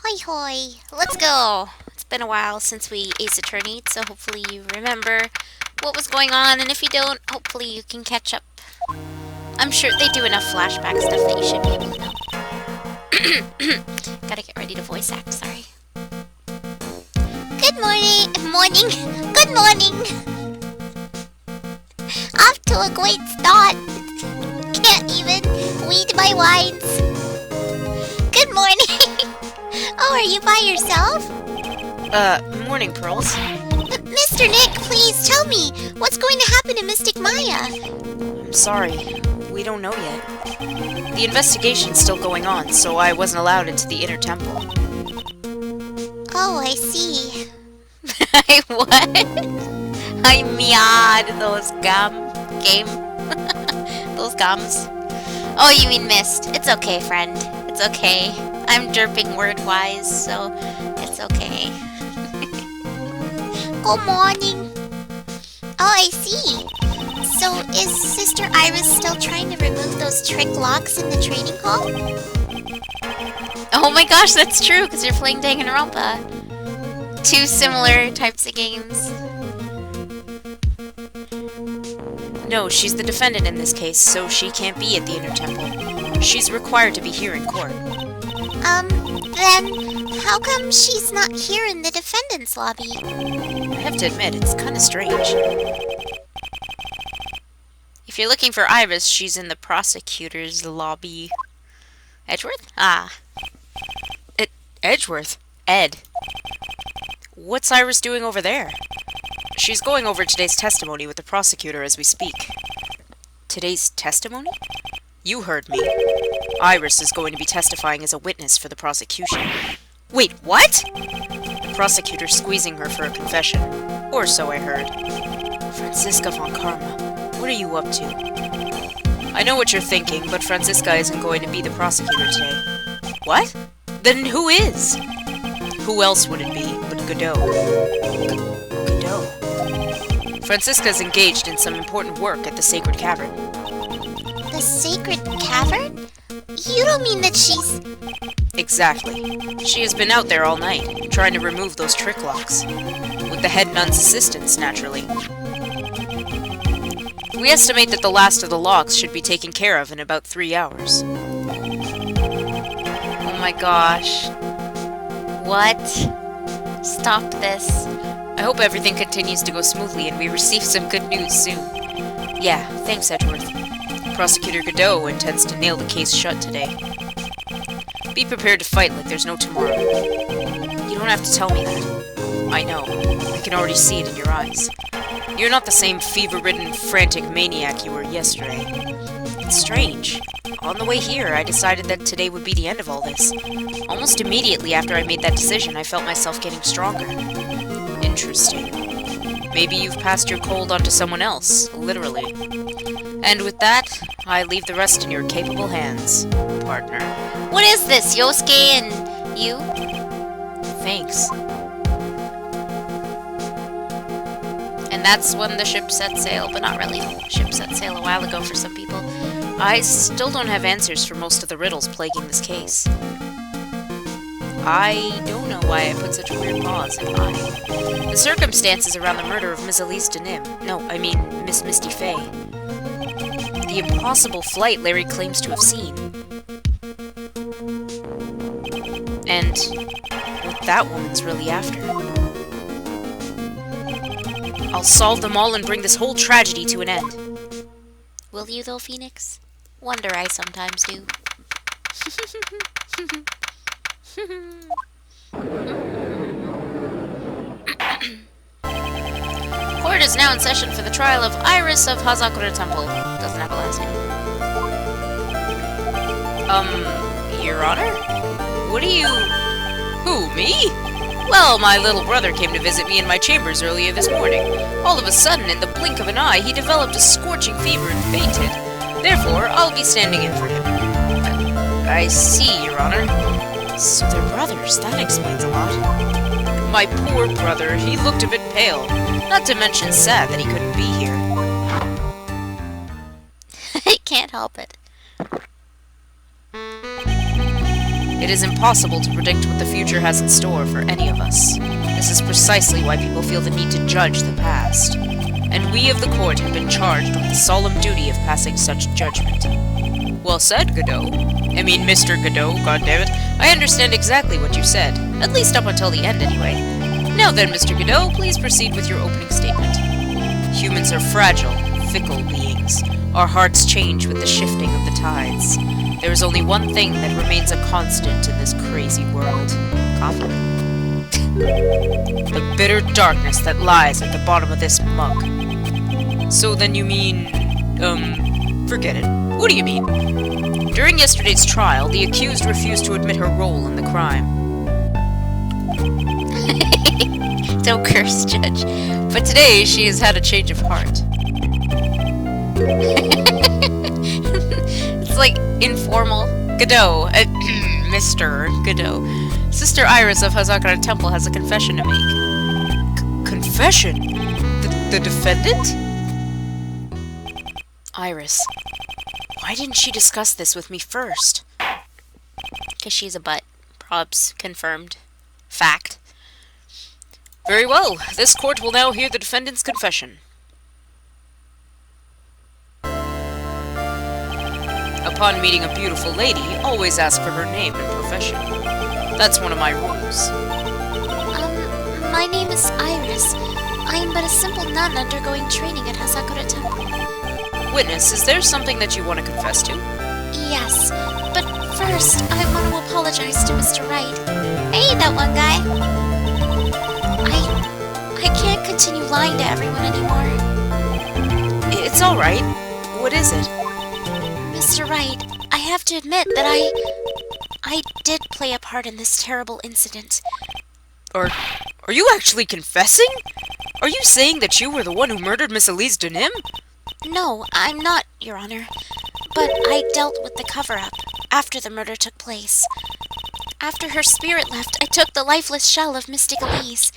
Hoi hoi. Let's go. It's been a while since we Ace Attorney, so hopefully you remember what was going on, and if you don't, hopefully you can catch up. I'm sure they do enough flashback stuff that you should be able to know. Gotta get ready to voice act, sorry. Good morning. Good morning. Off to a great start. Can't even weed my wines. Good morning. Oh, are you by yourself? Morning, Pearls. Mr. Nick, please tell me, what's going to happen to Mystic Maya? I'm sorry. We don't know yet. The investigation's still going on, so I wasn't allowed into the inner temple. Oh, I see. What? I meowed those those gums. Oh, you mean missed. It's okay, friend. It's okay. I'm derping word-wise, so it's okay. Good morning. Oh, I see. So, is Sister Iris still trying to remove those trick locks in the training hall? Oh my gosh, that's true, because you're playing Danganronpa. Two similar types of games. No, she's the defendant in this case, so she can't be at the inner temple. She's required to be here in court. Then, how come she's not here in the defendant's lobby? I have to admit, it's kind of strange. If you're looking for Iris, she's in the prosecutor's lobby. Edgeworth? Ah. Edgeworth? Ed. What's Iris doing over there? She's going over today's testimony with the prosecutor as we speak. Today's testimony? You heard me. Iris is going to be testifying as a witness for the prosecution. Wait, what? The prosecutor's squeezing her for a confession. Or so I heard. Franziska von Karma, what are you up to? I know what you're thinking, but Franziska isn't going to be the prosecutor today. What? Then who is? Who else would it be but Godot? Godot? Franziska's engaged in some important work at the Sacred Cavern. The Sacred Cavern? You don't mean that she's... Exactly. She has been out there all night, trying to remove those trick locks. With the head nun's assistance, naturally. We estimate that the last of the locks should be taken care of in about 3 hours. Oh my gosh. What? Stop this. I hope everything continues to go smoothly and we receive some good news soon. Yeah, thanks, Edgeworth. Prosecutor Godot intends to nail the case shut today. Be prepared to fight like there's no tomorrow. You don't have to tell me that. I know. I can already see it in your eyes. You're not the same fever-ridden, frantic maniac you were yesterday. It's strange. On the way here, I decided that today would be the end of all this. Almost immediately after I made that decision, I felt myself getting stronger. Interesting. Maybe you've passed your cold onto someone else, literally. And with that, I leave the rest in your capable hands, partner. What is this, Yosuke and you? Thanks. And that's when the ship set sail, but not really. The ship set sail a while ago for some people. I still don't have answers for most of the riddles plaguing this case. I don't know why I put such a weird pause in mine. The circumstances around the murder of Miss Elise Denim. No, I mean Miss Misty Fey. The impossible flight Larry claims to have seen. And what that woman's really after. I'll solve them all and bring this whole tragedy to an end. Will you though, Phoenix? Wonder I sometimes do. Court is now in session for the trial of Iris of Hazakura Temple. Doesn't have a last name. Your Honor? What are you... Who, me? Well, my little brother came to visit me in my chambers earlier this morning. All of a sudden, in the blink of an eye, he developed a scorching fever and fainted. Therefore, I'll be standing in for him. I see, Your Honor. So they're brothers, that explains a lot. My poor brother, he looked a bit pale. Not to mention sad that he couldn't be here. I can't help it. It is impossible to predict what the future has in store for any of us. This is precisely why people feel the need to judge the past. And we of the court have been charged with the solemn duty of passing such judgment. Well said, Godot. I mean, Mr. Godot, goddammit. I understand exactly what you said. At least up until the end, anyway. Now then, Mr. Godot, please proceed with your opening statement. Humans are fragile, fickle beings. Our hearts change with the shifting of the tides. There is only one thing that remains a constant in this crazy world. Coffee. The bitter darkness that lies at the bottom of this mug. So then you mean... forget it. What do you mean? During yesterday's trial, the accused refused to admit her role in the crime. Don't curse, Judge. But today, she has had a change of heart. It's like informal. Godot, Mr. Godot. Sister Iris of Hazakara Temple has a confession to make. Confession? The defendant? Iris, why didn't she discuss this with me first? Because she's a butt. Probs confirmed. Fact. Very well. This court will now hear the defendant's confession. Upon meeting a beautiful lady, always ask for her name and profession. That's one of my rules. My name is Iris. I am but a simple nun undergoing training at Hazakura Temple. Witness, is there something that you want to confess to? Yes, but first, I want to apologize to Mr. Wright. Hey, that one guy. I can't continue lying to everyone anymore. It's alright. What is it? Mr. Wright, I have to admit that I did play a part in this terrible incident. Are you actually confessing? Are you saying that you were the one who murdered Miss Elise Denim? No, I'm not, Your Honor. But I dealt with the cover-up after the murder took place. After her spirit left, I took the lifeless shell of Mystic Elise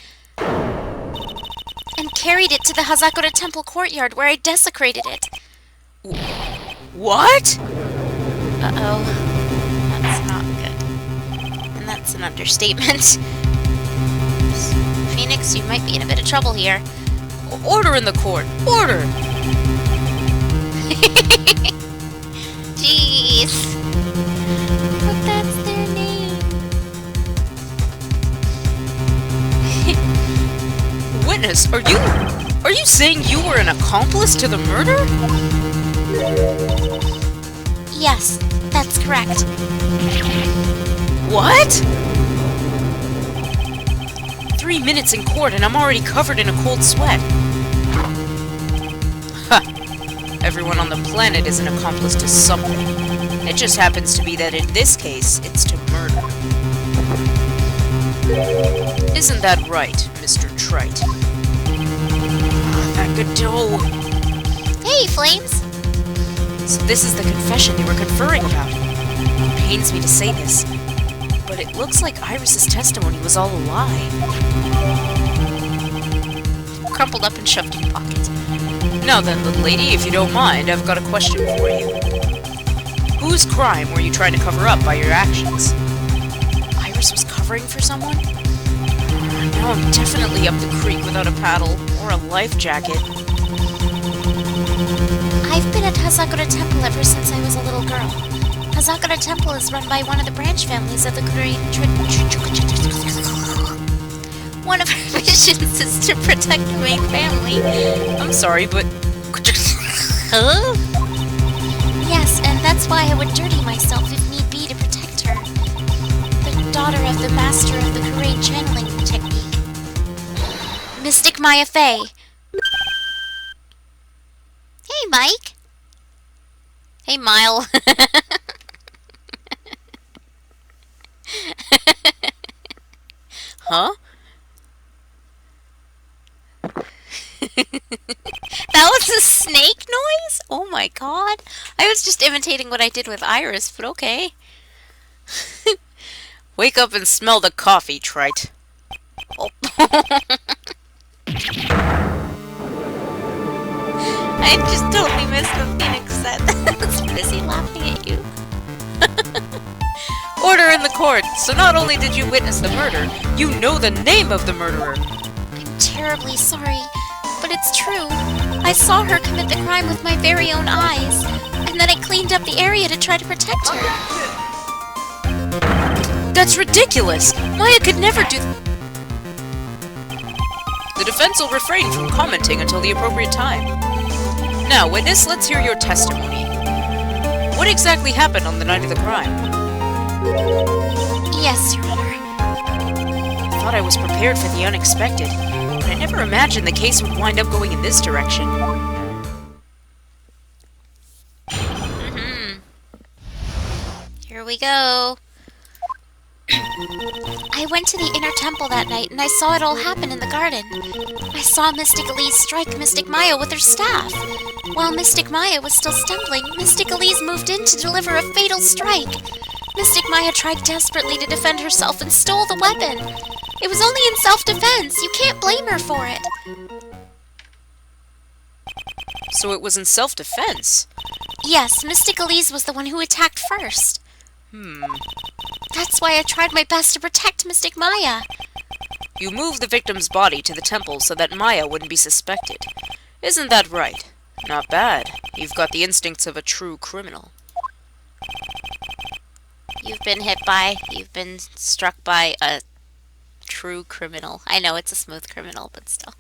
and carried it to the Hazakura Temple courtyard where I desecrated it. What? Uh-oh. That's not good. And that's an understatement. Phoenix, you might be in a bit of trouble here. Order in the court! Order! Jeez. But that's their name. Witness, are you saying you were an accomplice to the murder? Yes, that's correct. What? 3 minutes in court and I'm already covered in a cold sweat. Ha! Everyone on the planet is an accomplice to something. It just happens to be that in this case, it's to murder. Isn't that right, Mr. Trite? That Godot. Hey, Flames! So this is the confession they were conferring about. It pains me to say this, but it looks like Iris's testimony was all a lie. Crumpled up and shoved in your pocket. Now then, little lady, if you don't mind, I've got a question for you. Whose crime were you trying to cover up by your actions? Iris was covering for someone? Now I'm definitely up the creek without a paddle or a life jacket. I've been at Hazakura Temple ever since I was a little girl. Hazakura Temple is run by one of the branch families of the Korean One of our missions is to protect the main family. I'm sorry, but... Huh? Yes, and that's why I would dirty myself if need be to protect her. The daughter of the master of the Korean channeling technique. Mystic Maya Fey. Hey, Mike. Hey, Mile. Huh? That was a snake noise? Oh my god. I was just imitating what I did with Iris, but okay. Wake up and smell the coffee, Trite. Oh. I just totally missed what Phoenix said. I was busy laughing at you. Order in the court! So not only did you witness the murder, you know the name of the murderer! I'm terribly sorry, but it's true. I saw her commit the crime with my very own eyes, and then I cleaned up the area to try to protect her. That's ridiculous! Maya could never do... The defense will refrain from commenting until the appropriate time. Now, witness, let's hear your testimony. What exactly happened on the night of the crime? Yes, Your Honor. I thought I was prepared for the unexpected, but I never imagined the case would wind up going in this direction. Here we go. I went to the inner temple that night, and I saw it all happen in the garden. I saw Mystic Elise strike Mystic Maya with her staff. While Mystic Maya was still stumbling, Mystic Elise moved in to deliver a fatal strike. Mystic Maya tried desperately to defend herself and stole the weapon. It was only in self-defense. You can't blame her for it. So it was in self-defense? Yes, Mystic Elise was the one who attacked first. That's why I tried my best to protect Mystic Maya. You moved the victim's body to the temple so that Maya wouldn't be suspected. Isn't that right? Not bad. You've got the instincts of a true criminal. You've been struck by a true criminal. I know it's a smooth criminal, but still.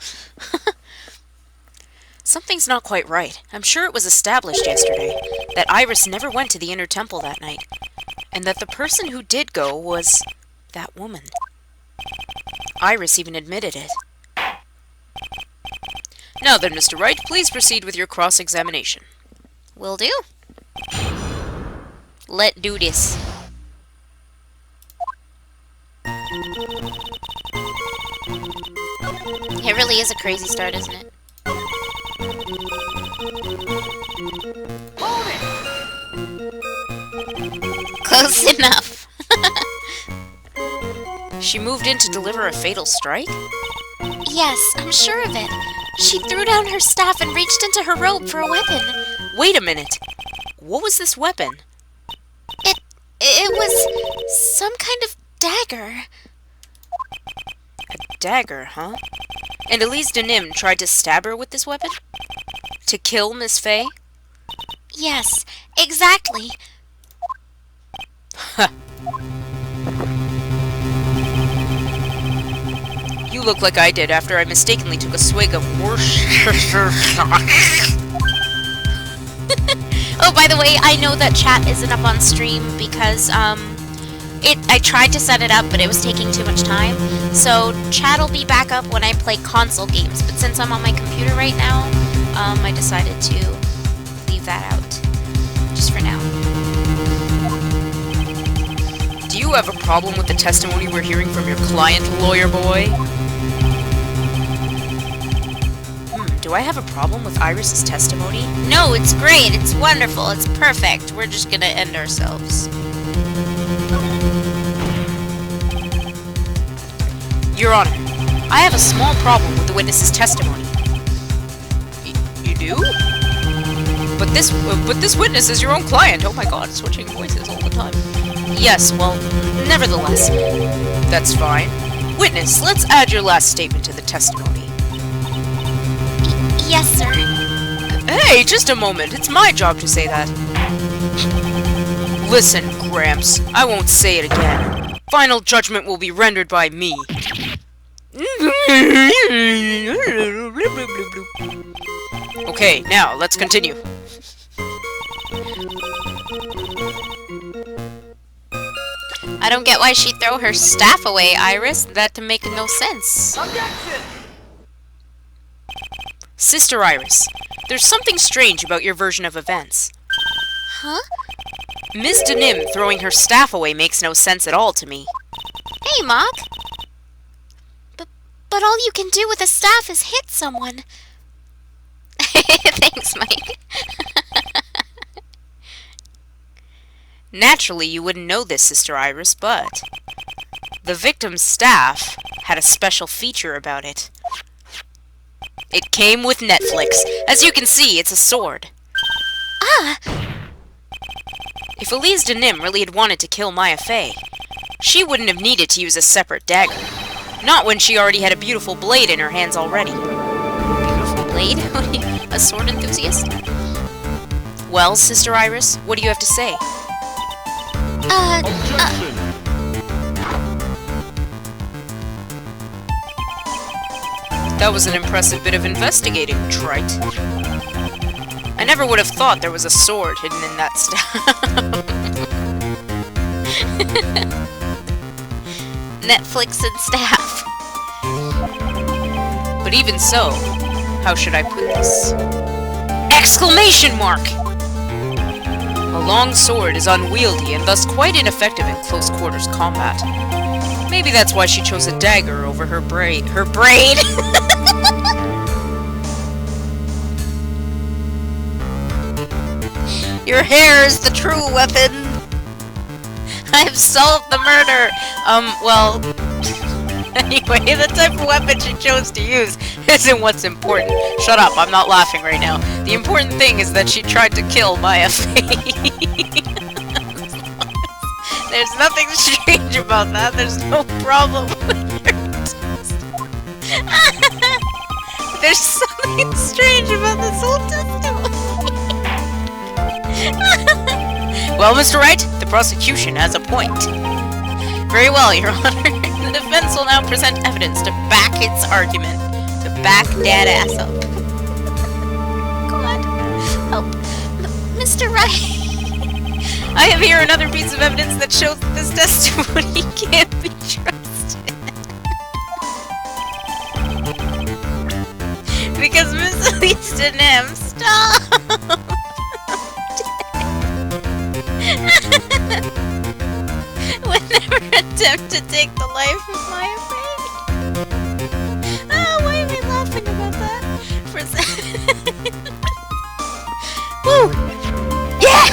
Something's not quite right. I'm sure it was established yesterday that Iris never went to the inner temple that night, and that the person who did go was that woman. Iris even admitted it. Now then, Mr. Wright, please proceed with your cross-examination. Will do. Let's do this. It really is a crazy start, isn't it? Close enough. She moved in to deliver a fatal strike? Yes, I'm sure of it. She threw down her staff and reached into her robe for a weapon. Wait a minute. What was this weapon? It was some kind of dagger. A dagger, huh? And Elise Denim tried to stab her with this weapon? To kill Miss Fey? Yes, exactly. You look like I did after I mistakenly took a swig of Worcestershire sauce. Oh, by the way, I know that chat isn't up on stream because I tried to set it up, but it was taking too much time. So chat will be back up when I play console games. But since I'm on my computer right now, I decided to leave that out just for now. Do you have a problem with the testimony we're hearing from your client, lawyer boy? Do I have a problem with Iris's testimony? No, it's great. It's wonderful. It's perfect. We're just gonna end ourselves. Your Honor, I have a small problem with the witness's testimony. You do? But this witness is your own client. Oh my god, switching voices all the time. Yes, well, nevertheless. That's fine. Witness, let's add your last statement to the testimony. Yes, sir. Hey, just a moment. It's my job to say that. Listen, Gramps. I won't say it again. Final judgment will be rendered by me. Okay, now, let's continue. I don't get why she'd throw her staff away, Iris. That to make no sense. Objection! Sister Iris, there's something strange about your version of events. Huh? Ms. Denim throwing her staff away makes no sense at all to me. Hey, Mock. But all you can do with a staff is hit someone. Thanks, Mike. Naturally, you wouldn't know this, Sister Iris, but the victim's staff had a special feature about it. It came with Netflix. As you can see, it's a sword. Ah! If Elise de Nim really had wanted to kill Maya Fey, she wouldn't have needed to use a separate dagger. Not when she already had a beautiful blade in her hands already. Beautiful blade? A sword enthusiast? Well, Sister Iris, what do you have to say? Objection! That was an impressive bit of investigating, trite. I never would have thought there was a sword hidden in that staff. Netflix and staff. But even so, how should I put this? Exclamation mark! A long sword is unwieldy and thus quite ineffective in close quarters combat. Maybe that's why she chose a dagger over her braid. Her braid! Your hair is the true weapon. I have solved the murder. Well... Anyway, the type of weapon she chose to use isn't what's important. Shut up, I'm not laughing right now. The important thing is that she tried to kill Maya Fey. There's nothing strange about that. There's no problem with her test. There's something strange about this whole testimony. Well, Mr. Wright, the prosecution has a point. Very well, Your Honor. The defense will now present evidence to back its argument. To back that ass up. God, help. Mr. Wright. I have here another piece of evidence that shows that this testimony can't be trusted. Because Miss Elise de Nim, stop! Would never attempt to take the life of Maya Fey. Oh, why am I laughing about that? For a second. Woo! Yeah!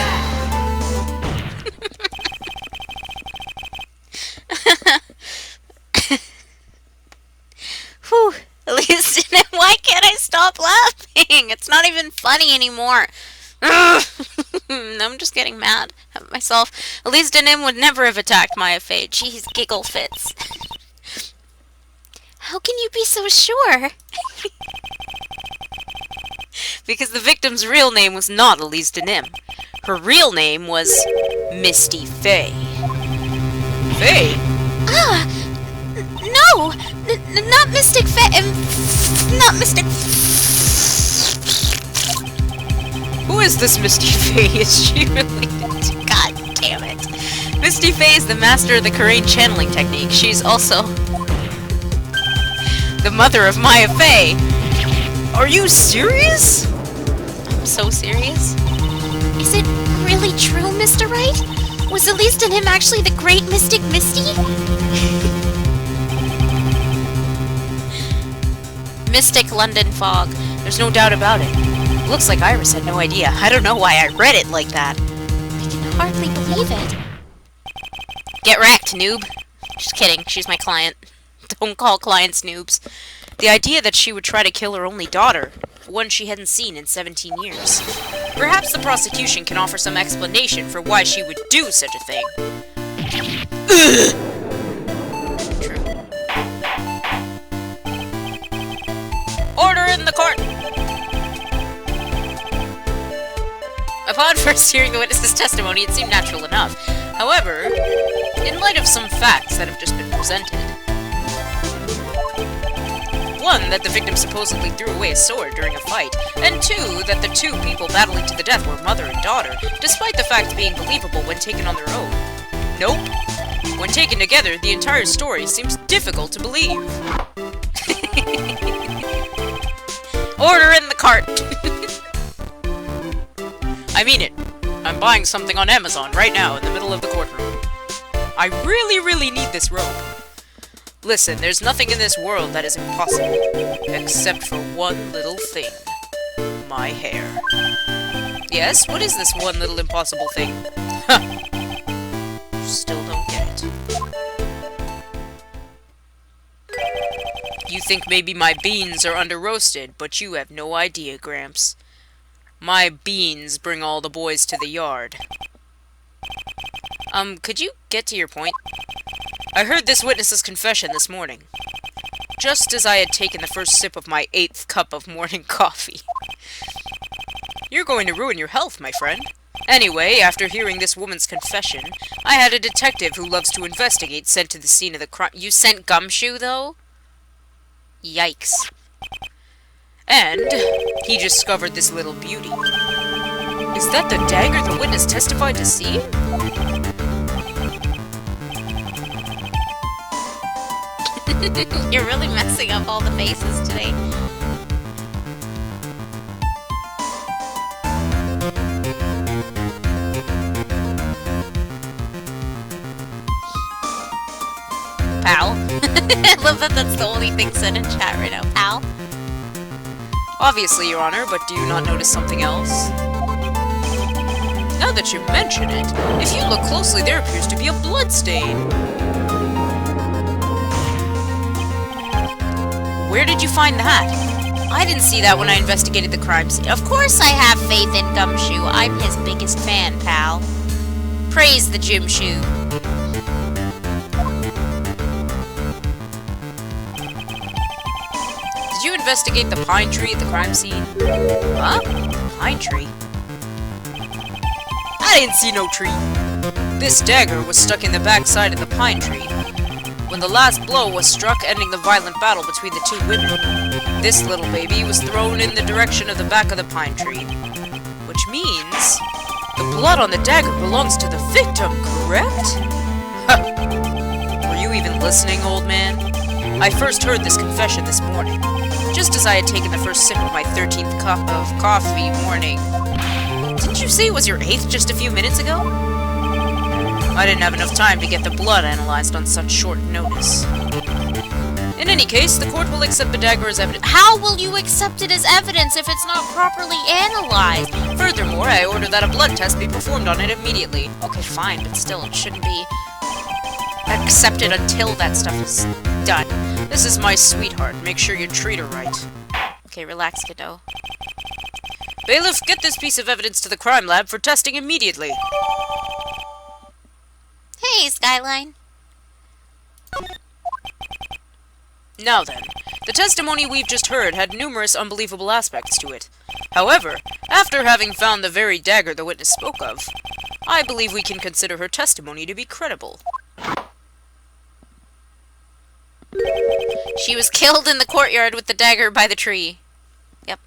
Whew. Elise, why can't I stop laughing? It's not even funny anymore. I'm just getting mad at myself. Elise de Nim would never have attacked Maya Fey. Jeez, giggle fits. How can you be so sure? Because the victim's real name was not Elise de Nim. Her real name was Misty Fey. Fey? Ah! No! Not Mystic Fey. Not Mystic. Who is this Misty Fey? Is she related to? God damn it. Misty Fey is the master of the Karain channeling technique. She's also the mother of Maya Fey. Are you serious? I'm so serious. Is it really true, Mr. Wright? Was Elise de Nim actually the great Mystic Misty? Mystic London fog. There's no doubt about it. Looks like Iris had no idea. I don't know why I read it like that. I can hardly believe it. Get wrecked, noob. Just kidding. She's my client. Don't call clients noobs. The idea that she would try to kill her only daughter, one she hadn't seen in 17 years. Perhaps the prosecution can offer some explanation for why she would do such a thing. True. Order in the court! Upon first hearing the witness's testimony, it seemed natural enough. However, in light of some facts that have just been presented, one, that the victim supposedly threw away a sword during a fight, and two, that the two people battling to the death were mother and daughter, despite the fact being believable when taken on their own. Nope. When taken together, the entire story seems difficult to believe. Order in the cart! I mean it. I'm buying something on Amazon right now in the middle of the courtroom. I really need this robe. Listen, there's nothing in this world that is impossible, except for one little thing. My hair. Yes, what is this one little impossible thing? Huh. Still don't get it. You think maybe my beans are under-roasted, but you have no idea, Gramps. My beans bring all the boys to the yard. Could you get to your point? I heard this witness's confession this morning, just as I had taken the first sip of my 8th cup of morning coffee. You're going to ruin your health, my friend. Anyway, after hearing this woman's confession, I had a detective who loves to investigate sent to the scene of the crime. You sent Gumshoe, though? Yikes. And he discovered this little beauty. Is that the dagger the witness testified to see? You're really messing up all the faces today. Pal. I love that that's the only thing said in chat right now. Pal. Obviously, Your Honor, but do you not notice something else? Now that you mention it, if you look closely, there appears to be a blood stain. Where did you find that? I didn't see that when I investigated the crime scene. Of course I have faith in Gumshoe. I'm his biggest fan, pal. Praise the gym shoe. Did you investigate the pine tree at the crime scene? Huh? Pine tree? I didn't see no tree. This dagger was stuck in the backside of the pine tree when the last blow was struck, ending the violent battle between the two women. This little baby was thrown in the direction of the back of the pine tree, which means the blood on the dagger belongs to the victim, correct? Were you even listening, old man? I first heard this confession this morning, just as I had taken the first sip of my 13th cup of coffee morning. Didn't you say it was your 8th just a few minutes ago? I didn't have enough time to get the blood analyzed on such short notice. In any case, the court will accept the dagger as evidence. How will you accept it as evidence if it's not properly analyzed? Furthermore, I order that a blood test be performed on it immediately. Okay, fine, but still, it shouldn't be accepted until that stuff is done. This is my sweetheart. Make sure you treat her right. Okay, relax, kiddo. Bailiff, get this piece of evidence to the crime lab for testing immediately. Hey, Skyline. Now then, the testimony we've just heard had numerous unbelievable aspects to it. However, after having found the very dagger the witness spoke of, I believe we can consider her testimony to be credible. She was killed in the courtyard with the dagger by the tree. Yep.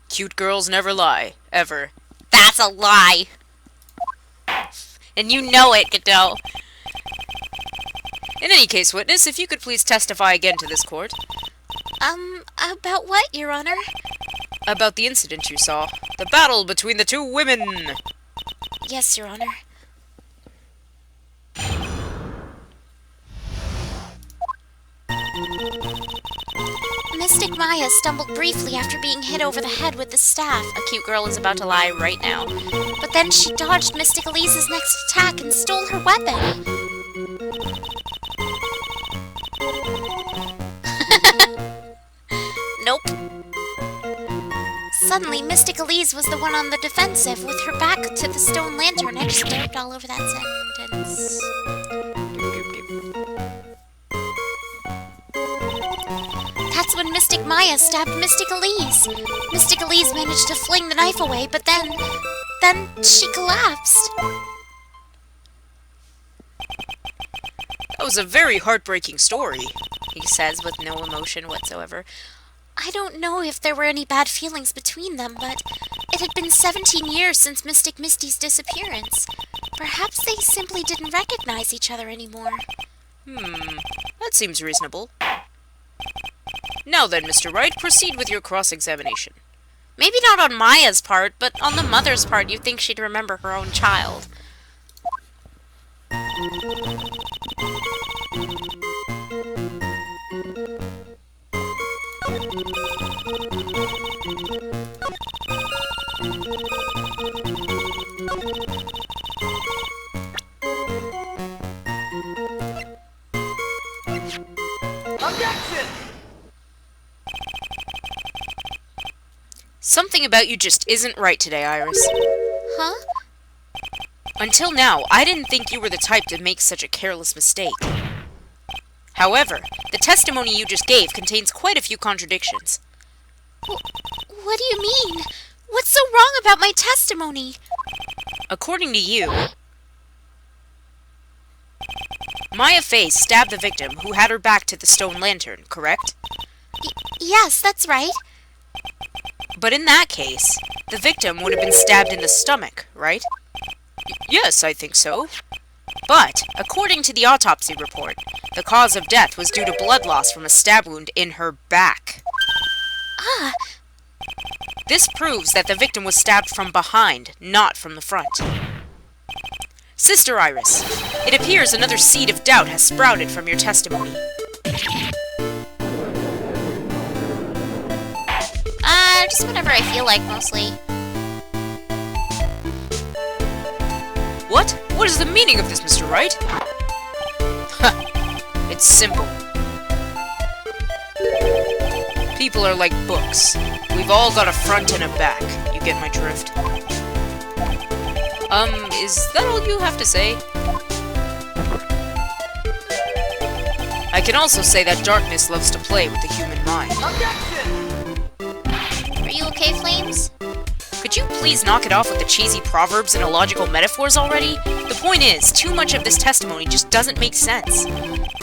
Cute girls never lie, ever. That's a lie. And you know it, Godot. In any case, witness, if you could please testify again to this court. About what, Your Honor? About the incident you saw. The battle between the two women. Yes, Your Honor. Mystic Maya stumbled briefly after being hit over the head with the staff. A cute girl is about to lie right now. But then she dodged Mystic Elise's next attack and stole her weapon. Nope. Suddenly, Mystic Elise was the one on the defensive with her back to the stone lantern. I just stared all over that sentence. That's when Mystic Maya stabbed Mystic Elise. Mystic Elise managed to fling the knife away, but then she collapsed. That was a very heartbreaking story, he says with no emotion whatsoever. I don't know if there were any bad feelings between them, but it had been 17 years since Mystic Misty's disappearance. Perhaps they simply didn't recognize each other anymore. That seems reasonable. Now then, Mr. Wright, proceed with your cross-examination. Maybe not on Maya's part, but on the mother's part, you'd think she'd remember her own child. Objection! Something about you just isn't right today, Iris. Huh? Until now, I didn't think you were the type to make such a careless mistake. However, the testimony you just gave contains quite a few contradictions. What do you mean? What's so wrong about my testimony? According to you, Maya Fey stabbed the victim who had her back to the stone lantern, correct? Yes, that's right. But in that case, the victim would have been stabbed in the stomach, right? Yes, I think so. But, according to the autopsy report, the cause of death was due to blood loss from a stab wound in her back. Ah, This proves that the victim was stabbed from behind, not from the front. Sister Iris, it appears another seed of doubt has sprouted from your testimony. just whatever I feel like, mostly. What? What is the meaning of this, Mr. Wright? Huh. It's simple. People are like books. We've all got a front and a back. You get my drift? Is that all you have to say? I can also say that darkness loves to play with the human mind. Are you okay, Flames? Could you please knock it off with the cheesy proverbs and illogical metaphors already? The point is, too much of this testimony just doesn't make sense.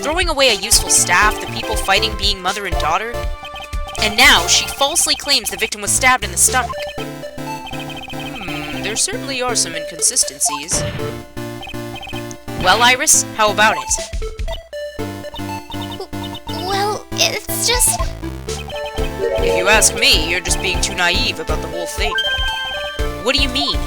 Throwing away a useful staff, the people fighting being mother and daughter, and now she falsely claims the victim was stabbed in the stomach. There certainly are some inconsistencies. Well, Iris, how about it? Well, it's just... If you ask me, you're just being too naive about the whole thing. What do you mean?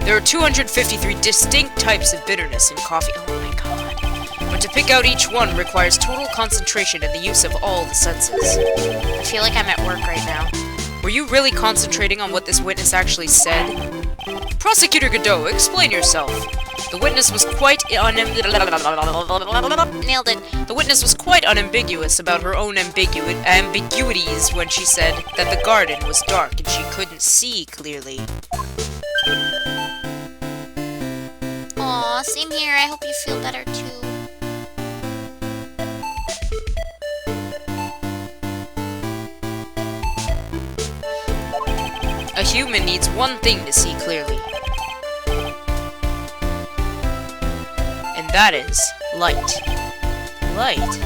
There are 253 distinct types of bitterness in coffee. Oh my god. But to pick out each one requires total concentration and the use of all the senses. I feel like I'm at work right now. Were you really concentrating on what this witness actually said? Prosecutor Godot, explain yourself. The witness was quite Nailed it. The witness was quite unambiguous about her own ambiguities when she said that the garden was dark and she couldn't see clearly. Aw, same here. I hope you feel better too. A human needs one thing to see clearly. And that is light. Light.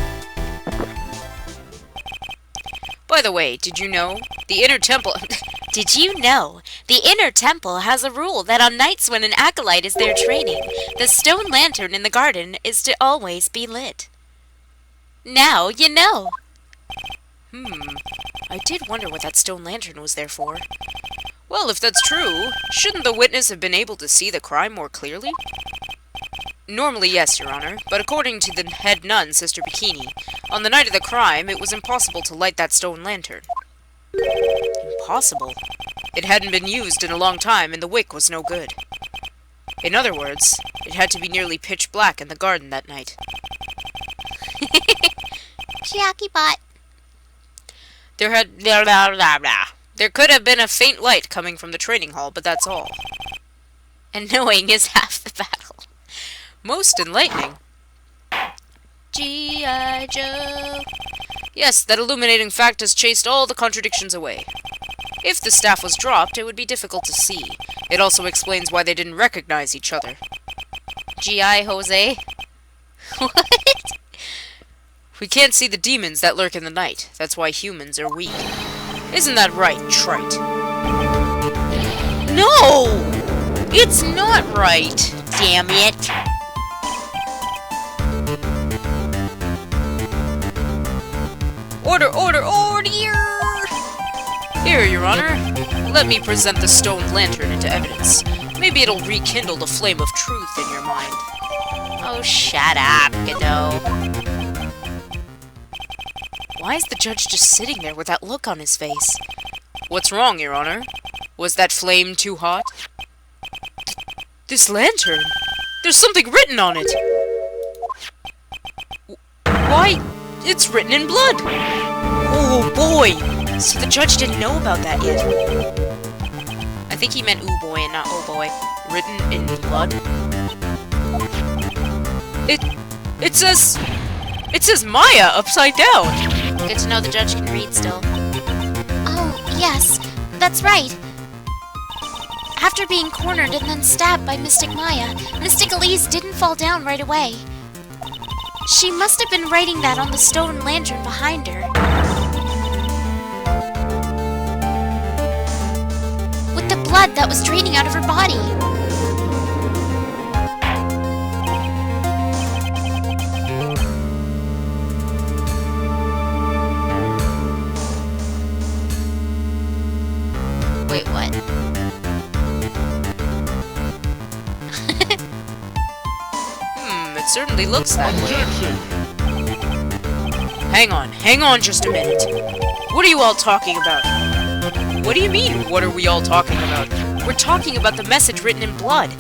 By the way, did you know? The inner temple... Did you know? The inner temple has a rule that on nights when an acolyte is there training, the stone lantern in the garden is to always be lit. Now you know. I did wonder what that stone lantern was there for. Well, if that's true, shouldn't the witness have been able to see the crime more clearly? Normally, yes, Your Honor, but according to the head nun, Sister Bikini, on the night of the crime, it was impossible to light that stone lantern. Impossible? It hadn't been used in a long time, and the wick was no good. In other words, it had to be nearly pitch black in the garden that night. Chiaki bot. There could have been a faint light coming from the training hall, but that's all. And knowing is half the battle. Most enlightening. G.I. Joe. Yes, that illuminating fact has chased all the contradictions away. If the staff was dropped, it would be difficult to see. It also explains why they didn't recognize each other. G.I. Jose. What? We can't see the demons that lurk in the night. That's why humans are weak. Isn't that right, trite? No! It's not right. Damn it. Order, order, order! Here, Your Honor. Let me present the stone lantern into evidence. Maybe it'll rekindle the flame of truth in your mind. Oh, shut up, Godot. Why is the judge just sitting there with that look on his face? What's wrong, Your Honor? Was that flame too hot? This lantern! There's something written on it! Why, it's written in blood! Oh boy! So the judge didn't know about that yet. I think he meant ooh boy and not oh boy. Written in blood. It says Maya upside down. Good to know the judge can read still. Oh, yes, that's right. After being cornered and then stabbed by Mystic Maya, Mystic Elise didn't fall down right away. She must have been writing that on the stone lantern behind her. With the blood that was draining out of her body. Wait, what? It certainly looks that way. Hang on just a minute. What are you all talking about? What do you mean, what are we all talking about? We're talking about the message written in blood.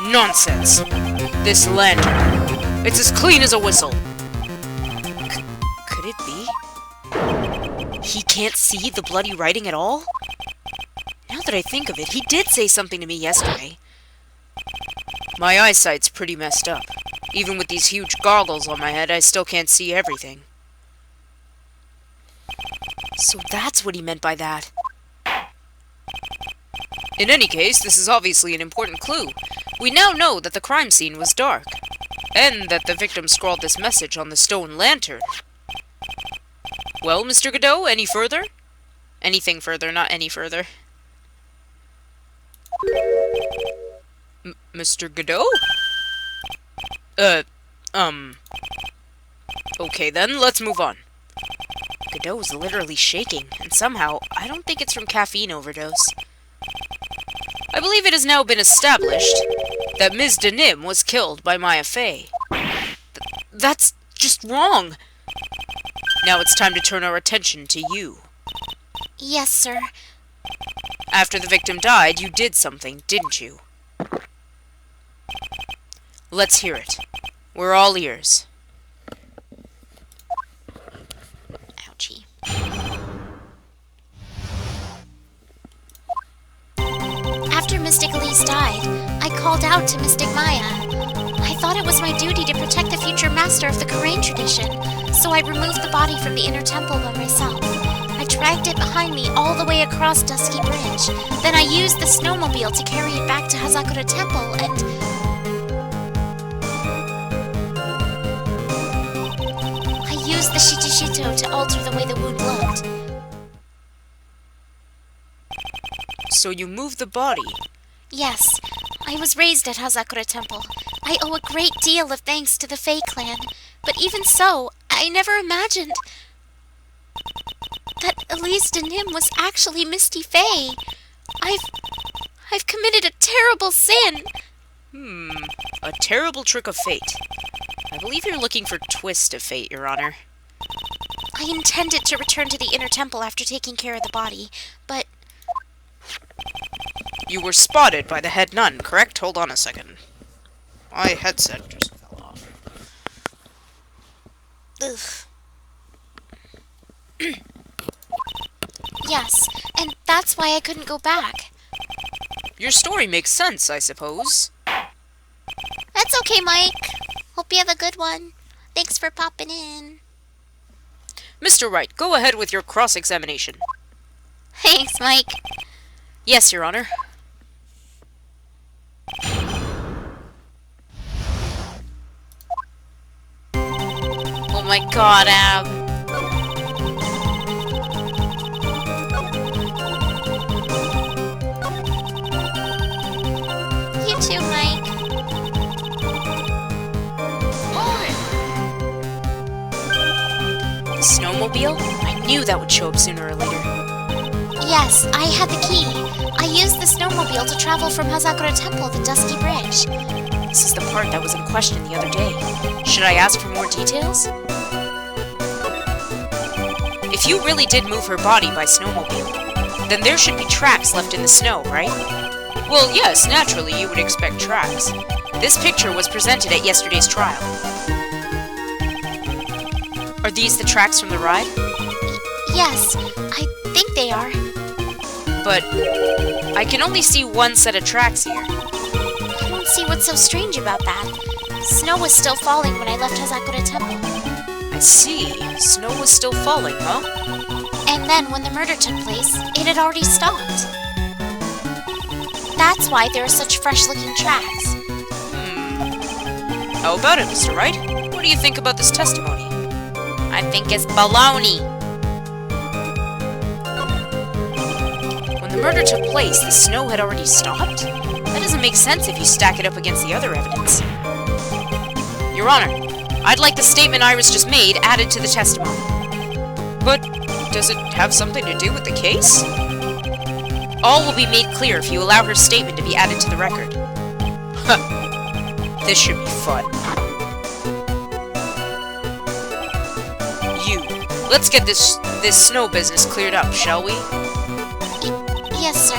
Nonsense. This lantern. It's as clean as a whistle. Could it be? He can't see the bloody writing at all? Now that I think of it, he did say something to me yesterday. My eyesight's pretty messed up. Even with these huge goggles on my head, I still can't see everything. So that's what he meant by that. In any case, this is obviously an important clue. We now know that the crime scene was dark, and that the victim scrawled this message on the stone lantern. Well, Mr. Godot, any further? Anything further, not any further. Mr. Godot? Okay then, let's move on. Godot's literally shaking, and somehow, I don't think it's from caffeine overdose. I believe it has now been established that Ms. Denim was killed by Maya Fey. That's just wrong! Now it's time to turn our attention to you. Yes, sir. After the victim died, you did something, didn't you? Let's hear it. We're all ears. Ouchie. After Mystic Elise died, I called out to Mystic Maya. I thought it was my duty to protect the future master of the Karain tradition, so I removed the body from the inner temple by myself. I dragged it behind me all the way across Dusky Bridge. Then I used the snowmobile to carry it back to Hazakura Temple, and used the Shitishito to alter the way the wound looked. So you moved the body? Yes. I was raised at Hazakura Temple. I owe a great deal of thanks to the Fey clan. But even so, I never imagined that Elise Denim was actually Misty Fey. I've committed a terrible sin. A terrible trick of fate. I believe you're looking for twist of fate, Your Honor. I intended to return to the inner temple after taking care of the body, but... You were spotted by the head nun, correct? Hold on a second. My headset just fell off. Ugh. Yes, and that's why I couldn't go back. Your story makes sense, I suppose. That's okay, Mike. Hope you have a good one. Thanks for popping in. Mr. Wright, go ahead with your cross-examination. Thanks, Mike. Yes, Your Honor. Oh my god, Ab. You too, Mike. The snowmobile? I knew that would show up sooner or later. Yes, I had the key. I used the snowmobile to travel from Hazakura Temple to Dusky Bridge. This is the part that was in question the other day. Should I ask for more details? If you really did move her body by snowmobile, then there should be tracks left in the snow, right? Well, yes, naturally you would expect tracks. This picture was presented at yesterday's trial. Are these the tracks from the ride? Yes, I think they are. But I can only see one set of tracks here. I don't see what's so strange about that. Snow was still falling when I left Hazakura Temple. I see. Snow was still falling, huh? And then when the murder took place, it had already stopped. That's why there are such fresh-looking tracks. How about it, Mr. Wright? What do you think about this testimony? I think it's baloney. When the murder took place, the snow had already stopped? That doesn't make sense if you stack it up against the other evidence. Your Honor, I'd like the statement Iris just made added to the testimony. But does it have something to do with the case? All will be made clear if you allow her statement to be added to the record. Huh. This should be fun. Let's get this snow business cleared up, shall we? Yes, sir.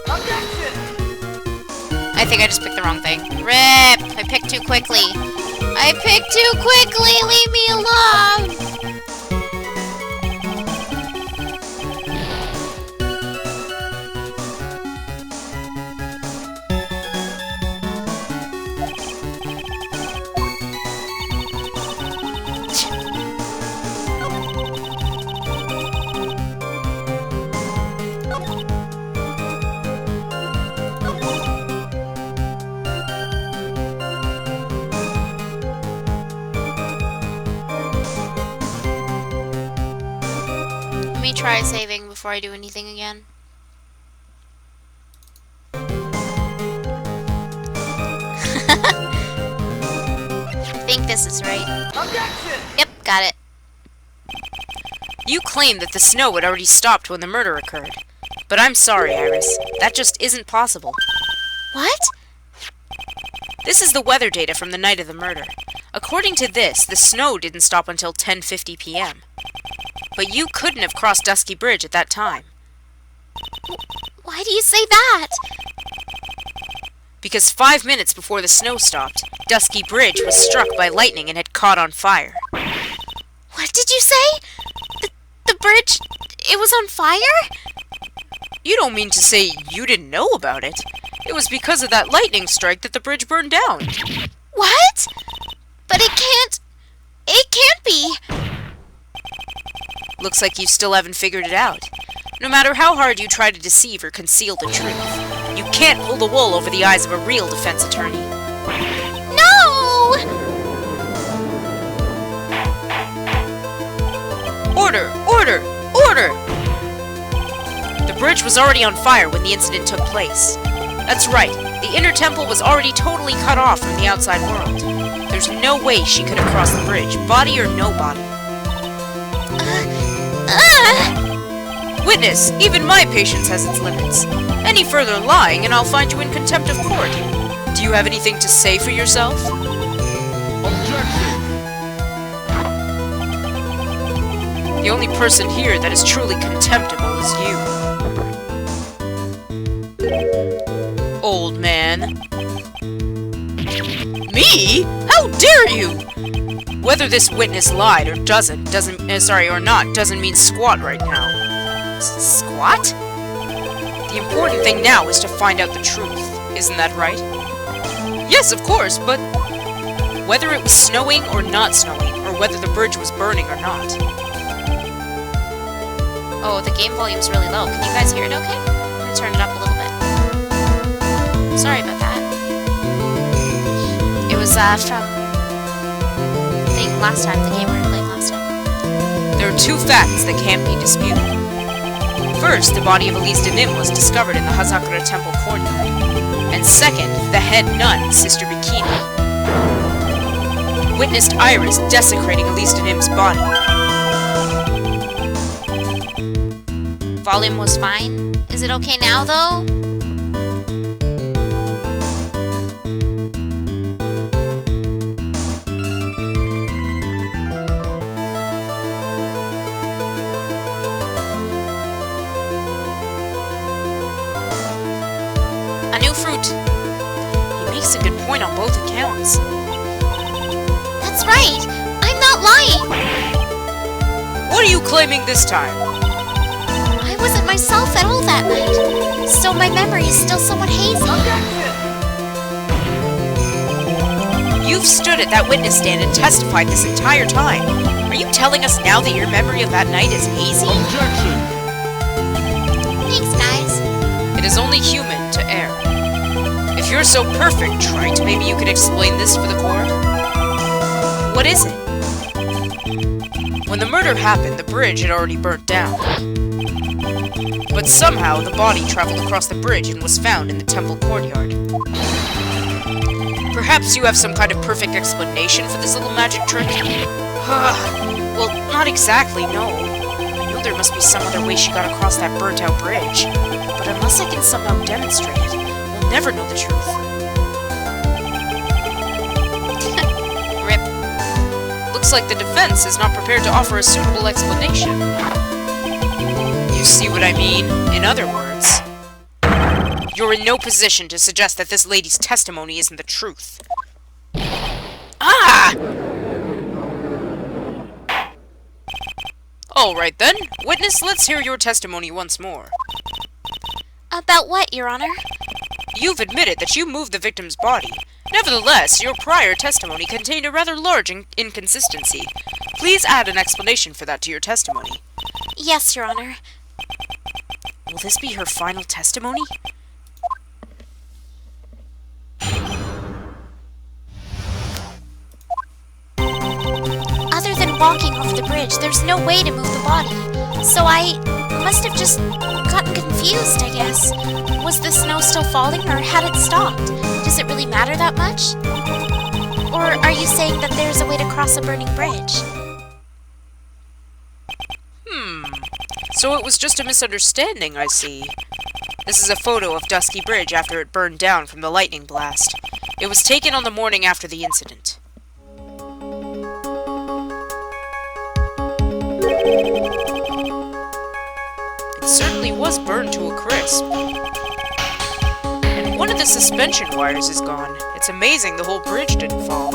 Objection! I think I just picked the wrong thing. RIP! I picked too quickly. I picked too quickly! Leave me alone! Let me try saving before I do anything again. I think this is right. Objection! Yep, got it. You claim that the snow had already stopped when the murder occurred. But I'm sorry, Iris. That just isn't possible. What? This is the weather data from the night of the murder. According to this, the snow didn't stop until 10:50 p.m. But you couldn't have crossed Dusky Bridge at that time. Why do you say that? Because 5 minutes before the snow stopped, Dusky Bridge was struck by lightning and had caught on fire. What did you say? The bridge, it was on fire? You don't mean to say you didn't know about it? It was because of that lightning strike that the bridge burned down. What? But it can't be. Looks like you still haven't figured it out. No matter how hard you try to deceive or conceal the truth, you can't pull the wool over the eyes of a real defense attorney. No! Order! Order! Order! The bridge was already on fire when the incident took place. That's right, the inner temple was already totally cut off from the outside world. There's no way she could have crossed the bridge, body or no body. Witness, even my patience has its limits. Any further lying and I'll find you in contempt of court. Do you have anything to say for yourself? Objection! The only person here that is truly contemptible is you. Old man. Me? How dare you! Whether this witness lied or doesn't mean squat right now. Squat? The important thing now is to find out the truth. Isn't that right? Yes, of course, but whether it was snowing or not snowing, or whether the bridge was burning or not. Oh, the game volume's really low. Can you guys hear it okay? I'm gonna turn it up a little bit. Sorry about that. It was from last time, the game we were playing last time. There are two facts that can't be disputed. First, the body of Elise de Nim was discovered in the Hazakura Temple courtyard. And second, the head nun, Sister Bikini, witnessed Iris desecrating Elise de Nim's body. Volume was fine. Is it okay now, though? point on both accounts. That's right! I'm not lying! What are you claiming this time? I wasn't myself at all that night, so my memory is still somewhat hazy. Objection! You've stood at that witness stand and testified this entire time. Are you telling us now that your memory of that night is hazy? Objection! Thanks, guys. It is only human to err. If you're so perfect, Trite, maybe you could explain this for the court? What is it? When the murder happened, the bridge had already burnt down. But somehow, the body traveled across the bridge and was found in the temple courtyard. Perhaps you have some kind of perfect explanation for this little magic trick? Well, not exactly, no. I know there must be some other way she got across that burnt-out bridge. But unless I can somehow demonstrate it, we'll never know the truth. Rip. Looks like the defense is not prepared to offer a suitable explanation. You see what I mean? In other words, you're in no position to suggest that this lady's testimony isn't the truth. Ah! Alright then, witness, let's hear your testimony once more. About what, Your Honor? You've admitted that you moved the victim's body. Nevertheless, your prior testimony contained a rather large inconsistency. Please add an explanation for that to your testimony. Yes, Your Honor. Will this be her final testimony? Other than walking off the bridge, there's no way to move the body. So I must have just gotten confused, I guess. Was the snow still falling, or had it stopped? Does it really matter that much? Or are you saying that there's a way to cross a burning bridge? So it was just a misunderstanding, I see. This is a photo of Dusky Bridge after it burned down from the lightning blast. It was taken on the morning after the incident. It certainly was burned to a crisp. And one of the suspension wires is gone. It's amazing the whole bridge didn't fall.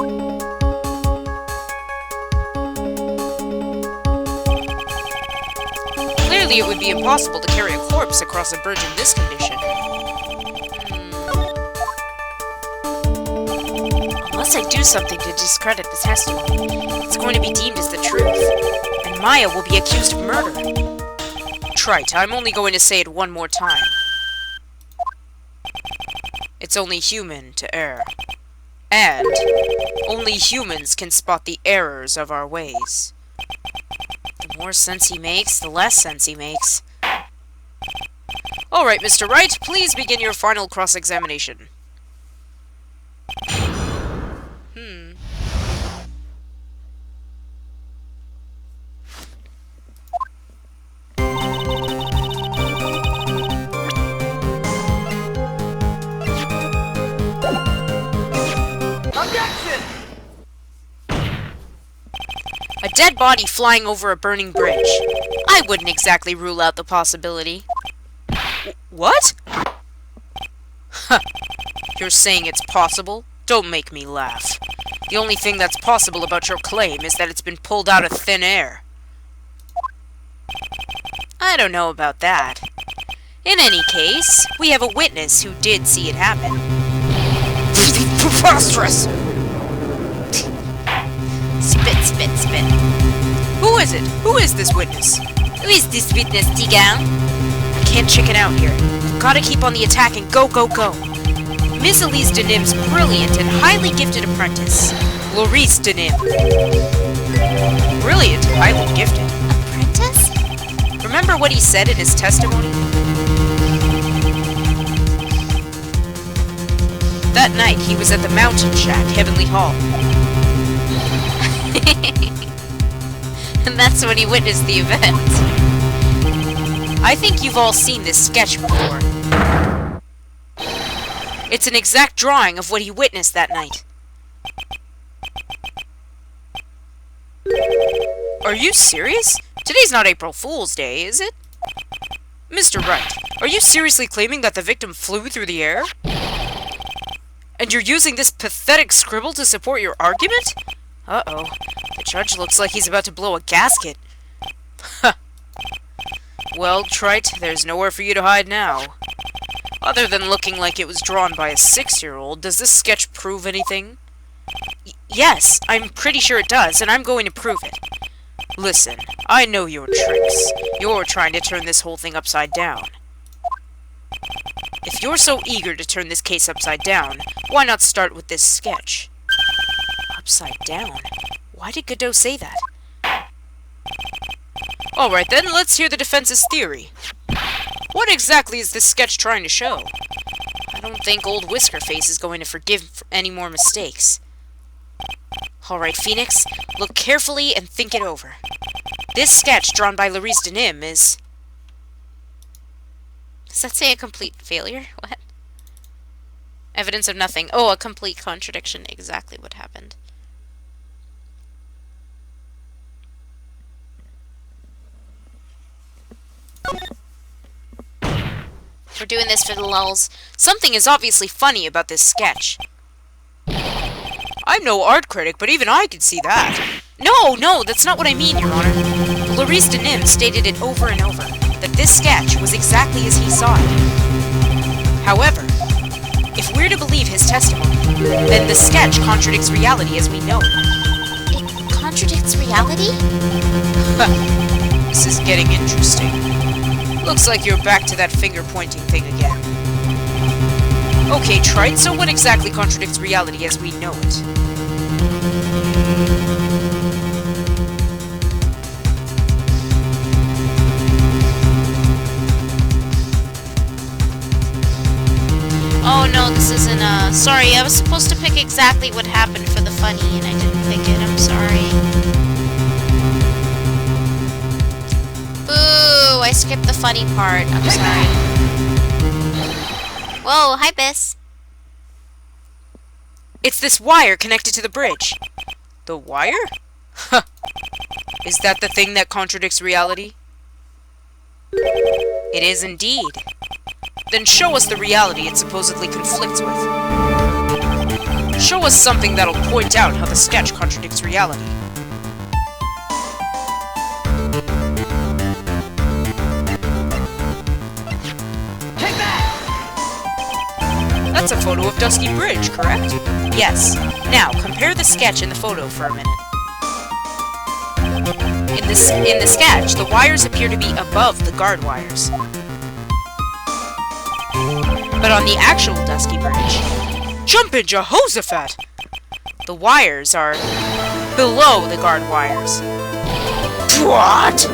Clearly it would be impossible to carry a corpse across a bridge in this condition. Unless I do something to discredit the testimony, it's going to be deemed as the truth, and Maya will be accused of murder. Trite, I'm only going to say it one more time. It's only human to err. And only humans can spot the errors of our ways. The more sense he makes, the less sense he makes. Alright, Mr. Wright, please begin your final cross-examination. Objection! A dead body flying over a burning bridge. I wouldn't exactly rule out the possibility. What? Huh. You're saying it's possible? Don't make me laugh. The only thing that's possible about your claim is that it's been pulled out of thin air. I don't know about that. In any case, we have a witness who did see it happen. Preposterous! Spit, spit, spit. Who is it? Who is this witness? Who is this witness, Tigan? I can't chicken out here. I've gotta keep on the attack and go, go, go. Miss Elise Denim's brilliant and highly gifted apprentice, Maurice Denim. Brilliant and highly gifted. Apprentice? Remember what he said in his testimony? That night, he was at the Mountain Shack, Heavenly Hall. And that's when he witnessed the event. I think you've all seen this sketch before. It's an exact drawing of what he witnessed that night. Are you serious? Today's not April Fool's Day, is it? Mr. Wright, are you seriously claiming that the victim flew through the air? And you're using this pathetic scribble to support your argument? Uh-oh. The judge looks like he's about to blow a gasket. Huh. Well, Trite, there's nowhere for you to hide now. Other than looking like it was drawn by a 6-year-old, does this sketch prove anything? Yes, I'm pretty sure it does, and I'm going to prove it. Listen, I know your tricks. You're trying to turn this whole thing upside down. If you're so eager to turn this case upside down, why not start with this sketch? Upside down? Why did Godot say that? Alright then, let's hear the defense's theory. What exactly is this sketch trying to show? I don't think old Whiskerface is going to forgive any more mistakes. Alright, Phoenix, look carefully and think it over. This sketch drawn by Laurice Denim is... Does that say a complete failure? What? Evidence of nothing. Oh, a complete contradiction. Exactly what happened. We're doing this for the lulz. Something is obviously funny about this sketch. I'm no art critic, but even I can see that. No, that's not what I mean, Your Honor. Laurice Denim stated it over and over, that this sketch was exactly as he saw it. However, if we're to believe his testimony, then the sketch contradicts reality as we know it. It contradicts reality? This is getting interesting. Looks like you're back to that finger-pointing thing again. Okay, Trite, so what exactly contradicts reality as we know it? Oh no, this isn't sorry, I was supposed to pick exactly what happened for the funny and I didn't pick it, I'm sorry. Boo, I skipped the funny part, I'm sorry. Whoa, hi Biss. It's this wire connected to the bridge. The wire? Huh. Is that the thing that contradicts reality? It is indeed. Then show us the reality it supposedly conflicts with. Show us something that'll point out how the sketch contradicts reality. Take that! That's a photo of Dusty Bridge, correct? Yes. Now, compare the sketch and the photo for a minute. In the sketch, the wires appear to be above the guard wires. But on the actual Dusty Bridge, Jumpin' Jehoshaphat! The wires are below the guard wires. What?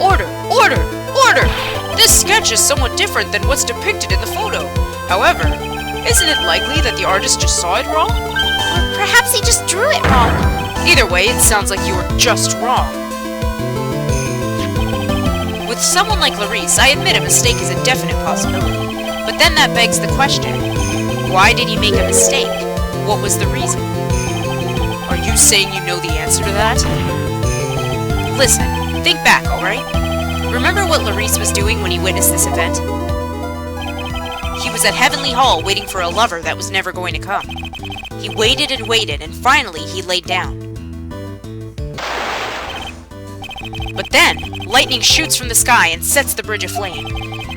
Order! This sketch is somewhat different than what's depicted in the photo. However, isn't it likely that the artist just saw it wrong? Or perhaps he just drew it wrong. Either way, it sounds like you were just wrong. With someone like Laurice, I admit a mistake is a definite possibility. But then that begs the question, why did he make a mistake? What was the reason? Are you saying you know the answer to that? Listen, think back, alright? Remember what Laurice was doing when he witnessed this event? He was at Heavenly Hall waiting for a lover that was never going to come. He waited and waited, and finally he laid down. But then, lightning shoots from the sky and sets the bridge aflame.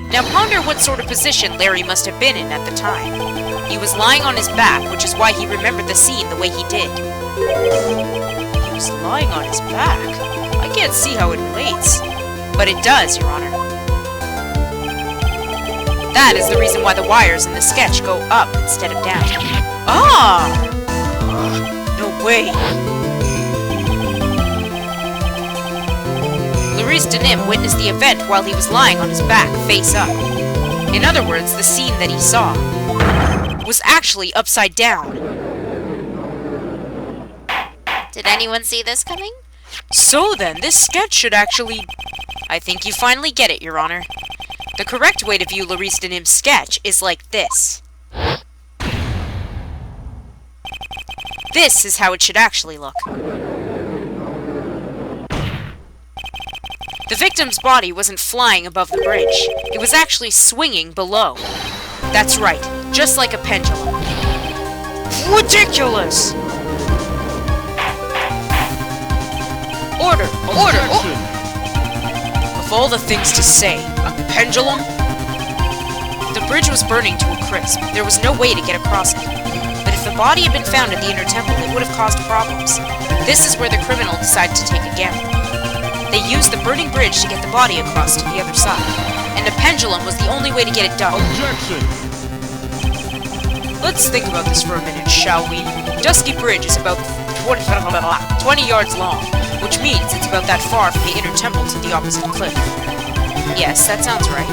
Now ponder what sort of position Larry must have been in at the time. He was lying on his back, which is why he remembered the scene the way he did. He was lying on his back? I can't see how it relates. But it does, Your Honor. That is the reason why the wires in the sketch go up instead of down. Ah! No way. Laurice Denim witnessed the event while he was lying on his back, face up. In other words, the scene that he saw was actually upside down. Did anyone see this coming? So then, this sketch should actually... I think you finally get it, Your Honor. The correct way to view Laurice Denim's sketch is like this. This is how it should actually look. The victim's body wasn't flying above the bridge. It was actually swinging below. That's right, just like a pendulum. Ridiculous! Order! Order! Of all the things to say, a pendulum? The bridge was burning to a crisp. There was no way to get across it. But if the body had been found at the inner temple, it would have caused problems. This is where the criminal decided to take a gamble. They used the burning bridge to get the body across to the other side, and a pendulum was the only way to get it done. Objection! Let's think about this for a minute, shall we? Dusky Bridge is about 20 yards long, which means it's about that far from the inner temple to the opposite cliff. Yes, that sounds right.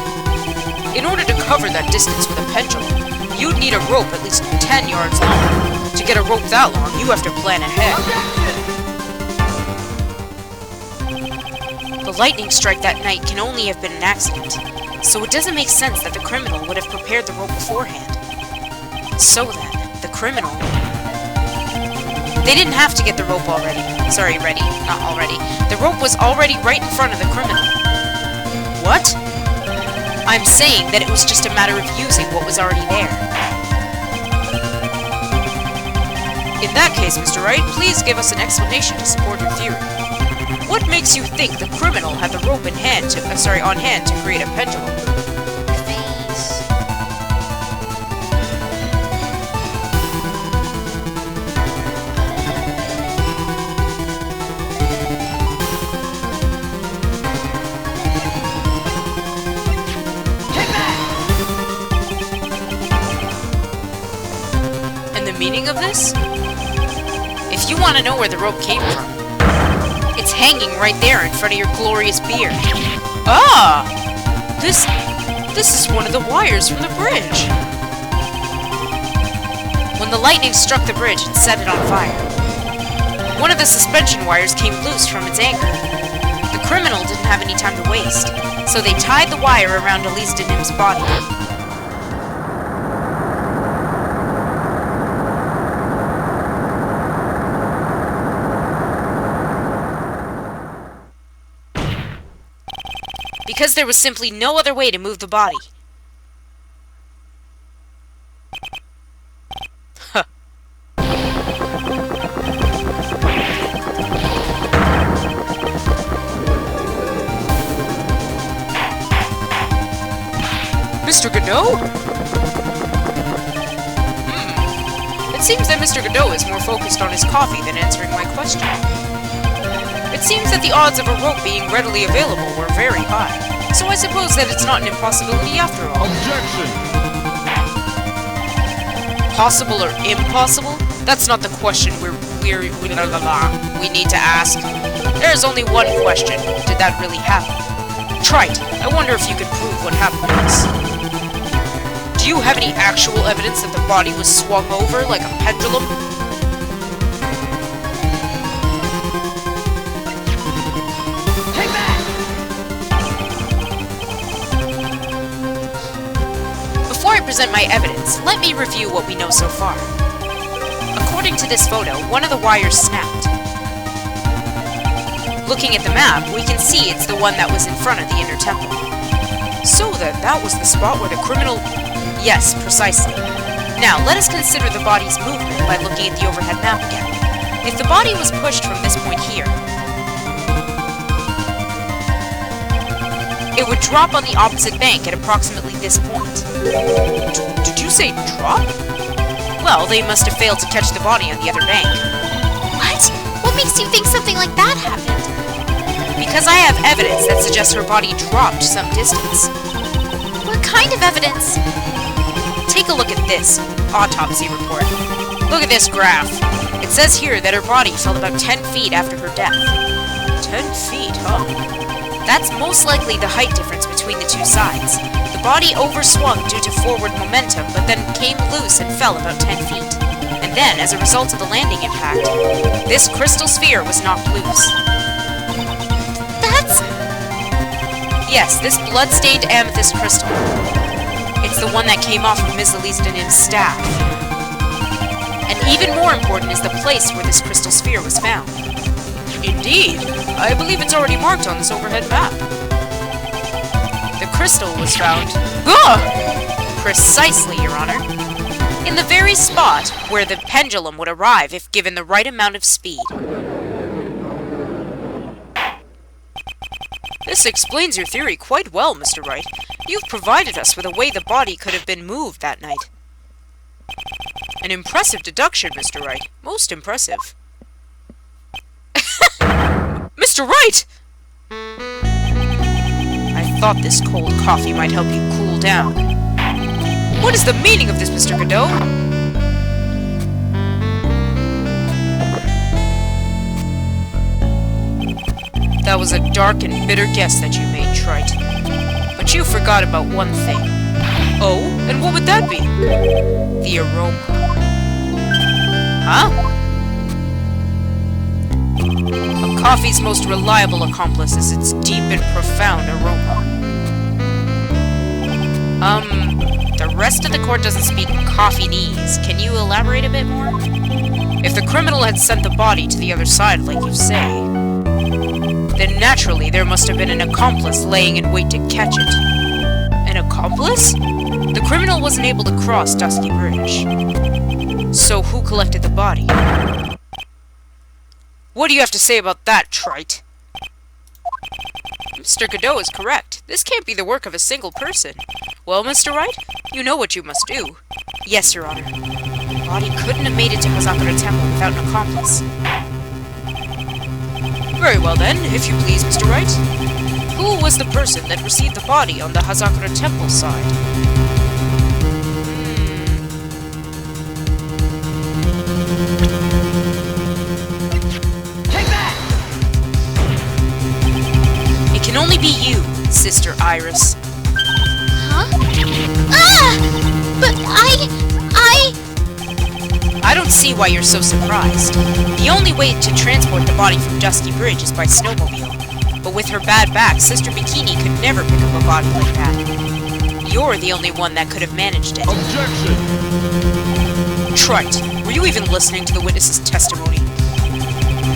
In order to cover that distance with a pendulum, you'd need a rope at least 10 yards long. To get a rope that long, you have to plan ahead. The lightning strike that night can only have been an accident, so it doesn't make sense that the criminal would have prepared the rope beforehand. So then, the criminal... They didn't have to get the rope already. Sorry, ready. Not already. The rope was already right in front of the criminal. What? I'm saying that it was just a matter of using what was already there. In that case, Mr. Wright, please give us an explanation to support your theory. What makes you think the criminal had the rope on hand to create a pendulum? Meaning of this? If you want to know where the rope came from, it's hanging right there in front of your glorious beard. Ah! This is one of the wires from the bridge. When the lightning struck the bridge and set it on fire, one of the suspension wires came loose from its anchor. The criminal didn't have any time to waste, so they tied the wire around Elise Denim's body. Because there was simply no other way to move the body. Huh. Mr. Godot? It seems that Mr. Godot is more focused on his coffee than answering my question. It seems that the odds of a rope being readily available were very high, so I suppose that it's not an impossibility after all. Objection! Possible or impossible? That's not the question we need to ask. There's only one question. Did that really happen? Trite, I wonder if you could prove what happened was. Do you have any actual evidence that the body was swung over like a pendulum? Before I present my evidence, let me review what we know so far. According to this photo, one of the wires snapped. Looking at the map, we can see it's the one that was in front of the inner temple. So then, that was the spot where the criminal... Yes, precisely. Now, let us consider the body's movement by looking at the overhead map again. If the body was pushed from this point here, it would drop on the opposite bank at approximately this point. Did you say drop? Well, they must have failed to catch the body on the other bank. What? What makes you think something like that happened? Because I have evidence that suggests her body dropped some distance. What kind of evidence? Take a look at this autopsy report. Look at this graph. It says here that her body fell about 10 feet after her death. 10 feet, huh? That's most likely the height difference between the two sides. The body overswung due to forward momentum, but then came loose and fell about 10 feet. And then, as a result of the landing impact, this crystal sphere was knocked loose. That's... Yes, this blood-stained amethyst crystal. It's the one that came off of Ms. Elise Denim's staff. And even more important is the place where this crystal sphere was found. Indeed. I believe it's already marked on this overhead map. The crystal was found... Ugh! Precisely, Your Honor. In the very spot where the pendulum would arrive if given the right amount of speed. This explains your theory quite well, Mr. Wright. You've provided us with a way the body could have been moved that night. An impressive deduction, Mr. Wright. Most impressive. Mr. Wright! I thought this cold coffee might help you cool down. What is the meaning of this, Mr. Godot? That was a dark and bitter guess that you made, Trite. But you forgot about one thing. Oh, and what would that be? The aroma. Huh? A coffee's most reliable accomplice is its deep and profound aroma. The rest of the court doesn't speak coffee-nese. Can you elaborate a bit more? If the criminal had sent the body to the other side, like you say, then naturally there must have been an accomplice laying in wait to catch it. An accomplice? The criminal wasn't able to cross Dusky Bridge. So who collected the body? What do you have to say about that, Trite? Mr. Godot is correct. This can't be the work of a single person. Well, Mr. Wright, you know what you must do. Yes, Your Honor. The body couldn't have made it to Hazakura Temple without an accomplice. Very well then, if you please, Mr. Wright. Who was the person that received the body on the Hazakura Temple side? Take that! It can only be you, Sister Iris. Huh? Ah! But I don't see why you're so surprised. The only way to transport the body from Dusky Bridge is by snowmobile. But with her bad back, Sister Bikini could never pick up a body like that. You're the only one that could have managed it. Objection! Trite, were you even listening to the witness's testimony?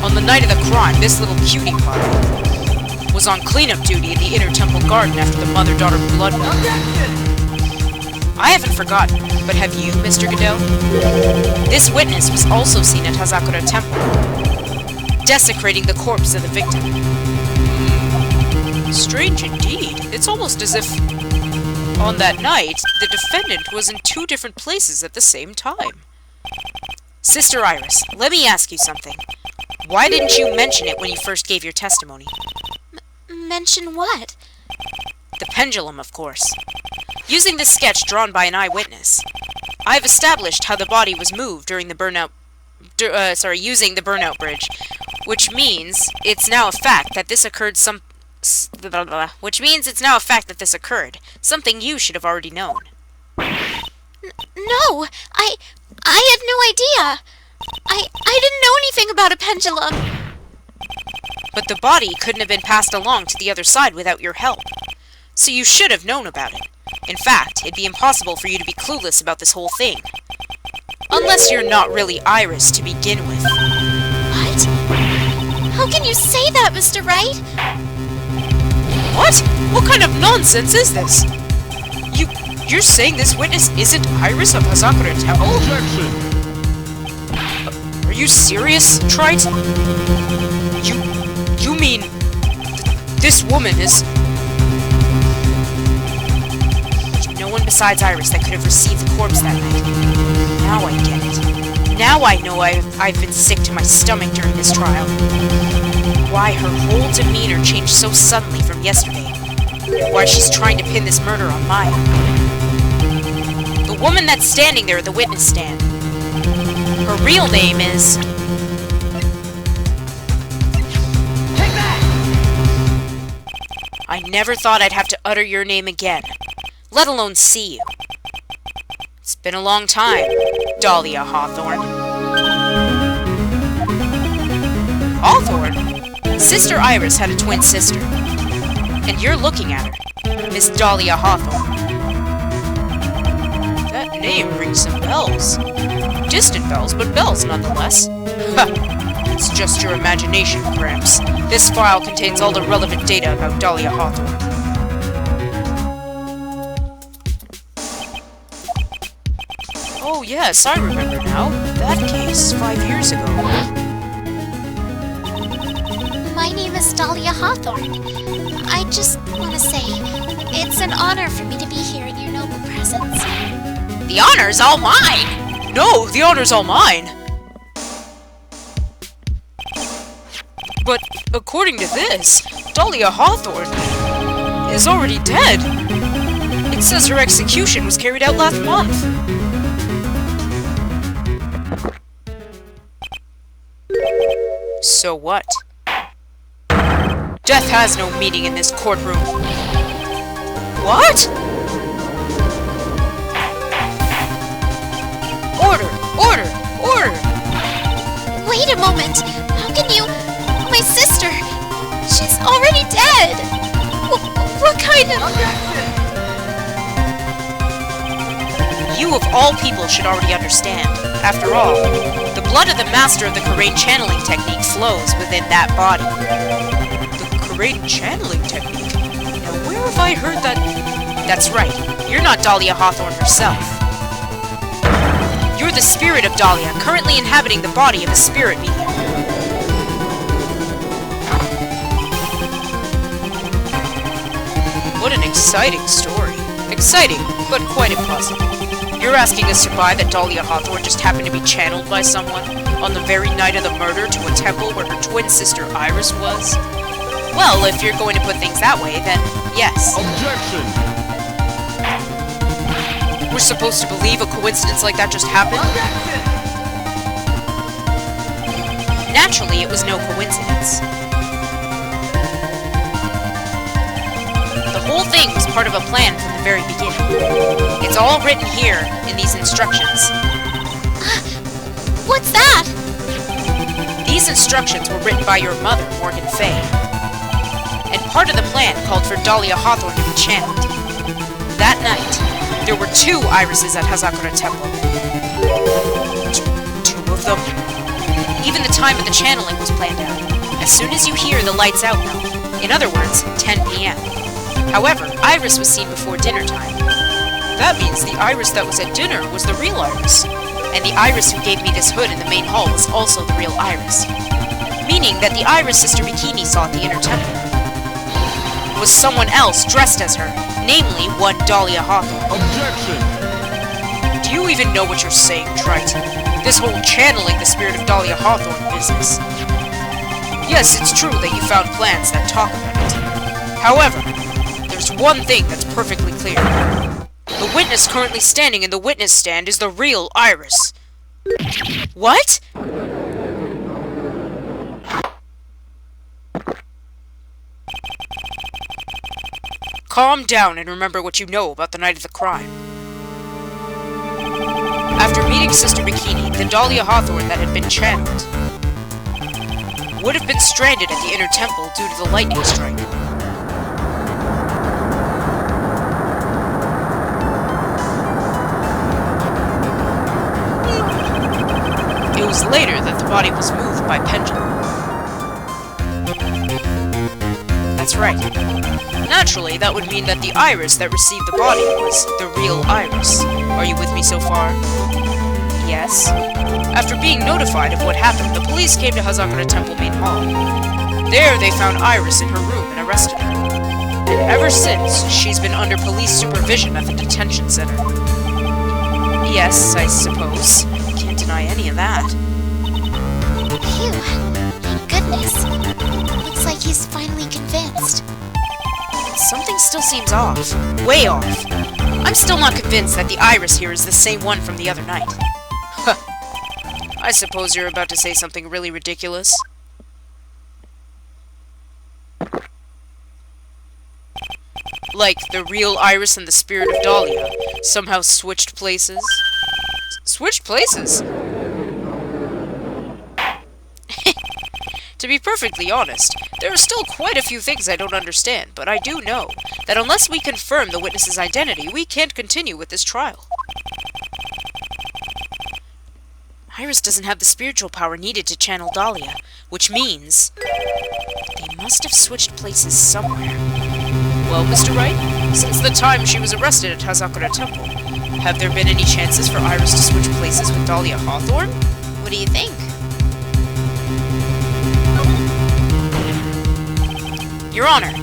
On the night of the crime, this little cutie pie was on cleanup duty in the inner temple garden after the mother-daughter blood war. I haven't forgotten, but have you, Mr. Godot? This witness was also seen at Hazakura Temple, desecrating the corpse of the victim. Strange indeed. It's almost as if, on that night, the defendant was in two different places at the same time. Sister Iris, let me ask you something. Why didn't you mention it when you first gave your testimony? mention what? The pendulum, of course. Using this sketch drawn by an eyewitness, I've established how the body was moved during the using the burnout bridge, which means it's now a fact that this occurred something you should have already known. No, I had no idea. I didn't know anything about a pendulum. But the body couldn't have been passed along to the other side without your help. So you should have known about it. In fact, it'd be impossible for you to be clueless about this whole thing. Unless you're not really Iris to begin with. What? How can you say that, Mr. Wright? What? What kind of nonsense is this? You're saying this witness isn't Iris of Hazakura Temple? Objection! Are you serious, Trite? You mean... this woman is... There's no one besides Iris that could have received the corpse that night. Now I get it. Now I know I've been sick to my stomach during this trial. Why her whole demeanor changed so suddenly from yesterday. Why she's trying to pin this murder on Maya. The woman that's standing there at the witness stand. Her real name is... Take that! I never thought I'd have to utter your name again, let alone see you. It's been a long time, Dahlia Hawthorne. Hawthorne? Sister Iris had a twin sister. And you're looking at her, Miss Dahlia Hawthorne. That name rings some bells. Distant bells, but bells nonetheless. Ha! It's just your imagination, Gramps. This file contains all the relevant data about Dahlia Hawthorne. Oh yes, I remember now. That case, 5 years ago. My name is Dahlia Hawthorne. I just want to say, it's an honor for me to be here in your noble presence. The honor's all mine! No, the honor's all mine! But according to this, Dahlia Hawthorne is already dead. It says her execution was carried out last month. So what? Death has no meaning in this courtroom. What? Order! Order! Order! Wait a moment! How can you... My sister! She's already dead! What kind of... You of all people should already understand. After all, the blood of the master of the Karain channeling technique flows within that body. The Karain channeling technique? Now where have I heard that... That's right, you're not Dahlia Hawthorne herself. You're the spirit of Dahlia, currently inhabiting the body of a spirit medium. What an exciting story. Exciting, but quite impossible. You're asking us to buy that Dahlia Hawthorne just happened to be channeled by someone on the very night of the murder to a temple where her twin sister Iris was? Well, if you're going to put things that way, then yes. Objection! We're supposed to believe a coincidence like that just happened? Naturally, it was no coincidence. The whole thing was part of a plan from the very beginning. It's all written here in these instructions. What's that? These instructions were written by your mother, Morgan Fay. And part of the plan called for Dahlia Hawthorne to be channeled. That night, there were 2 irises at Hazakura Temple. Two of them? Even the time of the channeling was planned out. As soon as you hear the lights out note. In other words, 10 p.m. However, Iris was seen before dinner time. That means the Iris that was at dinner was the real Iris. And the Iris who gave me this hood in the main hall was also the real Iris. Meaning that the Iris Sister Bikini saw at the inner temple was someone else dressed as her, namely one Dahlia Hawthorne. Objection! Do you even know what you're saying, Triton? This whole channeling the spirit of Dahlia Hawthorne business. Yes, it's true that you found plans that talk about it. However, there's one thing that's perfectly clear. The witness currently standing in the witness stand is the real Iris. What? Calm down and remember what you know about the night of the crime. After meeting Sister Bikini, the Dahlia Hawthorne that had been channeled would have been stranded at the inner temple due to the lightning strike. It was later that the body was moved by pendulum. That's right. Naturally, that would mean that the Iris that received the body was the real Iris. Are you with me so far? Yes. After being notified of what happened, the police came to Hazakura Temple Main Hall. There, they found Iris in her room and arrested her. And ever since, she's been under police supervision at the detention center. Yes, I suppose. Can't deny any of that. Phew. Thank goodness. Looks like he's finally convinced. Something still seems off. Way off. I'm still not convinced that the Iris here is the same one from the other night. Huh. I suppose you're about to say something really ridiculous. Like the real Iris and the spirit of Dahlia somehow switched places? Switched places? To be perfectly honest, there are still quite a few things I don't understand, but I do know that unless we confirm the witness's identity, we can't continue with this trial. Iris doesn't have the spiritual power needed to channel Dahlia, which means they must have switched places somewhere. Well, Mr. Wright, since the time she was arrested at Hazakura Temple, have there been any chances for Iris to switch places with Dahlia Hawthorne? What do you think? Your Honor,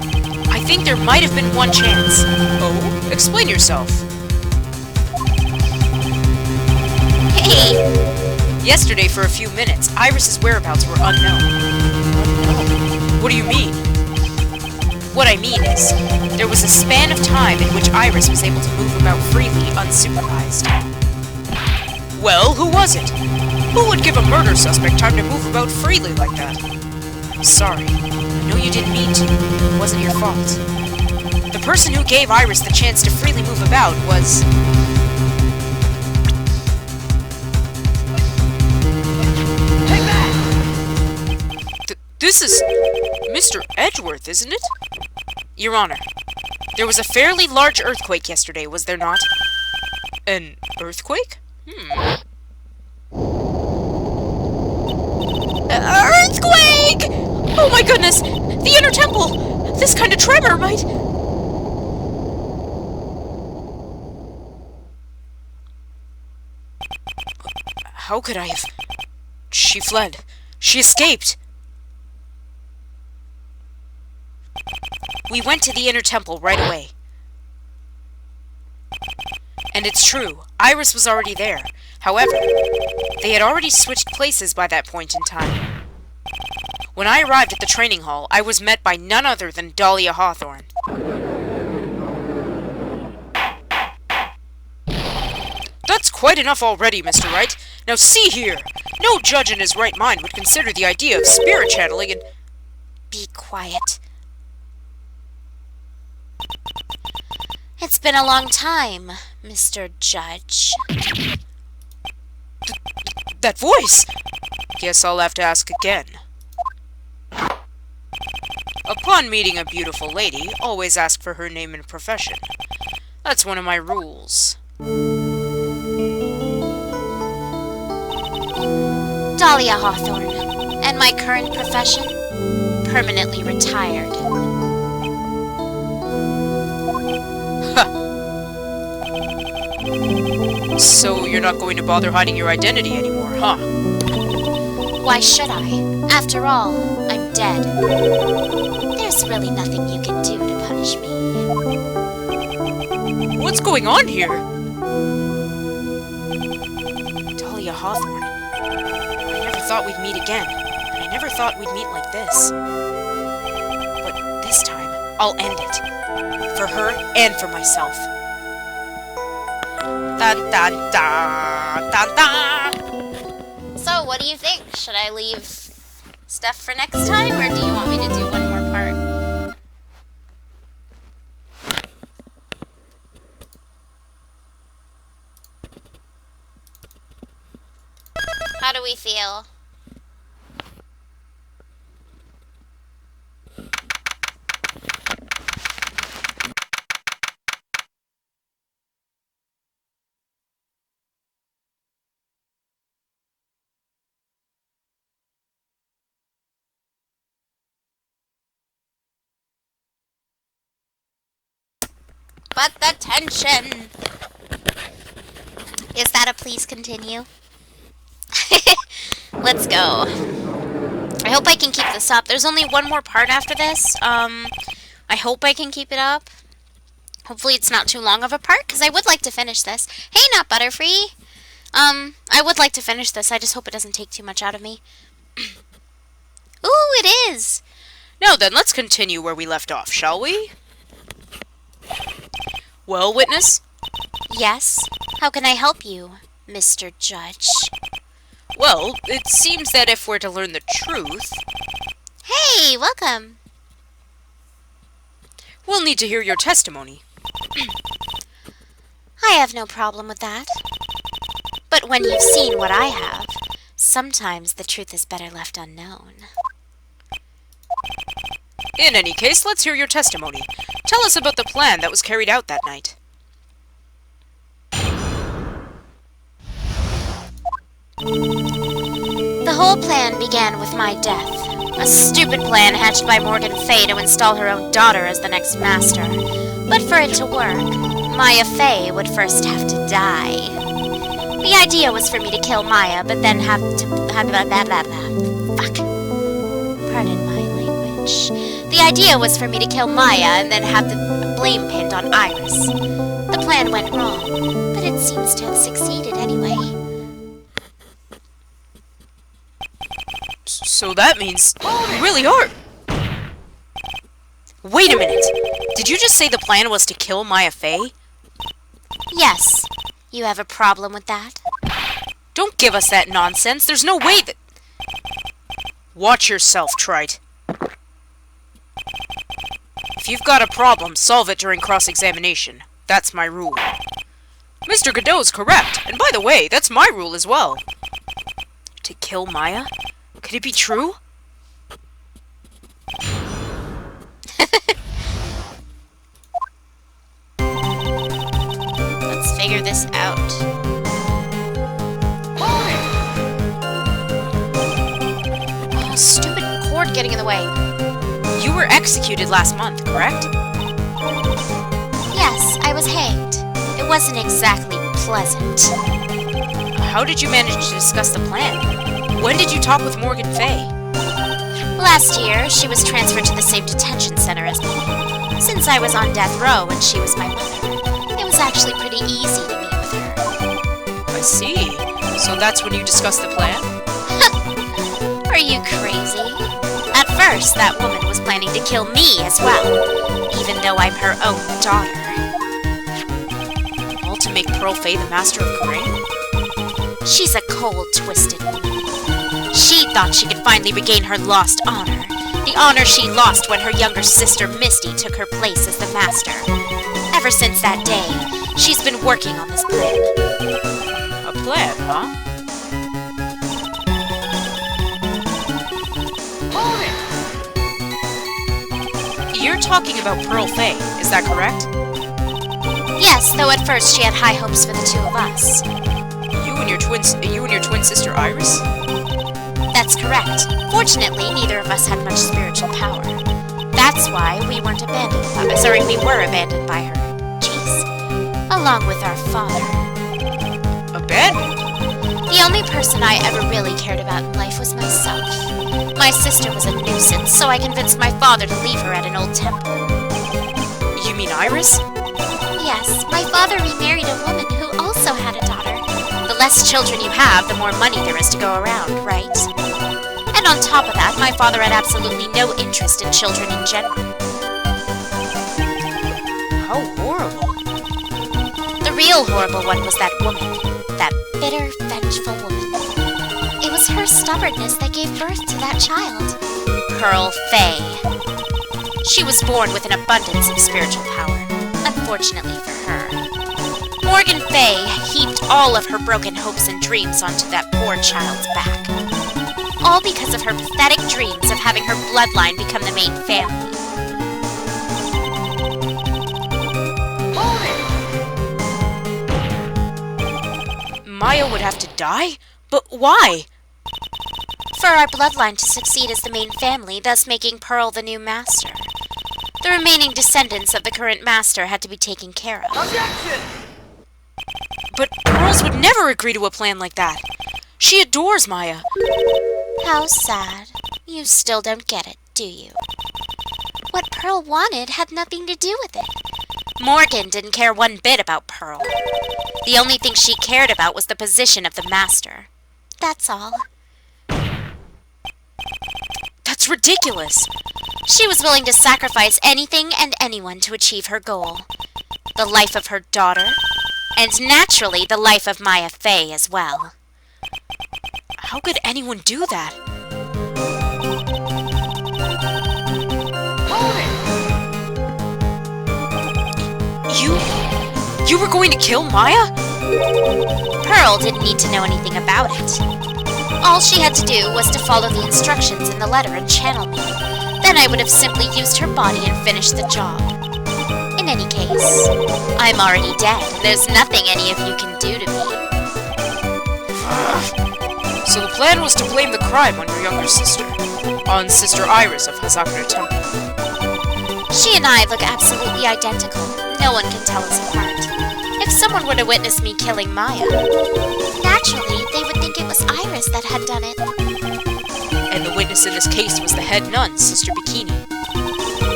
I think there might have been one chance. Oh? Explain yourself. Hey! Yesterday, for a few minutes, Iris's whereabouts were unknown. Unknown? What do you mean? What I mean is, there was a span of time in which Iris was able to move about freely, unsupervised. Well, who was it? Who would give a murder suspect time to move about freely like that? I'm sorry. I know you didn't mean to. It wasn't your fault. The person who gave Iris the chance to freely move about was... Take that! This is Mr. Edgeworth, isn't it? Your Honor, there was a fairly large earthquake yesterday, was there not? An earthquake? Earthquake! Oh my goodness! The inner temple! This kind of tremor might... How could I have... She fled. She escaped. We went to the inner temple right away. And it's true, Iris was already there. However, they had already switched places by that point in time. When I arrived at the training hall, I was met by none other than Dahlia Hawthorne. That's quite enough already, Mr. Wright. Now see here! No judge in his right mind would consider the idea of spirit channeling and... Be quiet. It's been a long time, Mr. Judge. That voice! Guess I'll have to ask again. Upon meeting a beautiful lady, always ask for her name and profession. That's one of my rules. Dahlia Hawthorne. And my current profession? Permanently retired. So you're not going to bother hiding your identity anymore, huh? Why should I? After all, I'm dead. There's really nothing you can do to punish me. What's going on here? Dahlia Hawthorne. I never thought we'd meet again, and I never thought we'd meet like this. But this time, I'll end it. For her and for myself. Dun dun dun dun dun! So, what do you think? Should I leave stuff for next time, or do you want me to do one more part? How do we feel? But the tension! Is that a please continue? Let's go. I hope I can keep this up. There's only one more part after this. I hope I can keep it up. Hopefully it's not too long of a part, because I would like to finish this. Hey, not Butterfree! I would like to finish this. I just hope it doesn't take too much out of me. Ooh, it is! Now then, let's continue where we left off, shall we? Well, witness? Yes? How can I help you, Mr. Judge? Well, it seems that if we're to learn the truth... Hey, welcome! We'll need to hear your testimony. I have no problem with that. But when you've seen what I have, sometimes the truth is better left unknown. In any case, let's hear your testimony. Tell us about the plan that was carried out that night. The whole plan began with my death. A stupid plan hatched by Morgan Fay to install her own daughter as the next master. But for it to work, Maya Fay would first have to die. The idea was for me to kill Maya, but then have to... Fuck. Pardon my language. The idea was for me to kill Maya and then have the blame pinned on Iris. The plan went wrong, but it seems to have succeeded anyway. So that means you really are... Wait a minute! Did you just say the plan was to kill Maya Fay? Yes. You have a problem with that? Don't give us that nonsense. There's no way that... Watch yourself, Trite. If you've got a problem, solve it during cross-examination. That's my rule. Mr. Godot's correct. And by the way, that's my rule as well. To kill Maya? Could it be true? Let's figure this out. Oh, stupid cord getting in the way. You were executed last month, correct? Yes, I was hanged. It wasn't exactly pleasant. How did you manage to discuss the plan? When did you talk with Morgan Fay? Last year, she was transferred to the same detention center as me. Since I was on death row and she was my mother, it was actually pretty easy to meet with her. I see. So that's when you discussed the plan? Are you crazy? At first, that woman was planning to kill me as well, even though I'm her own daughter. All to make Pearl Fay the master of Crane? She's a cold, twisted woman. She thought she could finally regain her lost honor. The honor she lost when her younger sister Misty took her place as the master. Ever since that day, she's been working on this plan. A plan, huh? You're talking about Pearl Fay, is that correct? Yes, though at first she had high hopes for the two of us. You and your twin sister Iris? That's correct. Fortunately, neither of us had much spiritual power. That's why we were abandoned by her. Jeez. Along with our father. Abandoned? The only person I ever really cared about in life was myself. My sister was a nuisance, so I convinced my father to leave her at an old temple. You mean Iris? Yes, my father remarried a woman who also had a daughter. The less children you have, the more money there is to go around, right? And on top of that, my father had absolutely no interest in children in general. How horrible. The real horrible one was that woman. That bitter, vengeful woman. It was her stubbornness that gave birth to that child. Pearl Fay. She was born with an abundance of spiritual power, unfortunately for her. Morgan Fay heaped all of her broken hopes and dreams onto that poor child's back. All because of her pathetic dreams of having her bloodline become the main family. Maya would have to die? But why? For our bloodline to succeed as the main family, thus making Pearl the new master. The remaining descendants of the current master had to be taken care of. Objection! But Pearls would never agree to a plan like that. She adores Maya. How sad. You still don't get it, do you? What Pearl wanted had nothing to do with it. Morgan didn't care one bit about Pearl. The only thing she cared about was the position of the master. That's all. That's ridiculous. She was willing to sacrifice anything and anyone to achieve her goal. The life of her daughter, and naturally the life of Maya Fay as well. How could anyone do that? You were going to kill Maya? Pearl didn't need to know anything about it. All she had to do was to follow the instructions in the letter and channel me. Then I would have simply used her body and finished the job. In any case, I'm already dead. There's nothing any of you can do to me. So the plan was to blame the crime on your younger sister. On Sister Iris of Hazakura Temple. She and I look absolutely identical. No one can tell us apart. If someone were to witness me killing Maya, naturally, they would think it was Iris that had done it. And the witness in this case was the head nun, Sister Bikini.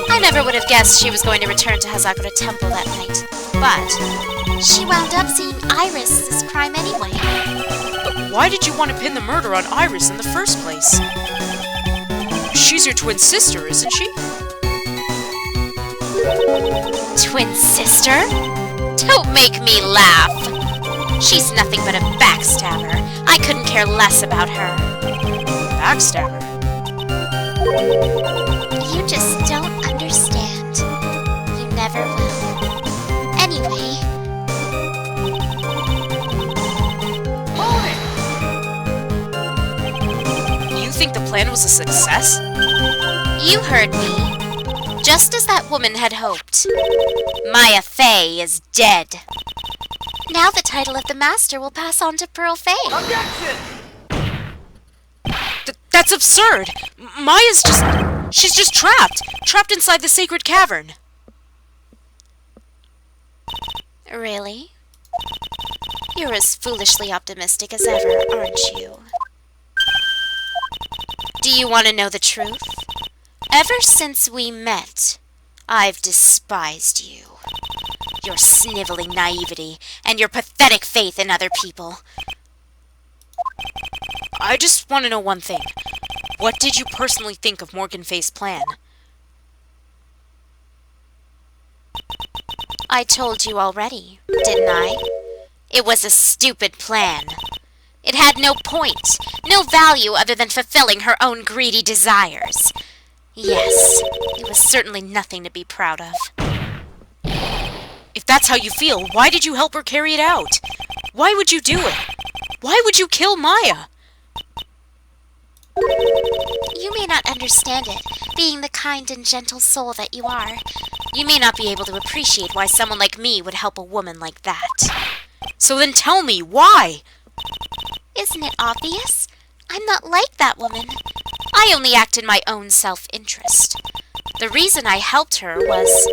I never would have guessed she was going to return to Hazakura Temple that night. But she wound up seeing Iris' crime anyway. But why did you want to pin the murder on Iris in the first place? She's your twin sister, isn't she? Twin sister? Don't make me laugh! She's nothing but a backstabber. I couldn't care less about her. Backstabber? You just don't understand. You never will. Anyway... You think the plan was a success? You heard me. Just as that woman had hoped. Maya Fey is dead. Now the title of the Master will pass on to Pearl Fey. Objection! That's absurd! Maya's just... She's just trapped! Trapped inside the sacred cavern! Really? You're as foolishly optimistic as ever, aren't you? Do you want to know the truth? Ever since we met, I've despised you. Your sniveling naivety and your pathetic faith in other people. I just want to know one thing. What did you personally think of Morgan Fay's plan? I told you already, didn't I? It was a stupid plan. It had no point, no value other than fulfilling her own greedy desires. Yes, it was certainly nothing to be proud of. If that's how you feel, why did you help her carry it out? Why would you do it? Why would you kill Maya? You may not understand it, being the kind and gentle soul that you are. You may not be able to appreciate why someone like me would help a woman like that. So then tell me, why? Isn't it obvious? I'm not like that woman. I only act in my own self-interest. The reason I helped her was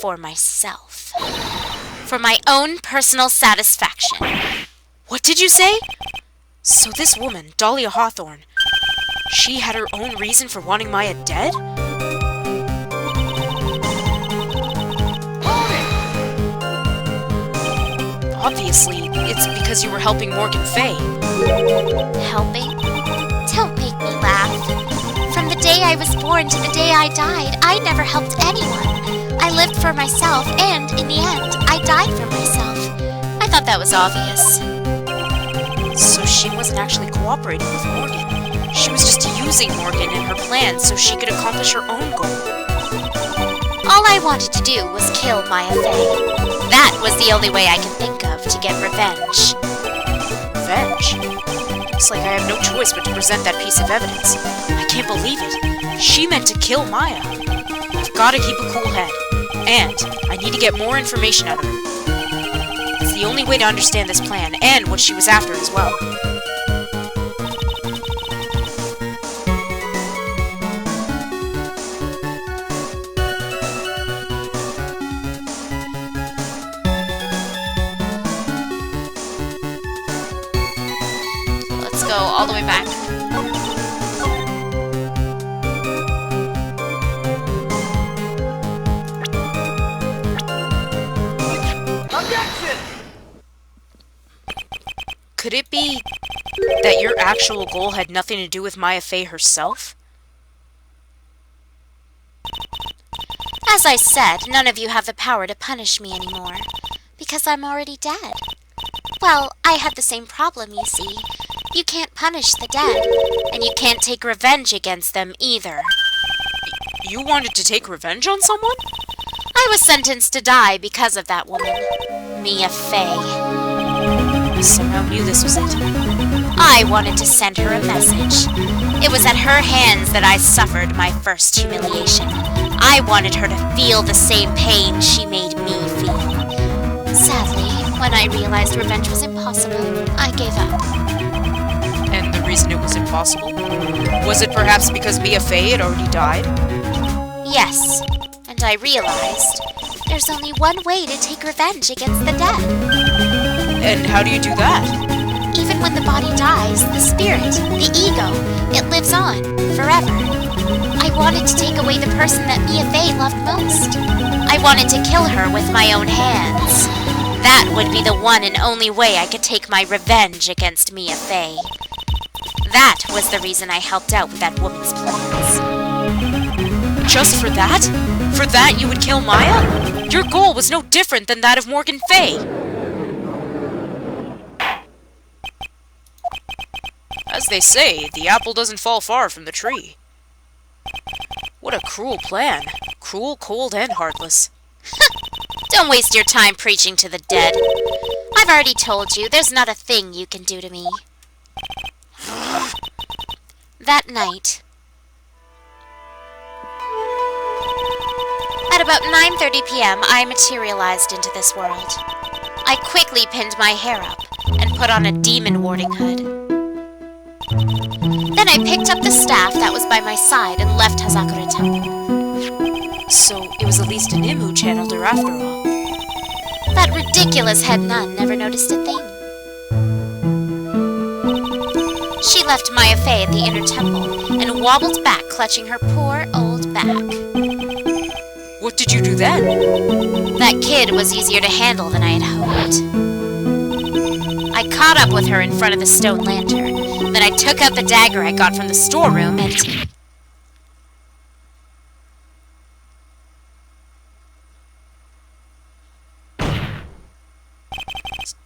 for myself. For my own personal satisfaction. What did you say? So this woman, Dahlia Hawthorne, she had her own reason for wanting Maya dead? Obviously, it's because you were helping Morgan Fay. Helping? Don't make me laugh. From the day I was born to the day I died, I never helped anyone. I lived for myself, and in the end, I died for myself. I thought that was obvious. So she wasn't actually cooperating with Morgan. She was just using Morgan and her plan so she could accomplish her own goal. All I wanted to do was kill Maya Fey. That was the only way I can think of to get revenge. Revenge? Looks like I have no choice but to present that piece of evidence. I can't believe it. She meant to kill Maya. I've got to keep a cool head. And I need to get more information out of her. It's the only way to understand this plan and what she was after as well. Let's go all the way back. Objection! Could it be that your actual goal had nothing to do with Maya Fey herself? As I said, none of you have the power to punish me anymore. Because I'm already dead. Well, I had the same problem, you see. You can't punish the dead, and you can't take revenge against them either. You wanted to take revenge on someone? I was sentenced to die because of that woman, Mia Fey. I somehow knew this was it. I wanted to send her a message. It was at her hands that I suffered my first humiliation. I wanted her to feel the same pain she made me feel. Sadly, when I realized revenge was impossible, I gave up. And the reason impossible? Was it perhaps because Mia Fey had already died? Yes, and I realized there's only one way to take revenge against the dead. And how do you do that? Even when the body dies, the spirit, the ego, it lives on, forever. I wanted to take away the person that Mia Fey loved most. I wanted to kill her with my own hands. That would be the one and only way I could take my revenge against Mia Fey. That was the reason I helped out with that woman's plans. Just for that? For that you would kill Maya? Your goal was no different than that of Morgan Fey. As they say, the apple doesn't fall far from the tree. What a cruel plan. Cruel, cold, and heartless. Don't waste your time preaching to the dead. I've already told you, there's not a thing you can do to me. That night, at about 9:30 p.m., I materialized into this world. I quickly pinned my hair up and put on a demon warding hood. Then I picked up the staff that was by my side and left Hazakura Temple. So, it was at least an Im who channeled her after all. That ridiculous head nun never noticed a thing. She left Maya Fey at the inner temple and wobbled back, clutching her poor old back. What did you do then? That kid was easier to handle than I had hoped. I caught up with her in front of the stone lantern. Then I took out the dagger I got from the storeroom and...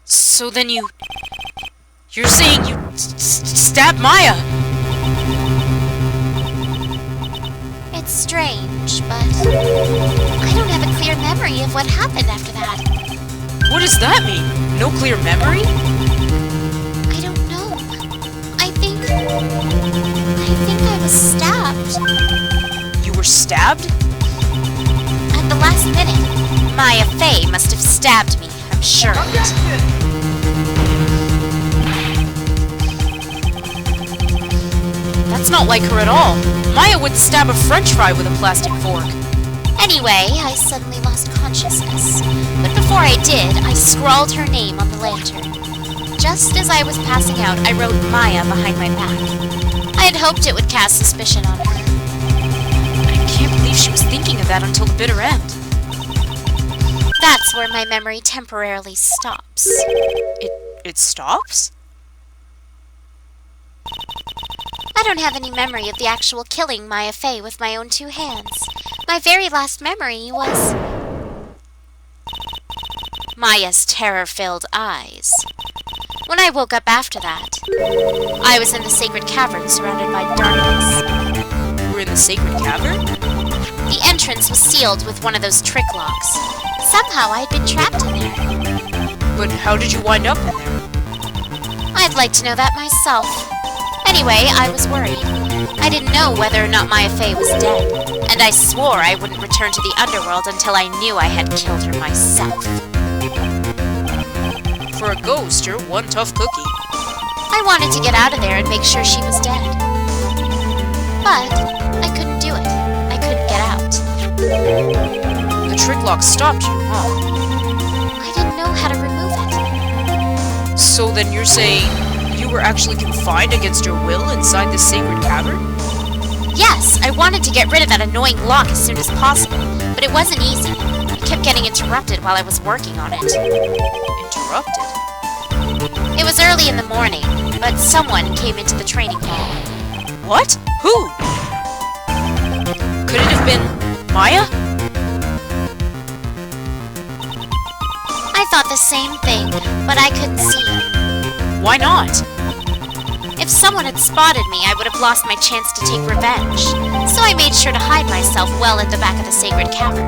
So then you're saying you stabbed Maya? It's strange, but I don't have a clear memory of what happened after that. What does that mean? No clear memory? I don't know. I think I was stabbed. You were stabbed? At the last minute, Maya Fey must have stabbed me, I'm sure of it. That's not like her at all. Maya would stab a french fry with a plastic fork. Anyway, I suddenly lost consciousness. But before I did, I scrawled her name on the lantern. Just as I was passing out, I wrote Maya behind my back. I had hoped it would cast suspicion on her. I can't believe she was thinking of that until the bitter end. That's where my memory temporarily stops. It stops? I don't have any memory of the actual killing Maya Fey with my own two hands. My very last memory was Maya's terror-filled eyes. When I woke up after that, I was in the sacred cavern surrounded by darkness. You were in the sacred cavern? The entrance was sealed with one of those trick locks. Somehow I had been trapped in there. But how did you wind up in there? I'd like to know that myself. Anyway, I was worried. I didn't know whether or not Maya Fey was dead, and I swore I wouldn't return to the underworld until I knew I had killed her myself. For a ghost, you're one tough cookie. I wanted to get out of there and make sure she was dead. But I couldn't do it. I couldn't get out. The trick lock stopped you, huh? I didn't know how to remove it. So then you're saying you were actually confined against your will inside this sacred cavern? Yes, I wanted to get rid of that annoying lock as soon as possible, but it wasn't easy. It kept getting interrupted while I was working on it. Interrupted? It was early in the morning, but someone came into the training hall. What? Who? Could it have been Maya? I thought the same thing, but I couldn't see. Why not? If someone had spotted me, I would have lost my chance to take revenge. So I made sure to hide myself well at the back of the sacred cavern.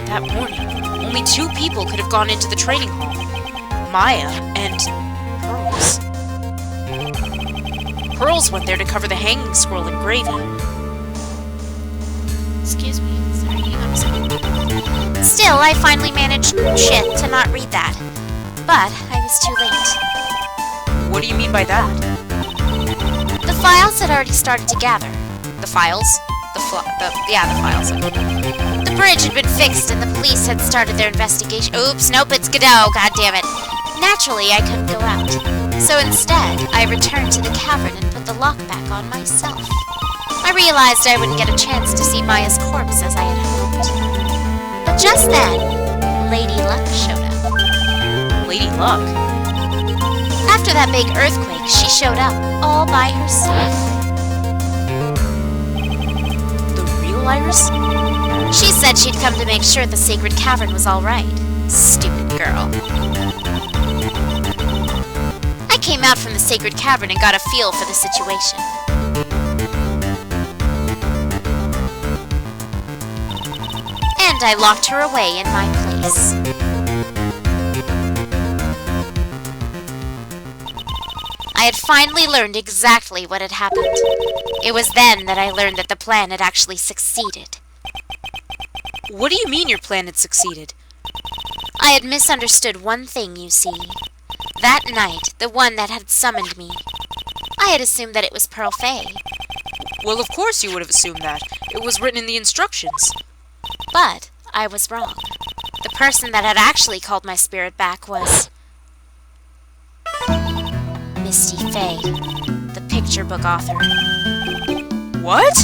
That morning, only 2 people could have gone into the training hall. Maya and Pearls. Pearls went there to cover the hanging scroll engraving. Excuse me, sorry, I'm sorry. Still, I finally managed to not read that. But I was too late. What do you mean by that? The files had already started to gather. The files? The files. The bridge had been fixed and the police had started their investigation. Oops, nope, it's Godot, goddammit. Naturally, I couldn't go out. So instead, I returned to the cavern and put the lock back on myself. I realized I wouldn't get a chance to see Maya's corpse as I had hoped. But just then, Lady Luck showed up. Lady Luck? After that big earthquake, she showed up, all by herself. The real Iris? She said she'd come to make sure the sacred cavern was all right. Stupid girl. I came out from the sacred cavern and got a feel for the situation. And I locked her away in my place. I had finally learned exactly what had happened. It was then that I learned that the plan had actually succeeded. What do you mean your plan had succeeded? I had misunderstood one thing, you see. That night, the one that had summoned me. I had assumed that it was Pearl Fay. Well, of course you would have assumed that. It was written in the instructions. But I was wrong. The person that had actually called my spirit back was Misty Fay, the picture book author. What?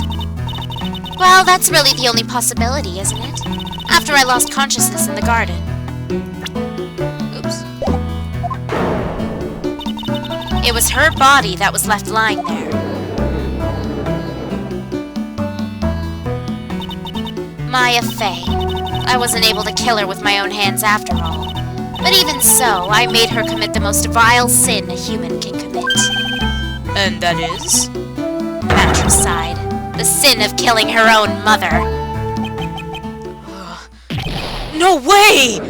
Well, that's really the only possibility, isn't it? After I lost consciousness in the garden. Oops. It was her body that was left lying there. Maya Fay. I wasn't able to kill her with my own hands after all. But even so, I made her commit the most vile sin a human can commit. And that is? Matricide. The sin of killing her own mother. No way!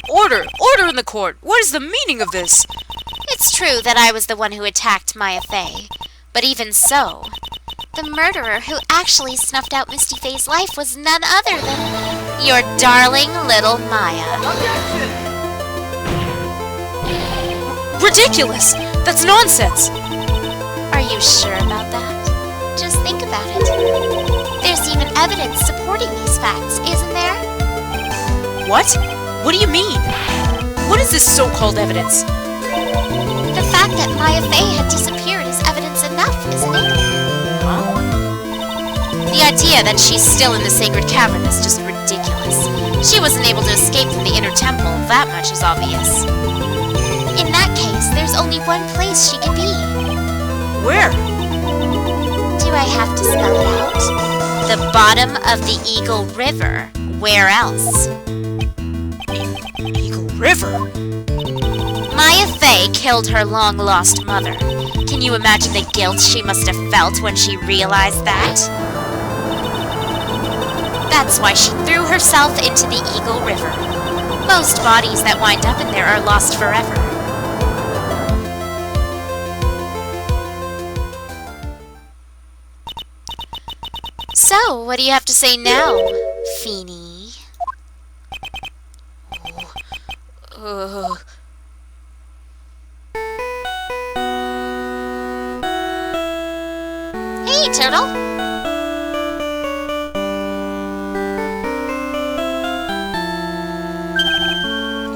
Order! Order in the court! What is the meaning of this? It's true that I was the one who attacked Maya Fay. But even so, the murderer who actually snuffed out Misty Fay's life was none other than your darling little Maya. Objection! Ridiculous! That's nonsense! Are you sure about that? Just think about it. There's even evidence supporting these facts, isn't there? What? What do you mean? What is this so-called evidence? The fact that Maya Fay had disappeared is evidence enough, isn't it? Huh? The idea that she's still in the sacred cavern is just ridiculous. She wasn't able to escape from the inner temple, that much is obvious. In that case, there's only one place she could be. Where? Do I have to spell it out? The bottom of the Eagle River. Where else? Eagle River? Maya Fay killed her long-lost mother. Can you imagine the guilt she must have felt when she realized that? That's why she threw herself into the Eagle River. Most bodies that wind up in there are lost forever. So, what do you have to say now, Feeny? Hey, Turtle!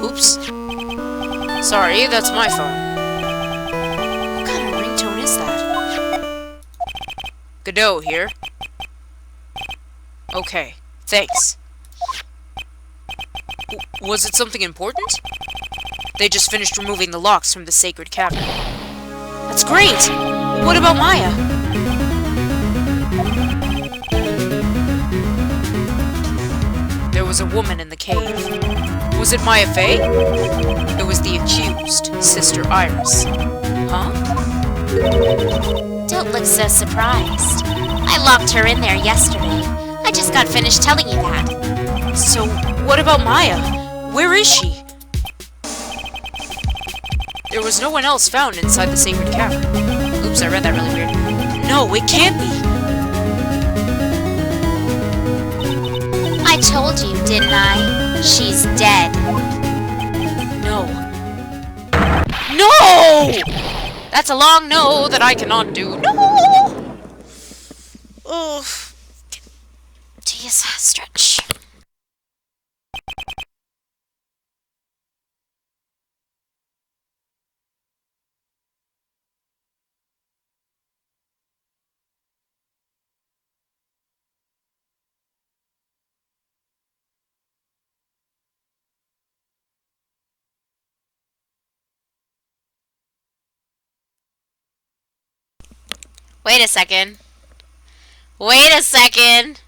Oops. Sorry, that's my phone. What kind of ringtone is that? Godot here. Okay, thanks. Was it something important? They just finished removing the locks from the sacred cavern. That's great! What about Maya? There was a woman in the cave. Was it Maya Fay? It was the accused, Sister Iris. Huh? Don't look so surprised. I locked her in there yesterday. I just got finished telling you that. So, what about Maya? Where is she? There was no one else found inside the sacred cavern. Oops, I read that really weird. No, it can't be! I told you, didn't I? She's dead. That's a long no that I cannot do. No! Oh. Jeez, stretch. Wait a second. Wait a second.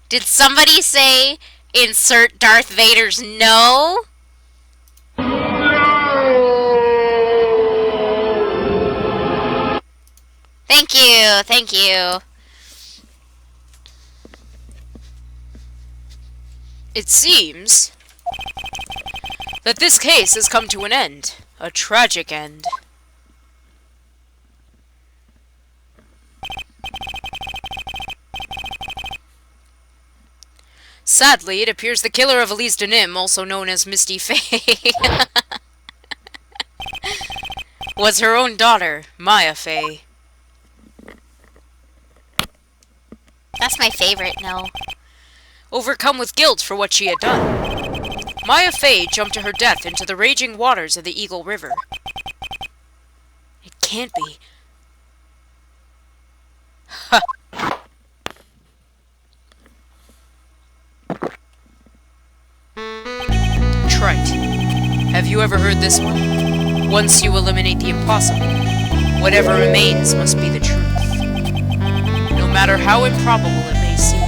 Did somebody say insert Darth Vader's no? Thank you, thank you. It seems that this case has come to an end. A tragic end. Sadly, it appears the killer of Elise Denim, also known as Misty Faye, was her own daughter, Maya Faye. That's my favorite, no. Overcome with guilt for what she had done, Maya Faye jumped to her death into the raging waters of the Eagle River. It can't be. Ha! Trite. Have you ever heard this one? Once you eliminate the impossible, whatever remains must be the truth. No matter how improbable it may seem.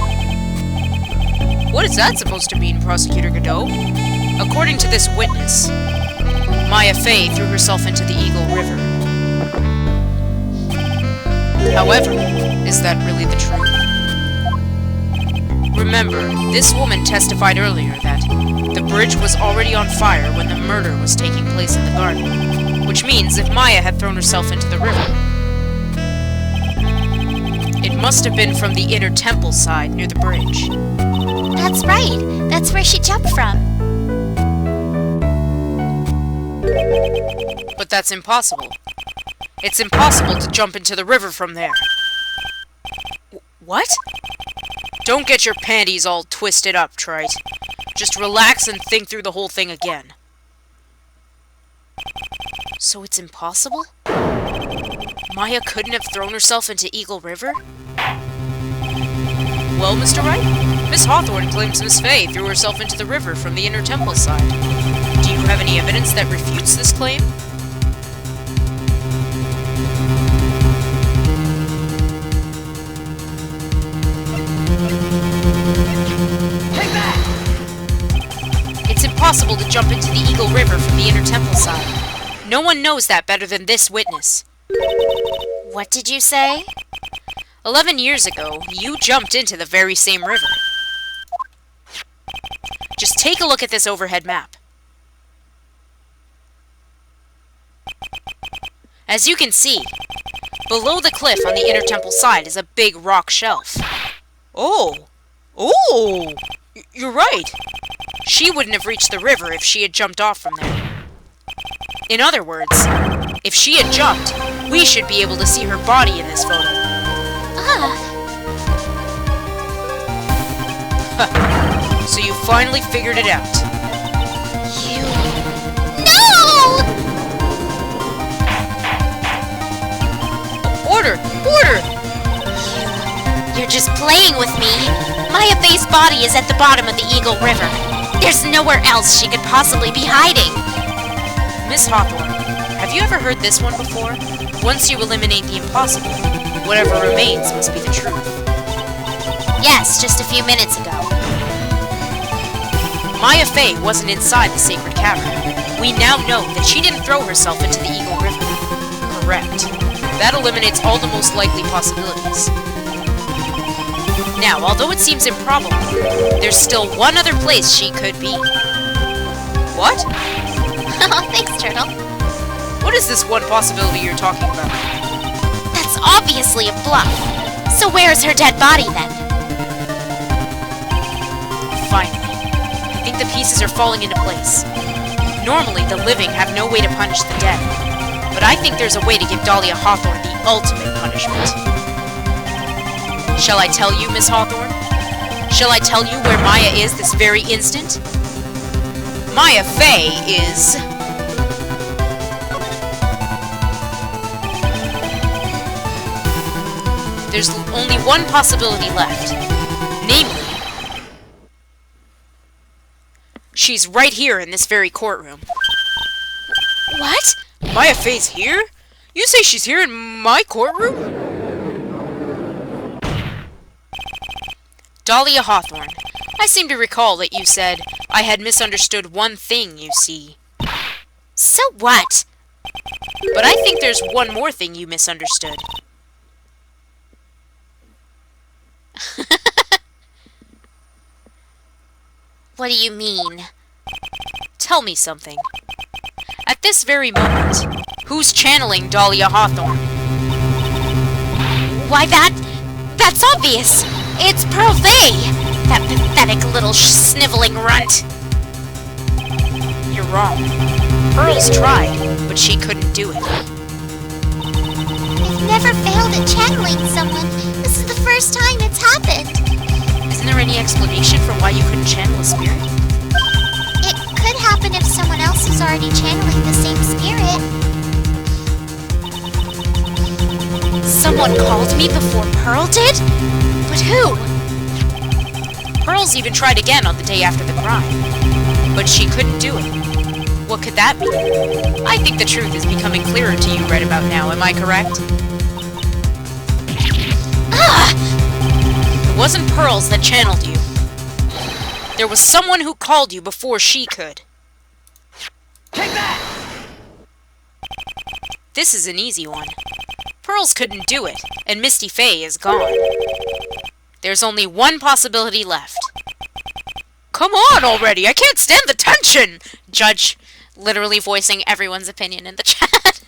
What is that supposed to mean, Prosecutor Godot? According to this witness, Maya Faye threw herself into the Eagle River. However, is that really the truth? Remember, this woman testified earlier that the bridge was already on fire when the murder was taking place in the garden, which means if Maya had thrown herself into the river, it must have been from the inner temple side near the bridge. That's right. That's where she jumped from. But that's impossible. It's impossible to jump into the river from there. What? Don't get your panties all twisted up, Trite. Just relax and think through the whole thing again. So it's impossible? Maya couldn't have thrown herself into Eagle River? Well, Mr. Wright, Miss Hawthorne claims Miss Faye threw herself into the river from the inner temple side. Do you have any evidence that refutes this claim? Take that! It's impossible to jump into the Eagle River from the inner temple side. No one knows that better than this witness. What did you say? 11 years ago, you jumped into the very same river. Just take a look at this overhead map. As you can see, below the cliff on the inner temple side is a big rock shelf. Oh! Oh! You're right! She wouldn't have reached the river if she had jumped off from there. In other words, if she had jumped, we should be able to see her body in this photo. So you finally figured it out. You... No! Order! Order! You're just playing with me. Maya Faye's body is at the bottom of the Eagle River. There's nowhere else she could possibly be hiding. Miss Hawthorne, have you ever heard this one before? Once you eliminate the impossible, whatever remains must be the truth. Yes, just a few minutes ago. Maya Faye wasn't inside the sacred cavern. We now know that she didn't throw herself into the Eagle River. Correct. That eliminates all the most likely possibilities. Now, although it seems improbable, there's still one other place she could be. What? Thanks, Turtle. What is this one possibility you're talking about? That's obviously a bluff. So where's her dead body then? Finally. I think the pieces are falling into place. Normally, the living have no way to punish the dead. But I think there's a way to give Dahlia Hawthorne the ultimate punishment. Shall I tell you, Miss Hawthorne? Shall I tell you where Maya is this very instant? Maya Fey is... There's only one possibility left. Namely, she's right here in this very courtroom. What? Maya Fey's here? You say she's here in my courtroom? Dahlia Hawthorne, I seem to recall that you said I had misunderstood one thing, you see. So what? But I think there's one more thing you misunderstood. What do you mean? Tell me something. At this very moment, who's channeling Dahlia Hawthorne? Why, that's obvious. It's Pearl Fey, that pathetic little sniveling runt. You're wrong. Pearl's tried, but she couldn't do it. I've never failed at channeling someone. This is the first time it's happened. Isn't there any explanation for why you couldn't channel a spirit? It could happen if someone else was already channeling the same spirit. Someone called me before Pearl did? But who? Pearl's even tried again on the day after the crime, but she couldn't do it. What could that mean? I think the truth is becoming clearer to you right about now, am I correct? It wasn't Pearls that channeled you. There was someone who called you before she could. Take that! This is an easy one. Pearls couldn't do it, and Misty Fey is gone. There's only one possibility left. Come on already, I can't stand the tension! Judge, literally voicing everyone's opinion in the chat.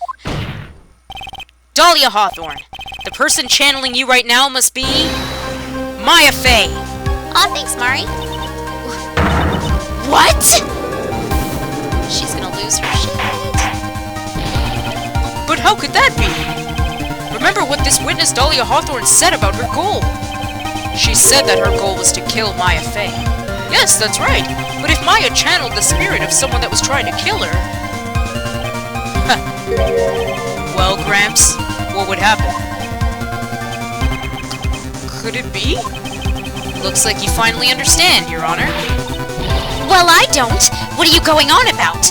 Dahlia Hawthorne, the person channeling you right now must be... Maya Fey! Aw, thanks, Mari. What? She's gonna lose her shit. But how could that be? Remember what this witness Dahlia Hawthorne said about her goal. She said that her goal was to kill Maya Fey. Yes, that's right. But if Maya channeled the spirit of someone that was trying to kill her... Well, Gramps, what would happen? Could it be? Looks like you finally understand, Your Honor. Well, I don't. What are you going on about?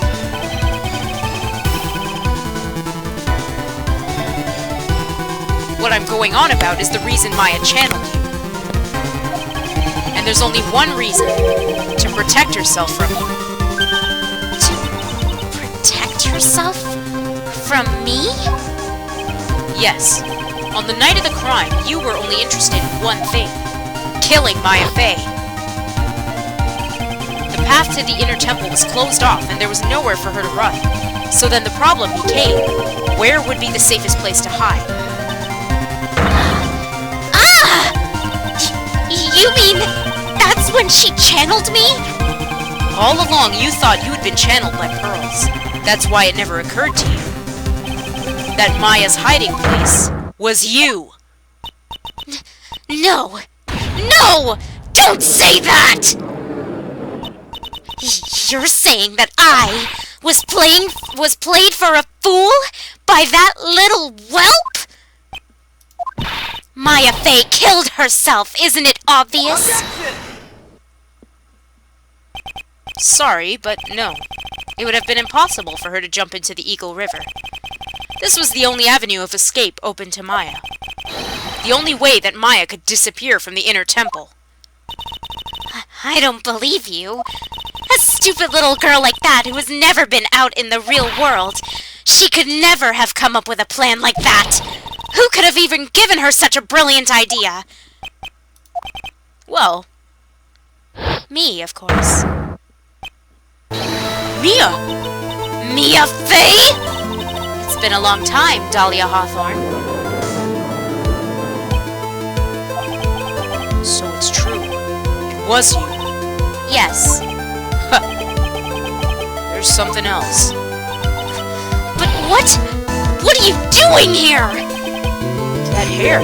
What I'm going on about is the reason Maya channeled you. And there's only one reason. To protect herself from you. To protect herself? From me? Yes. On the night of the crime, you were only interested in one thing. Killing Maya Fey. The path to the inner temple was closed off and there was nowhere for her to run. So then the problem became, where would be the safest place to hide? You mean that's when she channeled me? All along you thought you'd been channeled by Pearls. That's why it never occurred to you that Maya's hiding place was you. No! No! Don't say that! You're saying that I was played for a fool by that little whelp? Maya Fey killed herself, isn't it obvious? Objection! Sorry, but no. It would have been impossible for her to jump into the Eagle River. This was the only avenue of escape open to Maya. The only way that Maya could disappear from the inner temple. I don't believe you. A stupid little girl like that who has never been out in the real world. She could never have come up with a plan like that. Who could have even given her such a brilliant idea? Well, me, of course. Mia! Mia Fey? It's been a long time, Dahlia Hawthorne. So it's true. It was you. Yes. There's something else. But what? What are you doing here? That hair.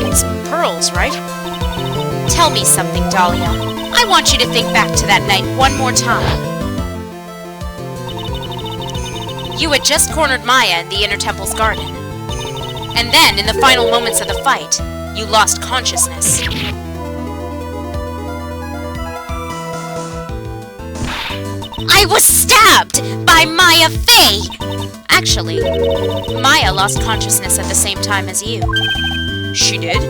It's pearls, right? Tell me something, Dahlia. I want you to think back to that night one more time. You had just cornered Maya in the Inner Temple's garden. And then, in the final moments of the fight, you lost consciousness. I was stabbed by Maya Fey! Actually, Maya lost consciousness at the same time as you. She did?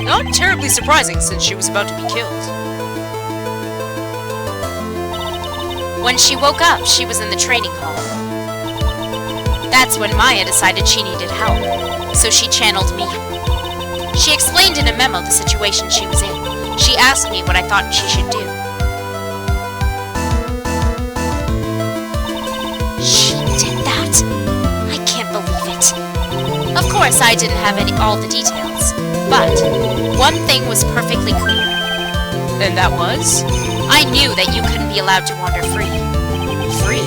Not terribly surprising since she was about to be killed. When she woke up, she was in the training hall. That's when Maya decided she needed help, so she channeled me. She explained in a memo the situation she was in. She asked me what I thought she should do. She did that? I can't believe it. Of course, I didn't have all the details, but one thing was perfectly clear. And that was? I knew that you couldn't be allowed to wander free. Free?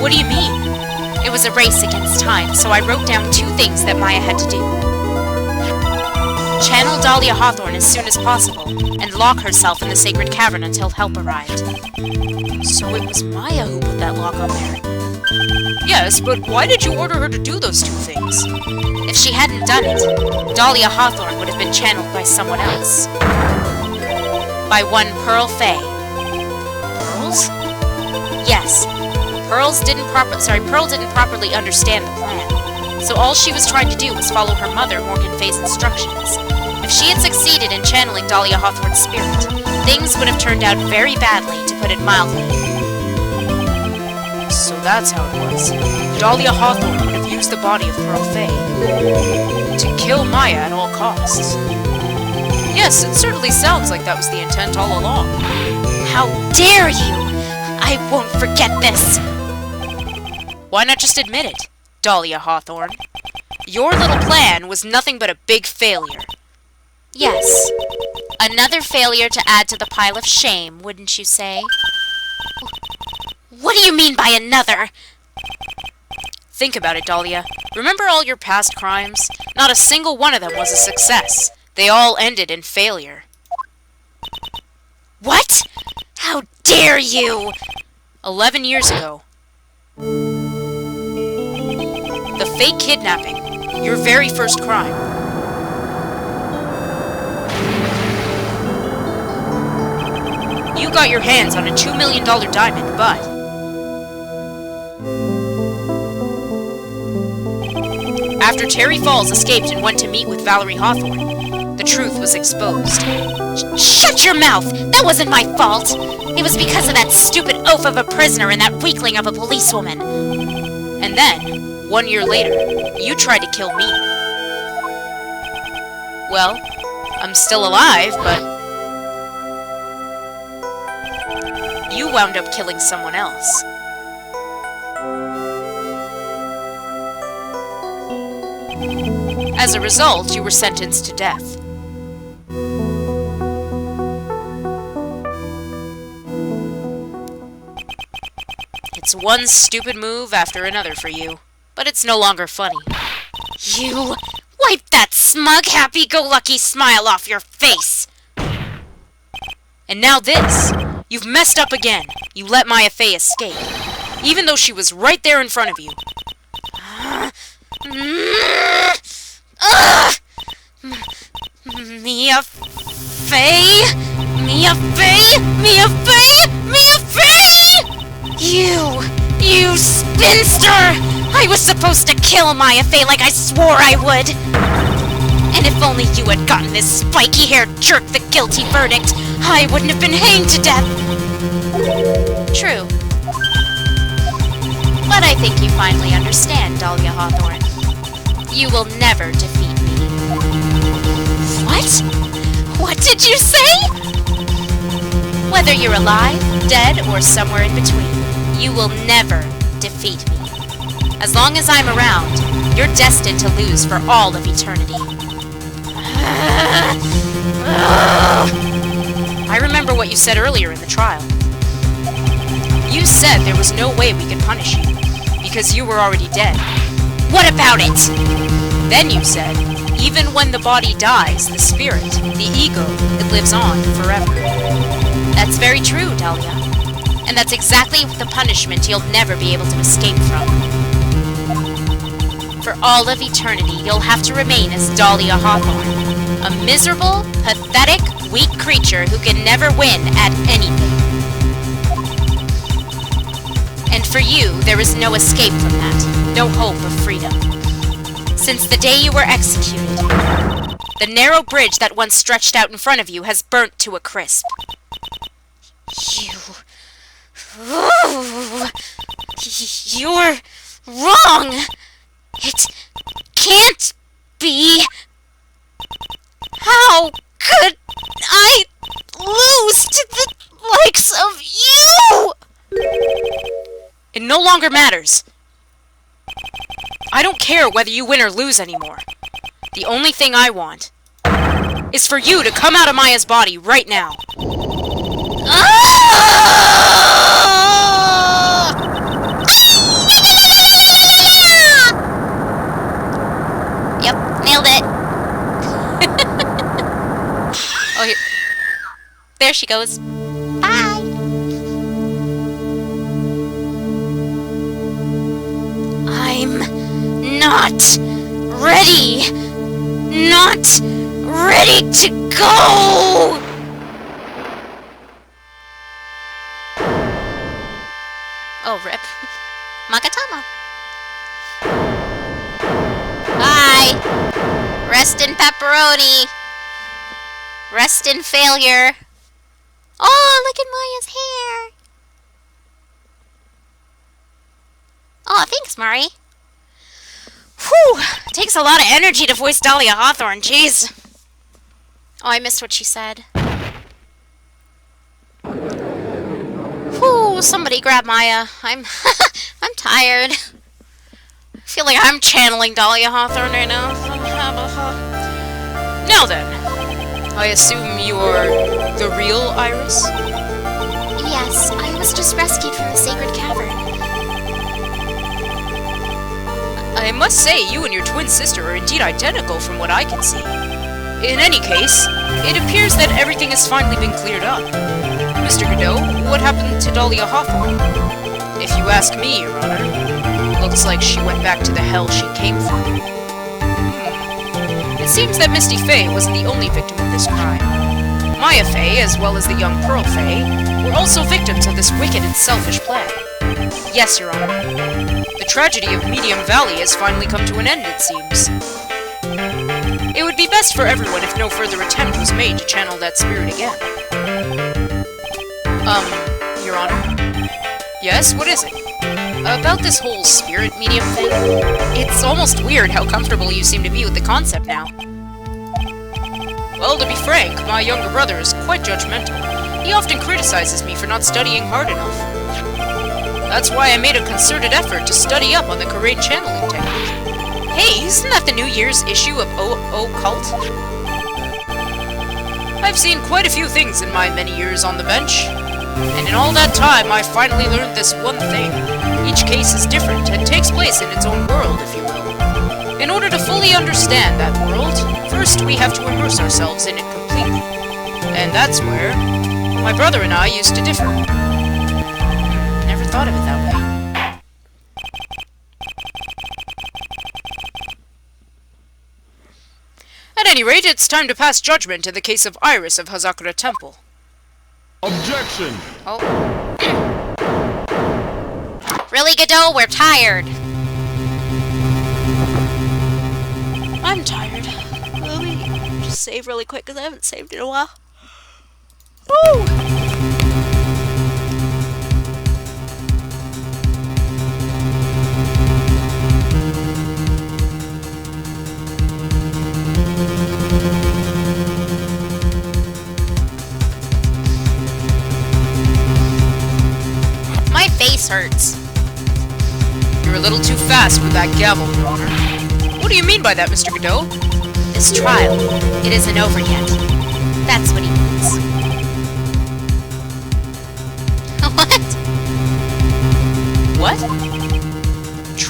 What do you mean? It was a race against time, so I wrote down 2 things that Maya had to do. Channel Dahlia Hawthorne as soon as possible, and lock herself in the sacred cavern until help arrived. So it was Maya who put that lock on there. Yes, but why did you order her to do those 2 things? If she hadn't done it, Dahlia Hawthorne would have been channeled by someone else. By one Pearl Fey. Pearls? Yes. Pearl didn't properly understand the plan, so all she was trying to do was follow her mother, Morgan Fey's instructions. If she had succeeded in channeling Dahlia Hawthorne's spirit, things would have turned out very badly, to put it mildly. So that's how it was. Dahlia Hawthorne would have used the body of Pearl Fey to kill Maya at all costs. Yes, it certainly sounds like that was the intent all along. How dare you! I won't forget this! Why not just admit it, Dahlia Hawthorne? Your little plan was nothing but a big failure. Yes. Another failure to add to the pile of shame, wouldn't you say? What do you mean by another? Think about it, Dahlia. Remember all your past crimes? Not a single one of them was a success. They all ended in failure. What? How dare you! 11 years ago. The fake kidnapping. Your very first crime. You got your hands on a $2 million diamond, but... after Terry Falls escaped and went to meet with Valerie Hawthorne, the truth was exposed. Shut your mouth! That wasn't my fault! It was because of that stupid oaf of a prisoner and that weakling of a policewoman. And then, 1 year later, you tried to kill me. Well, I'm still alive, but... you wound up killing someone else. As a result, you were sentenced to death. It's one stupid move after another for you, but it's no longer funny. You wipe that smug, happy-go-lucky smile off your face! And now this! You've messed up again. You let Maya Fey escape, even though she was right there in front of you. Mia Fey? Mia Fey? Mia Fey? Mia Fey! You spinster! I was supposed to kill Maya Fey like I swore I would! And if only you had gotten this spiky-haired jerk the guilty verdict, I wouldn't have been hanged to death! True. But I think you finally understand, Dahlia Hawthorne. You will never defeat me. What? What did you say? Whether you're alive, dead, or somewhere in between, you will never defeat me. As long as I'm around, you're destined to lose for all of eternity. I remember what you said earlier in the trial. You said there was no way we could punish you, because you were already dead. What about it? Then you said, even when the body dies, the spirit, the ego, it lives on forever. That's very true, Dahlia. And that's exactly the punishment you'll never be able to escape from. For all of eternity, you'll have to remain as Dahlia Hawthorne, a miserable, pathetic, weak creature who can never win at anything. And for you, there is no escape from that, no hope of freedom. Since the day you were executed, the narrow bridge that once stretched out in front of you has burnt to a crisp. You're wrong! It can't be! How could I lose to the likes of you? It no longer matters. I don't care whether you win or lose anymore. The only thing I want is for you to come out of Maya's body right now. Yep, nailed it. Oh, here. There she goes. Bye. I'm not ready. Not ready to go. Oh, rip. Magatama. Bye. Rest in pepperoni. Rest in failure. Oh, look at Maya's hair. Oh, thanks, Mari. Whew. Takes a lot of energy to voice Dahlia Hawthorne, jeez. Oh, I missed what she said. Whew, somebody grab Maya. I'm tired. I feel like I'm channeling Dahlia Hawthorne right now. Now then, I assume you're the real Iris? Yes, I was just rescued from the sacred cavern. I must say, you and your twin sister are indeed identical from what I can see. In any case, it appears that everything has finally been cleared up. Mr. Godot, what happened to Dahlia Hawthorne? If you ask me, Your Honor, looks like she went back to the hell she came from. It seems that Misty Faye wasn't the only victim of this crime. Maya Faye, as well as the young Pearl Faye, were also victims of this wicked and selfish plan. Yes, Your Honor. The tragedy of Medium Valley has finally come to an end, it seems. It would be best for everyone if no further attempt was made to channel that spirit again. Your Honor? Yes, what is it? About this whole spirit medium thing? It's almost weird how comfortable you seem to be with the concept now. Well, to be frank, my younger brother is quite judgmental. He often criticizes me for not studying hard enough. That's why I made a concerted effort to study up on the Korean channeling technique. Hey, isn't that the New Year's issue of Occult? I've seen quite a few things in my many years on the bench. And in all that time, I finally learned this one thing. Each case is different and takes place in its own world, if you will. In order to fully understand that world, first we have to immerse ourselves in it completely. And that's where my brother and I used to differ. Never thought of it that way. At any rate, it's time to pass judgment in the case of Iris of Hazakura Temple. Objection! Oh. Really, Godot? We're tired. I'm tired. Let me just save really quick because I haven't saved in a while. Woo! My face hurts. You're a little too fast with that gavel, Your Honor. What do you mean by that, Mr. Godot? This trial, it isn't over yet. That's what he means. What? What?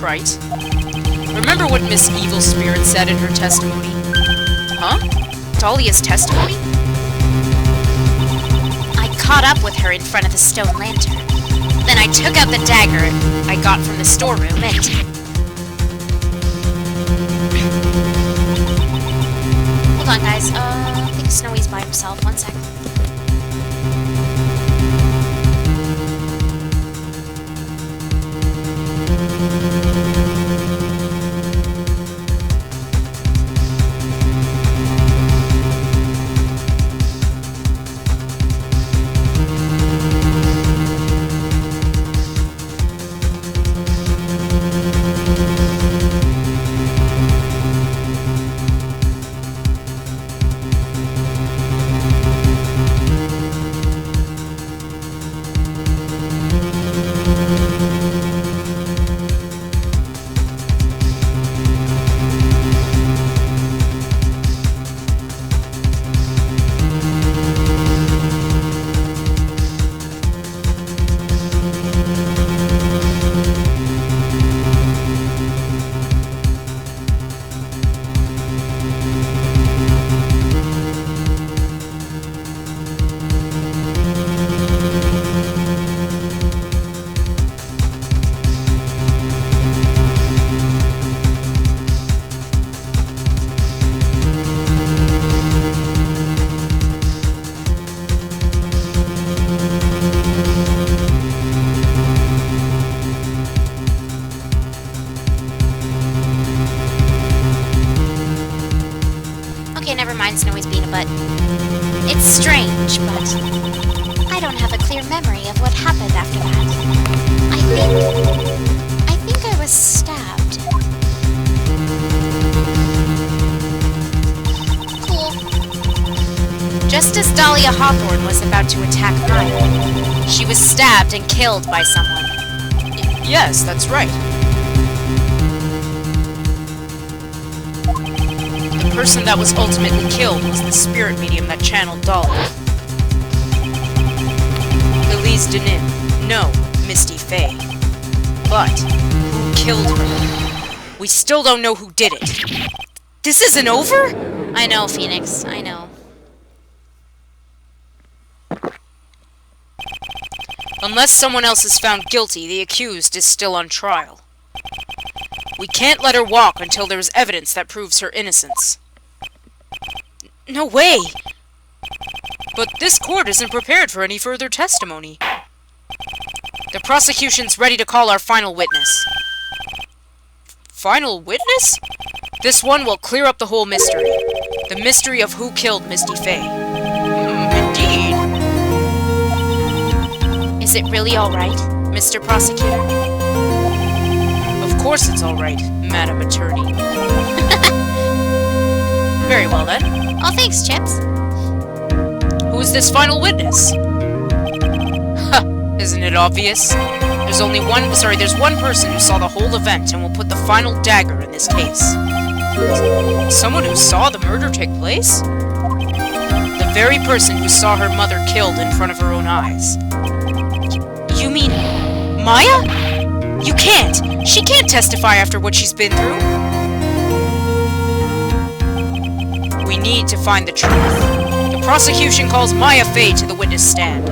trite. Remember what Miss Evil Spirit said in her testimony? Huh? Dahlia's testimony? I caught up with her in front of the stone lantern. Then I took out the dagger I got from the storeroom and... Hold on, guys. I think Snowy's by himself. One second. Okay, never mind, Snowy's being a butt. It's strange, but I don't have a clear memory of what happened after that. I think I was stabbed. Cool. Just as Dahlia Hawthorne was about to attack Maya, she was stabbed and killed by someone. Yes, that's right. The person that was ultimately killed was the spirit medium that channeled Dahlia. Elise Denim. No, Misty Faye. But who killed her? We still don't know who did it. This isn't over? I know, Phoenix. I know. Unless someone else is found guilty, the accused is still on trial. We can't let her walk until there is evidence that proves her innocence. No way! But this court isn't prepared for any further testimony. The prosecution's ready to call our final witness. Final witness? This one will clear up the whole mystery. The mystery of who killed Misty Faye. Indeed. Is it really alright, Mr. Prosecutor? Of course it's alright, Madam Attorney. Very well then. Oh, thanks, Chips. Who's this final witness? Huh, isn't it obvious? There's one person who saw the whole event and will put the final dagger in this case. Someone who saw the murder take place? The very person who saw her mother killed in front of her own eyes. You mean... Maya? You can't! She can't testify after what she's been through! We need to find the truth. The prosecution calls Maya Faye to the witness stand.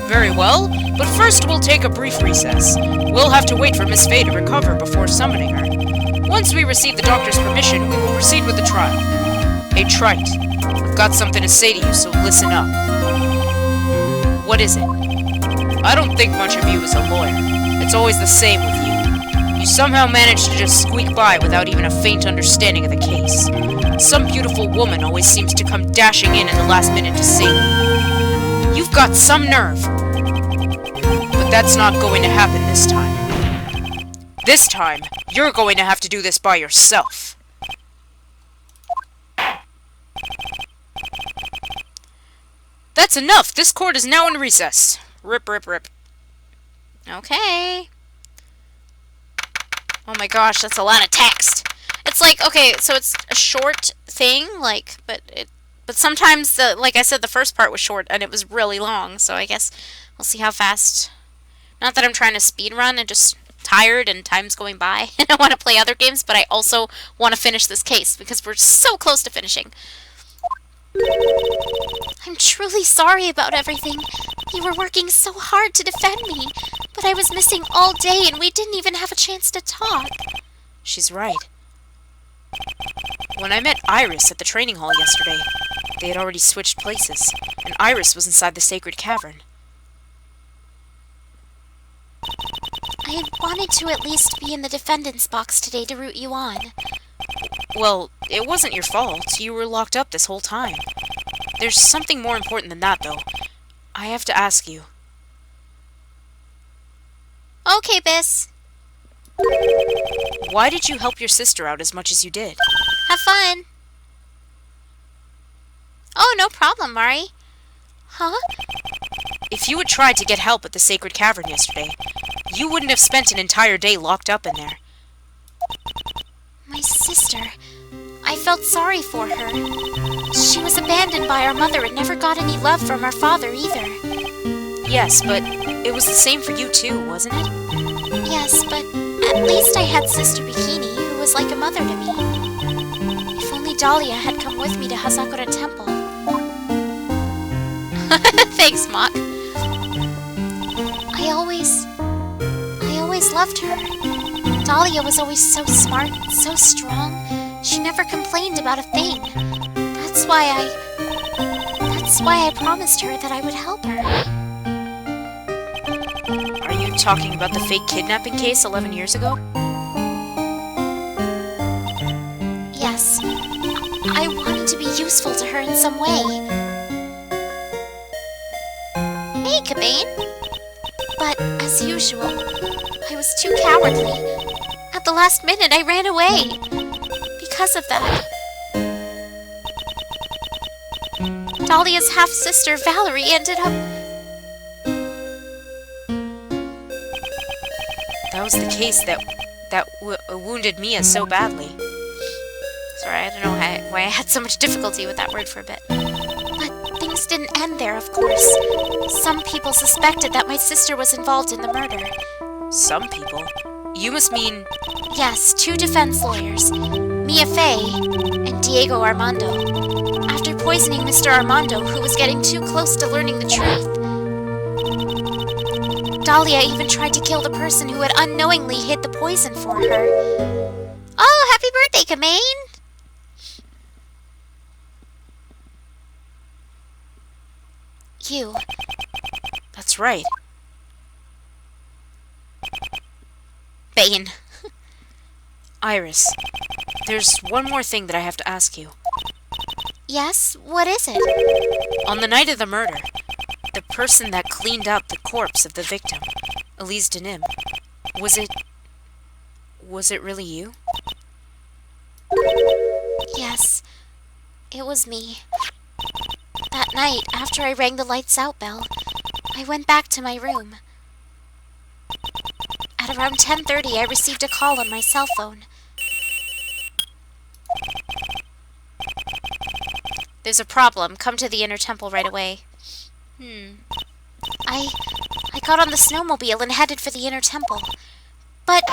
Very well, but first we'll take a brief recess. We'll have to wait for Miss Faye to recover before summoning her. Once we receive the doctor's permission, we will proceed with the trial. Hey, Trite, I've got something to say to you, so listen up. What is it? I don't think much of you as a lawyer. It's always the same with you. You somehow manage to just squeak by without even a faint understanding of the case. Some beautiful woman always seems to come dashing in the last minute to save you. You've got some nerve. But that's not going to happen this time. This time, you're going to have to do this by yourself. That's enough! This court is now in recess. Rip, rip, rip. Okay. Oh my gosh, that's a lot of text. It's like, okay, so it's a short thing, like, but sometimes, like I said, the first part was short, and it was really long, so I guess we'll see how fast... Not that I'm trying to speed run, I'm just tired and time's going by and I want to play other games, but I also want to finish this case because we're so close to finishing. I'm truly sorry about everything. You were working so hard to defend me, but I was missing all day and we didn't even have a chance to talk. She's right. When I met Iris at the training hall yesterday, they had already switched places, and Iris was inside the sacred cavern. I had wanted to at least be in the defendant's box today to root you on. Well, it wasn't your fault. You were locked up this whole time. There's something more important than that, though. I have to ask you. Okay, Biss. Why did you help your sister out as much as you did? Have fun. Oh, no problem, Mari. Huh? If you had tried to get help at the sacred cavern yesterday, you wouldn't have spent an entire day locked up in there. My sister. I felt sorry for her. She was abandoned by our mother and never got any love from our father either. Yes, but it was the same for you too, wasn't it? Yes, but at least I had Sister Bikini, who was like a mother to me. If only Dahlia had come with me to Hazakura Temple. Thanks, Mock. I always loved her. Dahlia was always so smart, so strong. She never complained about a thing. That's why I promised her that I would help her. Are you talking about the fake kidnapping case 11 years ago? Yes. I wanted to be useful to her in some way. Hey, Cabane. But, as usual, I was too cowardly. At the last minute, I ran away. Because of that. Dahlia's half-sister, Valerie, ended up... That was the case that wounded Mia so badly. Sorry, I don't know why I had so much difficulty with that word for a bit. But things didn't end there, of course. Some people suspected that my sister was involved in the murder. Some people? You must mean... Yes, 2 defense lawyers, Mia Fey and Diego Armando. After poisoning Mr. Armando, who was getting too close to learning the truth, Dahlia even tried to kill the person who had unknowingly hid the poison for her. Oh, happy birthday, Cabane! You. That's right. Bane. Iris, there's one more thing that I have to ask you. Yes? What is it? On the night of the murder, the person that cleaned up the corpse of the victim, Elise Denim, was it really you? Yes. It was me. That night, after I rang the lights out bell, I went back to my room. At around 10:30, I received a call on my cell phone. There's a problem. Come to the inner temple right away. I got on the snowmobile and headed for the inner temple. But...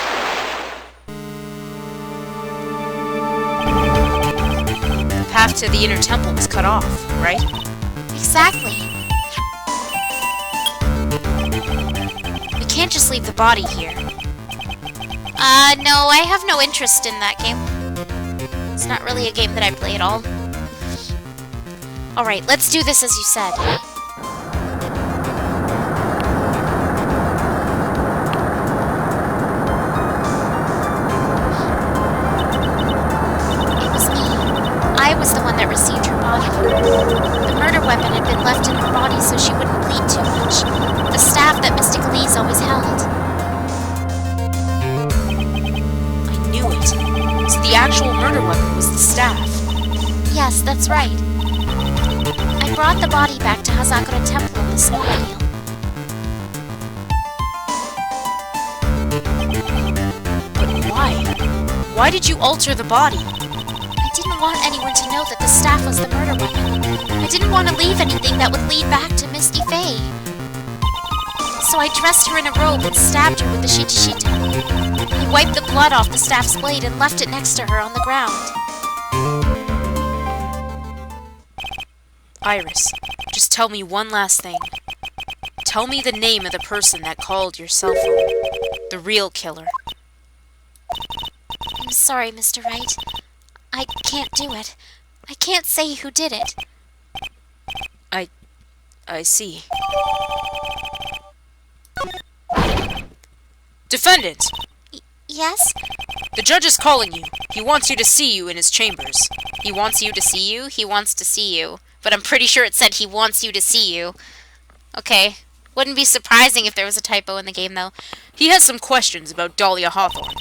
The path to the inner temple was cut off, right? Exactly. We can't just leave the body here. No, I have no interest in that game. It's not really a game that I play at all. Alright, let's do this as you said. It was me. I was the one that received her body. The murder weapon had been left in her body so she wouldn't bleed too much. The staff that Mystic Elise always held. I knew it. So the actual murder weapon was the staff. Yes, that's right. I brought the body back to Hazakura Temple on the snowmobile. But why? Why did you alter the body? I didn't want anyone to know that the staff was the murder weapon. I didn't want to leave anything that would lead back to Misty Faye. so I dressed her in a robe and stabbed her with the shitashita. I wiped the blood off the staff's blade and left it next to her on the ground. Iris, just tell me one last thing. Tell me the name of the person that called your cell phone. The real killer. I'm sorry, Mr. Wright. I can't do it. I can't say who did it. I see. Defendant! Yes? The judge is calling you. He wants you to see you in his chambers. He wants you to see you? He wants to see you. But I'm pretty sure it said he wants you to see you. Okay. Wouldn't be surprising if there was a typo in the game, though. He has some questions about Dahlia Hawthorne.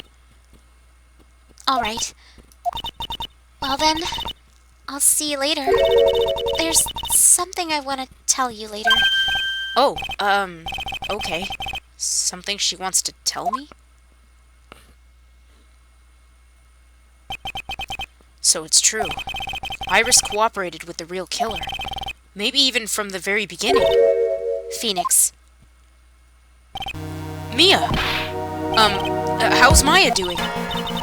Alright. Well then, I'll see you later. There's something I want to tell you later. Oh, okay. Something she wants to tell me? So it's true. Iris cooperated with the real killer. Maybe even from the very beginning. Phoenix. Mia! How's Maya doing?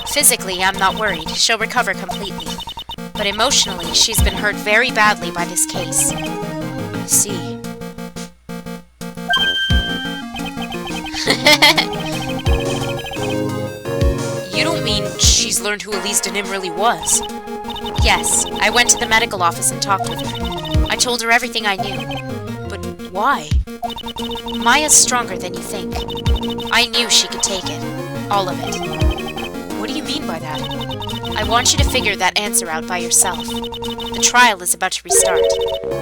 Physically, I'm not worried. She'll recover completely. But emotionally, she's been hurt very badly by this case. I see. You don't mean she's learned who Elise Denim really was? Yes, I went to the medical office and talked with her. I told her everything I knew. But why? Maya's stronger than you think. I knew she could take it. All of it. What do you mean by that? I want you to figure that answer out by yourself. The trial is about to restart.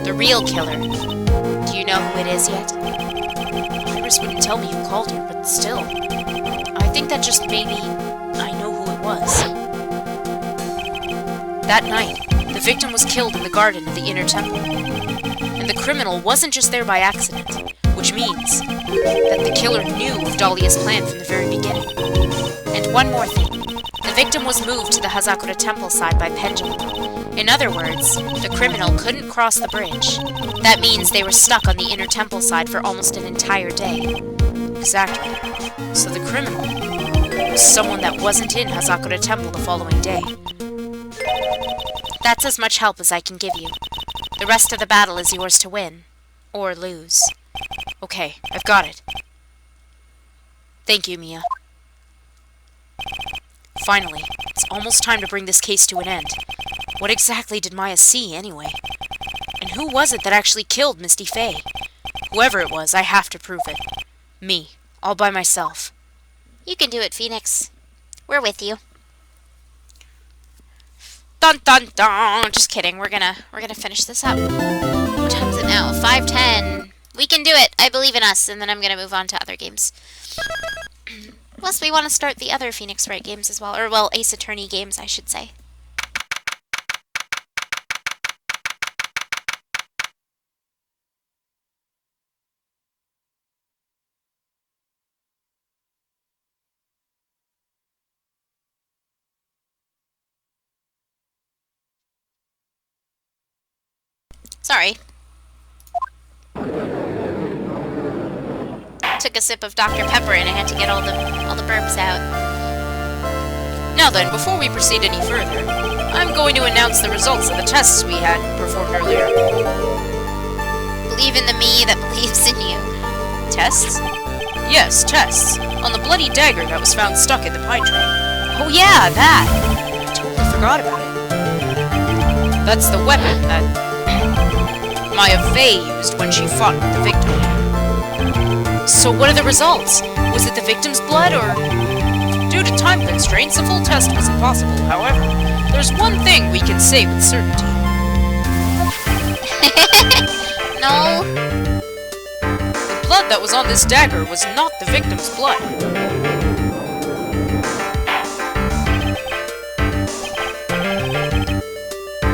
The real killer. Do you know who it is yet? Iris wouldn't tell me who called her, but still. I think that just maybe I know who it was. That night, the victim was killed in the garden of the inner temple. And the criminal wasn't just there by accident, which means that the killer knew of Dahlia's plan from the very beginning. And one more thing. The victim was moved to the Hazakura temple side by pendulum. In other words, the criminal couldn't cross the bridge. That means they were stuck on the inner temple side for almost an entire day. Exactly. So the criminal was someone that wasn't in Hazakura temple the following day. That's as much help as I can give you. The rest of the battle is yours to win. Or lose. Okay, I've got it. Thank you, Mia. Finally, it's almost time to bring this case to an end. What exactly did Maya see, anyway? And who was it that actually killed Misty Faye? Whoever it was, I have to prove it. Me, all by myself. You can do it, Phoenix. We're with you. Dun dun dun! Just kidding. We're gonna finish this up. What time is it now? 5:10. We can do it. I believe in us. And then I'm gonna move on to other games. Plus, we want to start the other Phoenix Wright games as well. Or, well, Ace Attorney games, I should say. Sorry. Took a sip of Dr. Pepper and I had to get all the burps out. Now then, before we proceed any further, I'm going to announce the results of the tests we had performed earlier. Believe in the me that believes in you. Tests? Yes, tests. On the bloody dagger that was found stuck in the pine tree. Oh yeah, that! I totally forgot about it. That's the weapon that Maya Faye used when she fought with the victim. So what are the results? Was it the victim's blood, or...? Due to time constraints, a full test was impossible. However, there's one thing we can say with certainty. No. The blood that was on this dagger was not the victim's blood.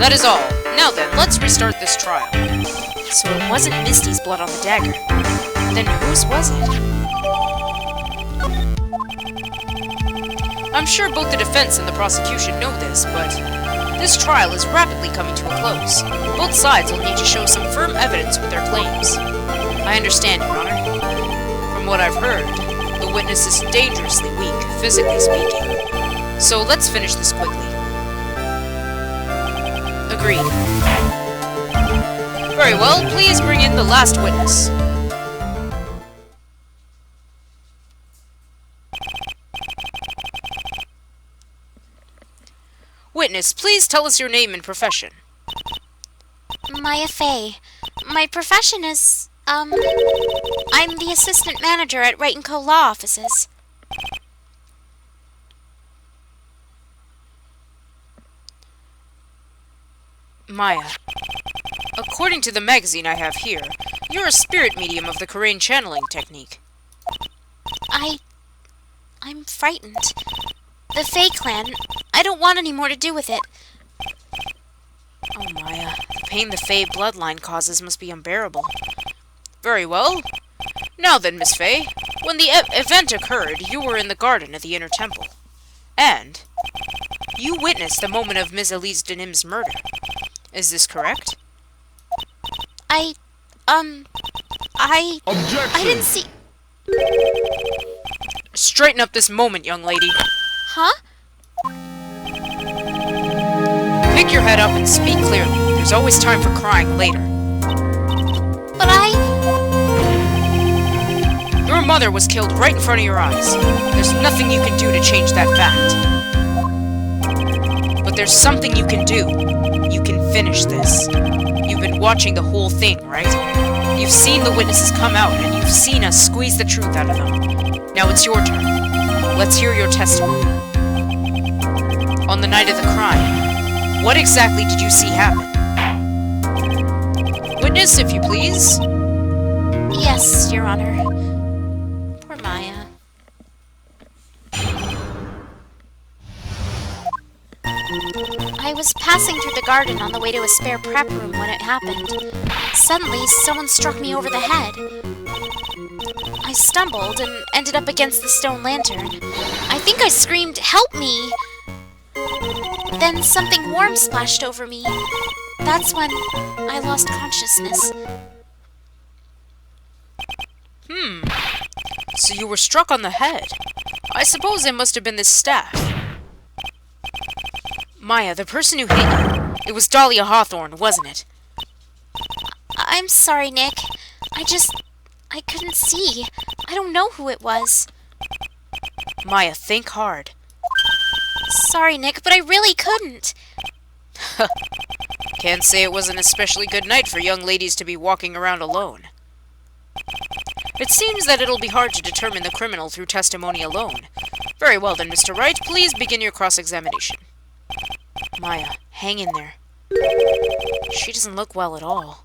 That is all. Now then, let's restart this trial. So it wasn't Misty's blood on the dagger. Then whose was it? I'm sure both the defense and the prosecution know this, but this trial is rapidly coming to a close. Both sides will need to show some firm evidence with their claims. I understand, Your Honor. From From what I've heard, the witness is dangerously weak, physically speaking. So let's finish this quickly. Agreed. Very well, please bring in the last witness. Witness, please tell us your name and profession. Maya Fey. My profession is, I'm the assistant manager at Wright & Co. Law Offices. Maya, according to the magazine I have here, you're a spirit medium of the Korean channeling technique. I'm frightened. The Fey clan, I don't want any more to do with it. Oh, Maya, the pain the Fey bloodline causes must be unbearable. Very well. Now then, Miss Fey, when the event occurred, you were in the garden at the Inner Temple. And you witnessed the moment of Ms. Elise Denim's murder. Is this correct? Objection! I didn't see... Straighten up this moment, young lady. Huh? Pick your head up and speak clearly. There's always time for crying later. But Your mother was killed right in front of your eyes. There's nothing you can do to change that fact. But there's something you can do. You can finish this. You've been watching the whole thing, right? You've seen the witnesses come out, and you've seen us squeeze the truth out of them. Now it's your turn. Let's hear your testimony. On the night of the crime, what exactly did you see happen? Witness, if you please. Yes, Your Honor. Poor Maya. I was passing through the garden on the way to a spare prep room when it happened. Suddenly, someone struck me over the head. I stumbled and ended up against the stone lantern. I think I screamed, "Help me!" Then something warm splashed over me. That's when I lost consciousness. So you were struck on the head. I suppose it must have been this staff. Maya, the person who hit you, it was Dahlia Hawthorne, wasn't it? I'm sorry, Nick. I couldn't see. I don't know who it was. Maya, think hard. Sorry, Nick, but I really couldn't. Can't say it was an especially good night for young ladies to be walking around alone. It seems that it'll be hard to determine the criminal through testimony alone. Very well then, Mr. Wright, please begin your cross-examination. Maya, hang in there. She doesn't look well at all.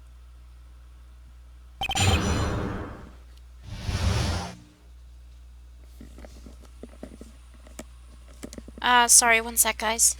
Sorry, one sec, guys.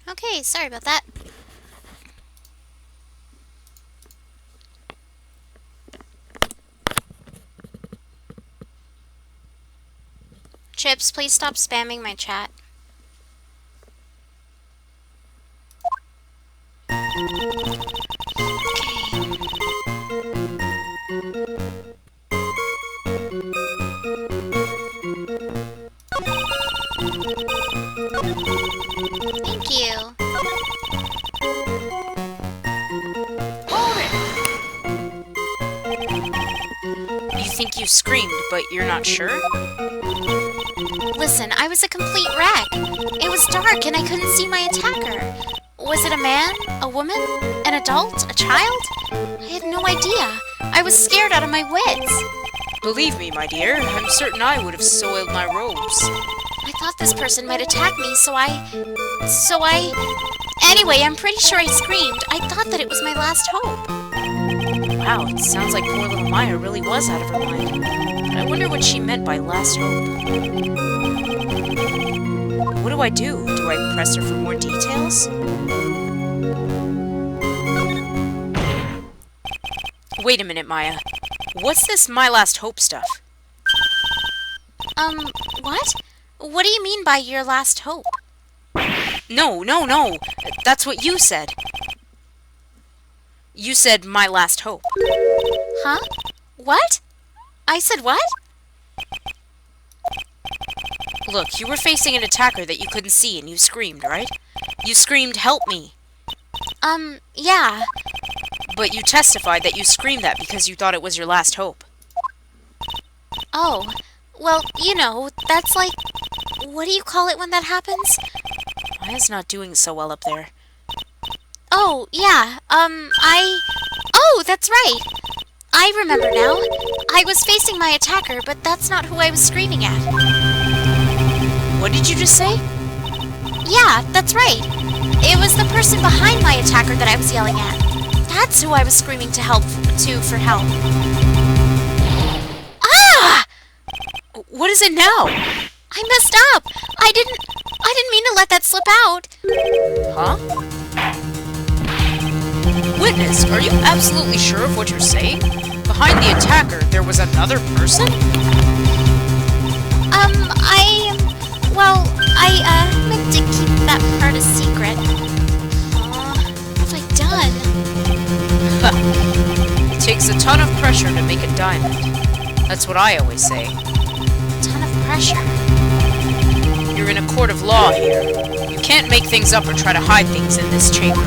Okay, sorry about that. Chips, please stop spamming my chat. Thank you. You think you screamed, but you're not sure? Listen, I was a complete wreck. It was dark and I couldn't see my attacker. Was it a man? A woman? An adult? A child? I had no idea. I was scared out of my wits. Believe me, my dear, I'm certain I would have soiled my robes. I thought this person might attack me, so I... Anyway, I'm pretty sure I screamed. I thought that it was my last hope. Wow, it sounds like poor little Maya really was out of her mind. I wonder what she meant by last hope. What do I do? Do I press her for more details? Wait a minute, Maya. What's this my last hope stuff? What? What do you mean by your last hope? No. That's what you said. You said my last hope. Huh? What? I said what? Look, you were facing an attacker that you couldn't see and you screamed, right? You screamed, "Help me!" Yeah. But you testified that you screamed that because you thought it was your last hope. Oh. Well, you know, that's like... What do you call it when that happens? Maya's not doing so well up there. Oh, yeah, Oh, that's right! I remember now. I was facing my attacker, but that's not who I was screaming at. What did you just say? Yeah, that's right. It was the person behind my attacker that I was yelling at. That's who I was screaming for help. Ah! What is it now? I messed up! I didn't mean to let that slip out. Huh? Witness, are you absolutely sure of what you're saying? Behind the attacker, there was another person? I meant to keep that part a secret. What have I done? It takes a ton of pressure to make a diamond. That's what I always say. A ton of pressure. You're in a court of law here. You can't make things up or try to hide things in this chamber.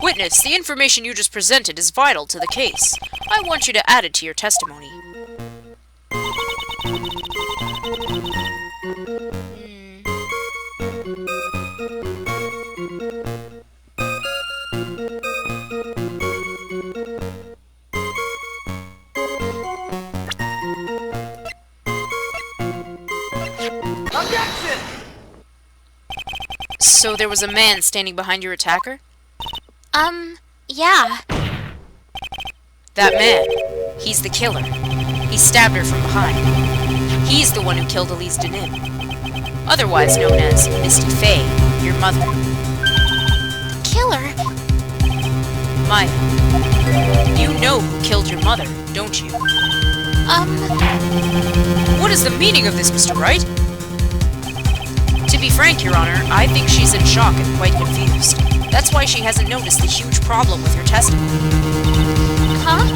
Witness, the information you just presented is vital to the case. I want you to add it to your testimony. Objection! So there was a man standing behind your attacker? Yeah. That man. He's the killer. He stabbed her from behind. He's the one who killed Elise Denim. Otherwise known as Misty Faye, your mother. The killer? Maya. You know who killed your mother, don't you? What is the meaning of this, Mr. Wright? To be frank, Your Honor, I think she's in shock and quite confused. That's why she hasn't noticed the huge problem with her testimony. Huh?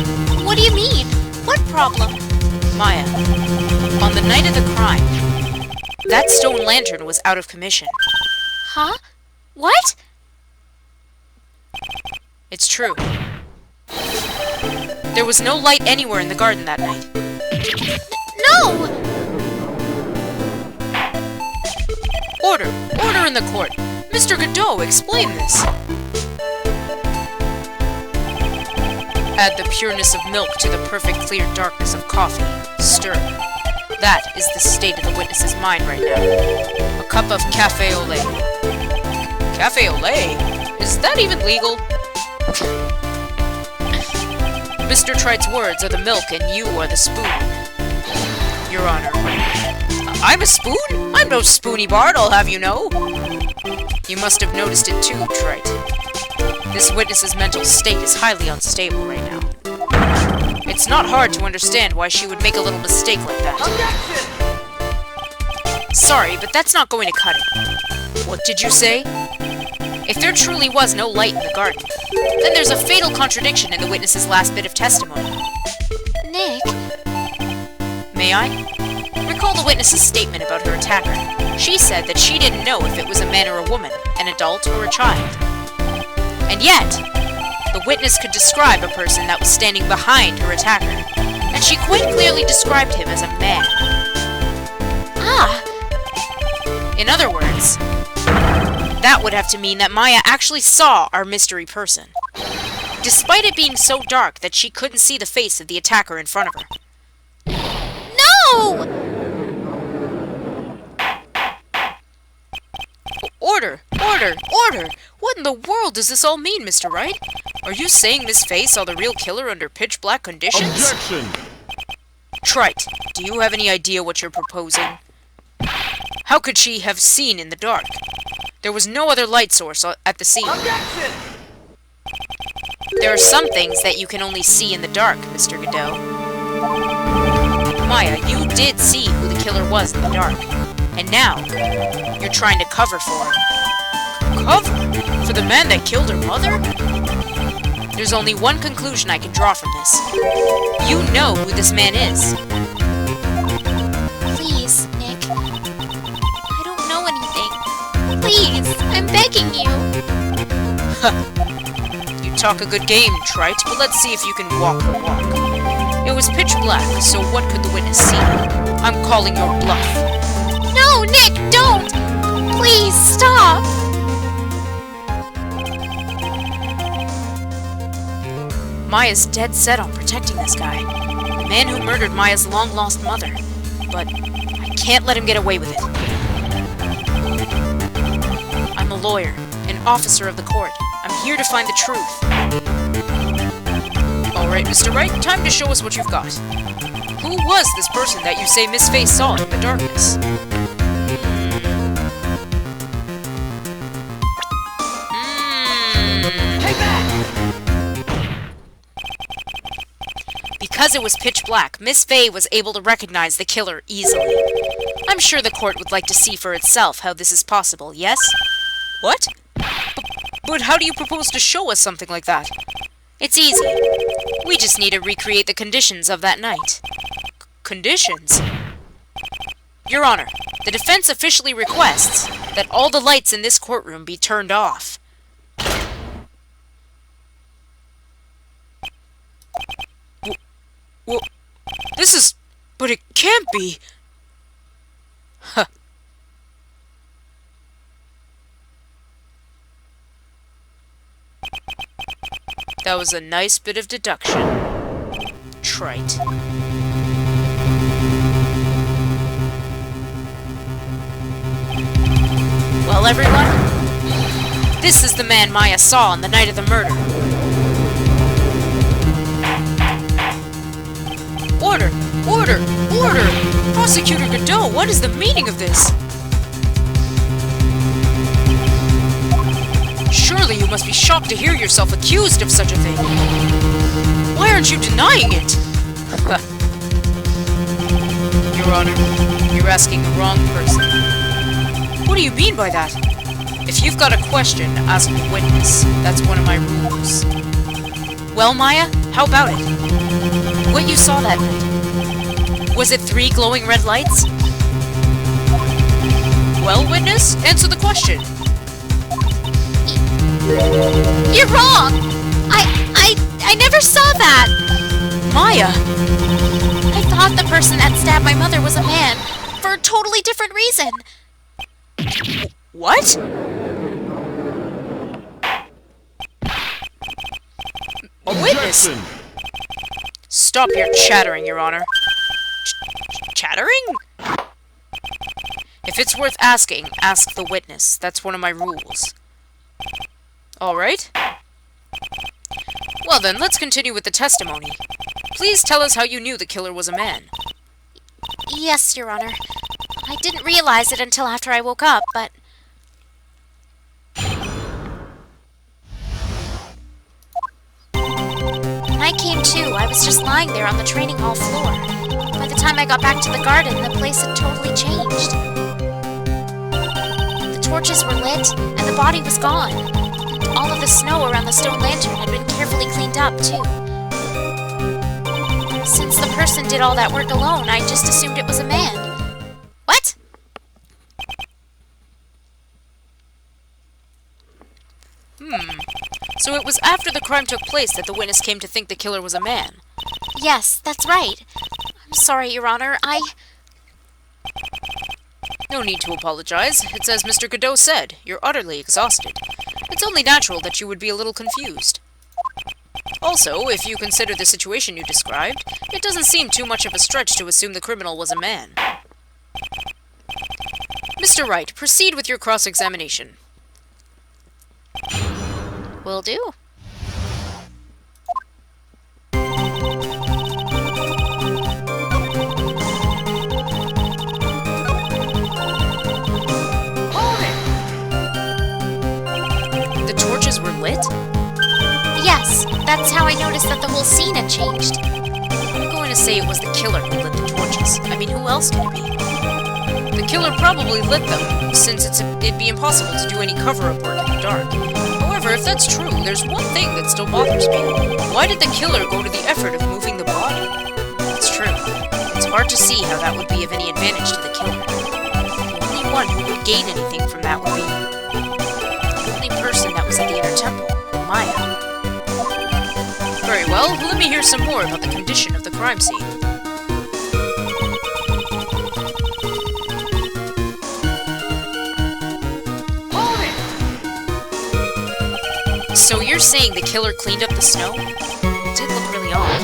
What do you mean? What problem? Maya, on the night of the crime, that stone lantern was out of commission. Huh? What? It's true. There was no light anywhere in the garden that night. No! Order! Order in the court! Mr. Godot, explain this! Add the pureness of milk to the perfect clear darkness of coffee. Stir. That is the state of the witness's mind right now. A cup of café au lait. Café au lait? Is that even legal? Mr. Trite's words are the milk and you are the spoon. Your Honor, I I'm a spoon? I'm no spoony bard, I'll have you know. You must have noticed it too, Trite. This witness's mental state is highly unstable right now. It's not hard to understand why she would make a little mistake like that. Objection! Sorry, but that's not going to cut it. What did you say? If there truly was no light in the garden, then there's a fatal contradiction in the witness's last bit of testimony. Nick, May I? Recall the witness's statement about her attacker. She said that she didn't know if it was a man or a woman, an adult or a child. And yet, the witness could describe a person that was standing behind her attacker, and she quite clearly described him as a man. ah, In other words, that would have to mean that Maya actually saw our mystery person, despite it being so dark that she couldn't see the face of the attacker in front of her. no! Order! Order! Order! What in the world does this all mean, Mr. Wright? Are you saying Miss Faye saw the real killer under pitch-black conditions? Objection! Trite, do you have any idea what you're proposing? How could she have seen in the dark? There was no other light source at the scene. Objection! There are some things that you can only see in the dark, Mr. Godot. Maya, you did see who the killer was in the dark. And now, you're trying to cover for him. Cover? For the man that killed her mother? There's only one conclusion I can draw from this. You know who this man is. Please, Nick. I don't know anything. Please, I'm begging you. You talk a good game, Trite, but let's see if you can walk the walk. It was pitch black, so what could the witness see? I'm calling your bluff. No, Nick, don't! Please, stop! Maya's dead set on protecting this guy. The man who murdered Maya's long-lost mother. But I can't let him get away with it. I'm a lawyer, an officer of the court. I'm here to find the truth. Alright, Mr. Wright, time to show us what you've got. Who was this person that you say Miss Faye saw in the darkness? Take that! Because it was pitch black, Miss Faye was able to recognize the killer easily. I'm sure the court would like to see for itself how this is possible, yes? What? But how do you propose to show us something like that? It's easy. We just need to recreate the conditions of that night. Conditions? Your Honor, the defense officially requests that all the lights in this courtroom be turned off. Well, this is... but it can't be... Huh. That was a nice bit of deduction. Trite. Well, everyone, this is the man Maya saw on the night of the murder. Order! Order! Order! Prosecutor Godot, what is the meaning of this? Surely you must be shocked to hear yourself accused of such a thing. Why aren't you denying it? Your Honor, you're asking the wrong person. What do you mean by that? If you've got a question, ask the witness. That's one of my rules. Well, Maya, how about it? What you saw that night? Was it 3 glowing red lights? Well, witness, answer the question. You're wrong! I never saw that! Maya! I thought the person that stabbed my mother was a man, for a totally different reason. What? A witness! Objection! Stop your chattering, Your Honor. Chattering? If it's worth asking, ask the witness. That's one of my rules. Alright. Well then, let's continue with the testimony. Please tell us how you knew the killer was a man. Yes, Your Honor. I didn't realize it until after I woke up, but... When I came to, I was just lying there on the training hall floor. By the time I got back to the garden, the place had totally changed. The torches were lit, and the body was gone. And all of the snow around the stone lantern had been carefully cleaned up, too. Since the person did all that work alone, I just assumed it was a man. What? So it was after the crime took place that the witness came to think the killer was a man. Yes, that's right. I'm sorry, Your Honor. No need to apologize. It's as Mr. Godot said, you're utterly exhausted. It's only natural that you would be a little confused. Also, if you consider the situation you described, it doesn't seem too much of a stretch to assume the criminal was a man. Mr. Wright, proceed with your cross-examination. Will do. Hold it! The torches were lit? Yes, that's how I noticed that the whole scene had changed. I'm going to say it was the killer who lit the torches. I mean, who else could it be? The killer probably lit them, since it'd be impossible to do any cover-up work in the dark. However, if that's true, there's one thing that still bothers me. Why did the killer go to the effort of moving the body? It's true. It's hard to see how that would be of any advantage to the killer. The only one who would gain anything from that would be the only person that was at the inner temple, Maya. Very well, let me hear some more about the condition of the crime scene. Hold it! So you're saying the killer cleaned up the snow? It did look really odd.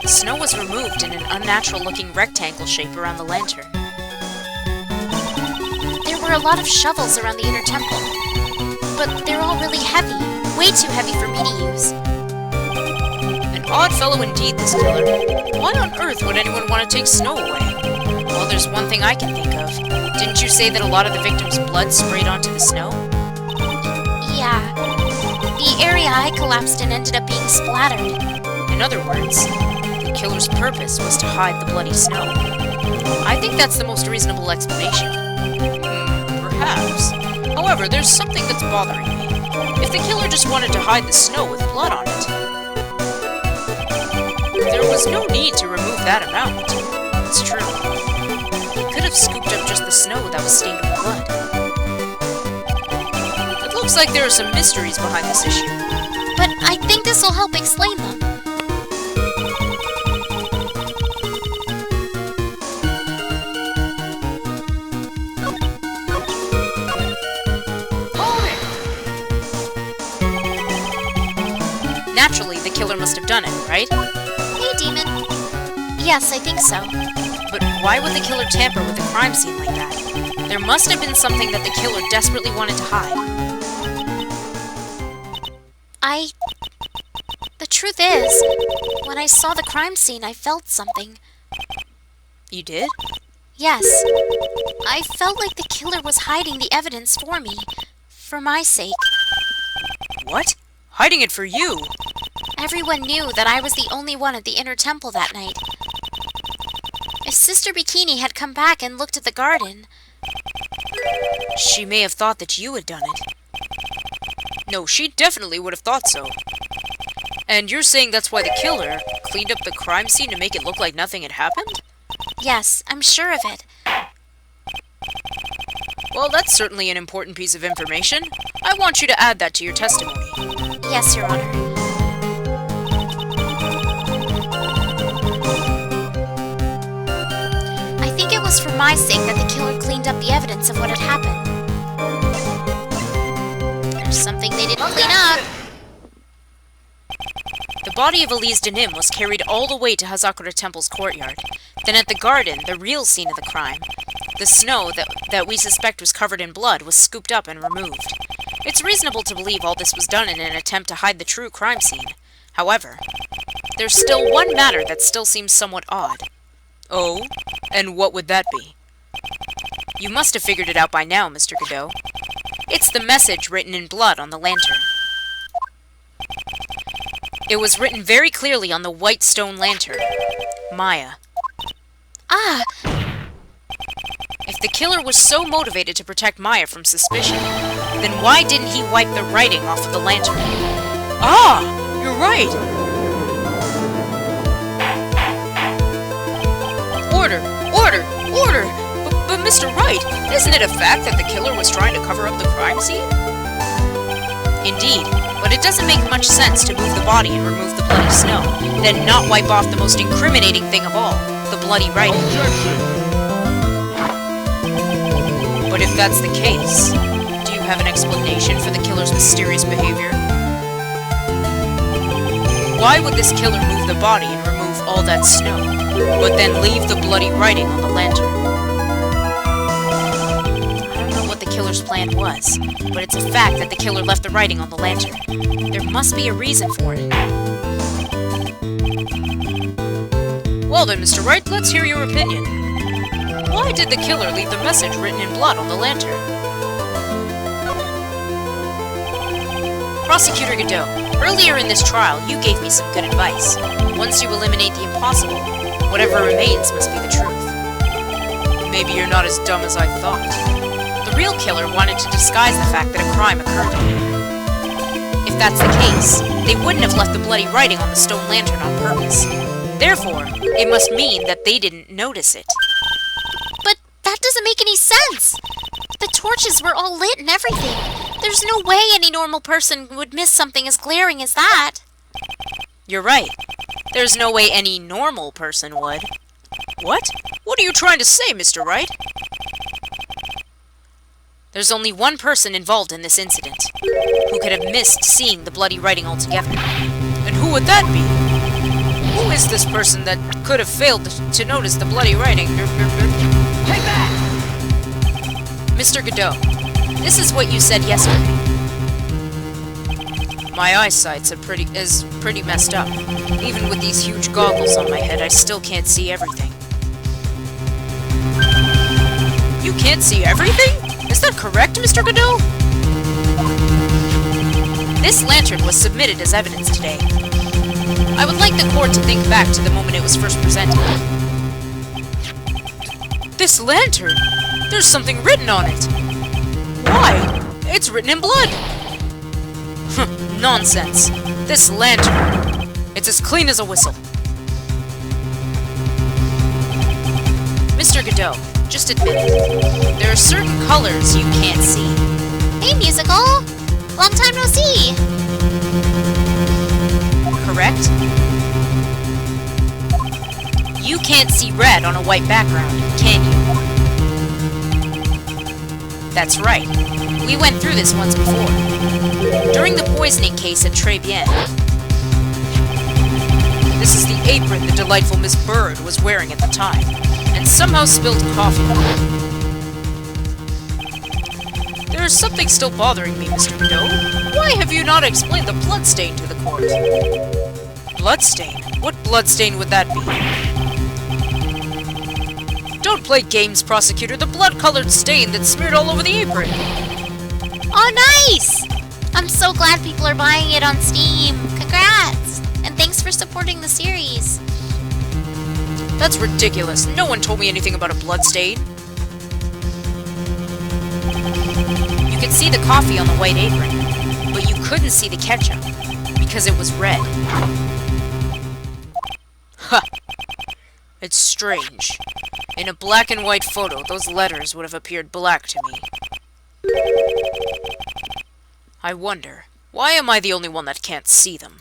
The snow was removed in an unnatural-looking rectangle shape around the lantern. There were a lot of shovels around the inner temple. But they're all really heavy. Way too heavy for me to use. An odd fellow indeed, this killer. Why on earth would anyone want to take snow away? Well, there's one thing I can think of. Didn't you say that a lot of the victims' blood sprayed onto the snow? Yeah. The area I collapsed in ended up being splattered. In other words, the killer's purpose was to hide the bloody snow. I think that's the most reasonable explanation. Perhaps. However, there's something that's bothering me. If the killer just wanted to hide the snow with blood on it, there was no need to remove that amount. It's true. He could have scooped up just the snow that was stained with blood. It looks like there are some mysteries behind this issue. But I think this will help explain them. Hold it! Naturally, the killer must have done it, right? Hey, Demon. Yes, I think so. But why would the killer tamper with the crime scene like that? There must have been something that the killer desperately wanted to hide. The truth is, when I saw the crime scene, I felt something. You did? Yes. I felt like the killer was hiding the evidence for me. For my sake. What? Hiding it for you? Everyone knew that I was the only one at the inner temple that night. If Sister Bikini had come back and looked at the garden... She may have thought that you had done it. No, she definitely would have thought so. And you're saying that's why the killer cleaned up the crime scene to make it look like nothing had happened? Yes, I'm sure of it. Well, that's certainly an important piece of information. I want you to add that to your testimony. Yes, Your Honor. I think it was for my sake that the killer cleaned up the evidence of what had happened. There's something they didn't clean up. The body of Elise Denim was carried all the way to Hazakura Temple's courtyard. Then at the garden, the real scene of the crime, the snow that we suspect was covered in blood was scooped up and removed. It's reasonable to believe all this was done in an attempt to hide the true crime scene. However, there's still one matter that still seems somewhat odd. Oh? And what would that be? You must have figured it out by now, Mr. Godot. It's the message written in blood on the lantern. It was written very clearly on the white stone lantern. Maya. Ah, If the killer was so motivated to protect Maya from suspicion, then why didn't he wipe the writing off of the lantern? Ah! You're right! Order! Order! Order! But Mr. Wright, isn't it a fact that the killer was trying to cover up the crime scene? Indeed, but it doesn't make much sense to move the body and remove the bloody snow, then not wipe off the most incriminating thing of all, the bloody writing. But if that's the case, do you have an explanation for the killer's mysterious behavior? Why would this killer move the body and remove all that snow, but then leave the bloody writing on the lantern? I don't know what the killer's plan was, but it's a fact that the killer left the writing on the lantern. There must be a reason for it. Well then, Mr. Wright, let's hear your opinion. Why did the killer leave the message written in blood on the lantern? Prosecutor Godot, earlier in this trial, you gave me some good advice. Once you eliminate the impossible, whatever remains must be the truth. Maybe you're not as dumb as I thought. The real killer wanted to disguise the fact that a crime occurred on him. If that's the case, they wouldn't have left the bloody writing on the stone lantern on purpose. Therefore, it must mean that they didn't notice it. but that doesn't make any sense. The torches were all lit and everything. There's no way any normal person would miss something as glaring as that. You're right. There's no way any normal person would. What? What are you trying to say, Mr. Wright? There's only one person involved in this incident, who could have missed seeing the bloody writing altogether. And who would that be? Who is this person that could have failed to notice the bloody writing? Take that! Mr. Godot, this is what you said yesterday. My eyesight's is pretty messed up. Even with these huge goggles on my head, I still can't see everything. You can't see everything? Is that correct, Mr. Godot? This lantern was submitted as evidence today. I would like the court to think back to the moment it was first presented. This lantern? There's something written on it. Why? It's written in blood. Nonsense. This lantern. It's as clean as a whistle. Mr. Godot, just admit it. There are certain colors you can't see. Hey, Musical! Long time no see! Correct? You can't see red on a white background, can you? That's right. We went through this once before. During the poisoning case at Tribulations. This is the apron the delightful Miss Bird was wearing at the time, and somehow spilled coffee. There is something still bothering me, Mr. Godot. Why have you not explained the bloodstain to the court? Bloodstain? What bloodstain would that be? Don't play games, prosecutor. The blood-colored stain that smeared all over the apron. Oh, nice! I'm so glad people are buying it on Steam. Congrats! And thanks for supporting the series. That's ridiculous. No one told me anything about a bloodstain. You could see the coffee on the white apron, but you couldn't see the ketchup, because it was red. Huh. It's strange. In a black and white photo, those letters would have appeared black to me. I wonder, why am I the only one that can't see them?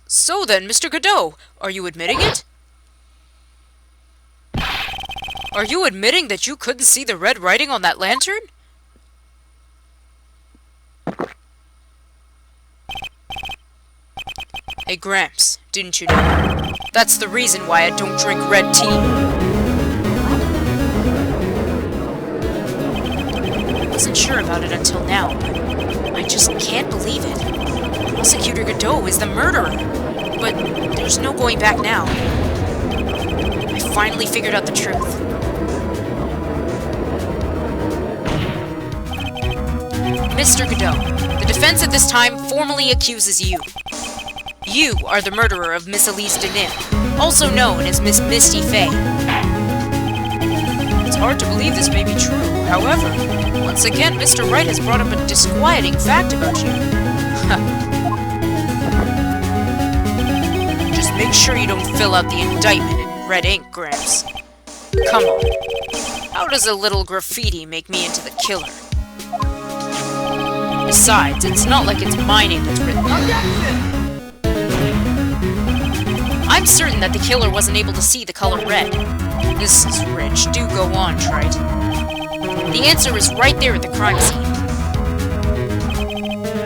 So then, Mr. Godot, are you admitting it? Are you admitting that you couldn't see the red writing on that lantern? Hey, Gramps, didn't you know? That's the reason why I don't drink red tea. I wasn't sure about it until now, but I just can't believe it. Prosecutor Godot is the murderer, but there's no going back now. I finally figured out the truth. Mr. Godot, the defense at this time formally accuses you. You are the murderer of Miss Elise Denim, also known as Miss Misty Fey. It's hard to believe this may be true. However, once again, Mr. Wright has brought up a disquieting fact about you. Just make sure you don't fill out the indictment in red ink, Gramps. Come on. How does a little graffiti make me into the killer? Besides, it's not like it's my name that's written there. I'm certain that the killer wasn't able to see the color red. This is rich. Do go on, Trite. The answer is right there at the crime scene.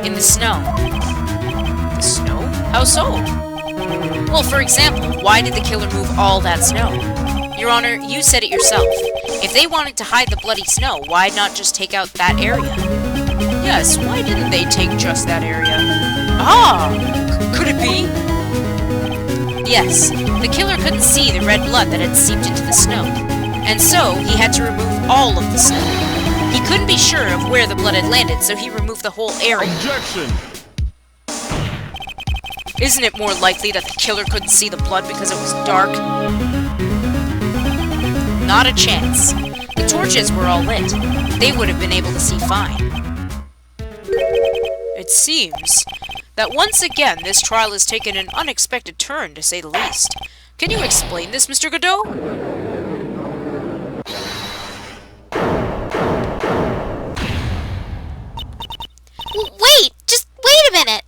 In the snow. The snow? How so? Well, for example, why did the killer move all that snow? Your Honor, you said it yourself. If they wanted to hide the bloody snow, why not just take out that area? Yes, why didn't they take just that area? Ah! Could it be? Yes, the killer couldn't see the red blood that had seeped into the snow, and so he had to remove all of the snow. He couldn't be sure of where the blood had landed, so he removed the whole area. Objection! Isn't it more likely that the killer couldn't see the blood because it was dark? Not a chance. The torches were all lit. They would have been able to see fine. It seems that once again this trial has taken an unexpected turn, to say the least. Can you explain this, Mr. Godot? Wait! Just wait a minute!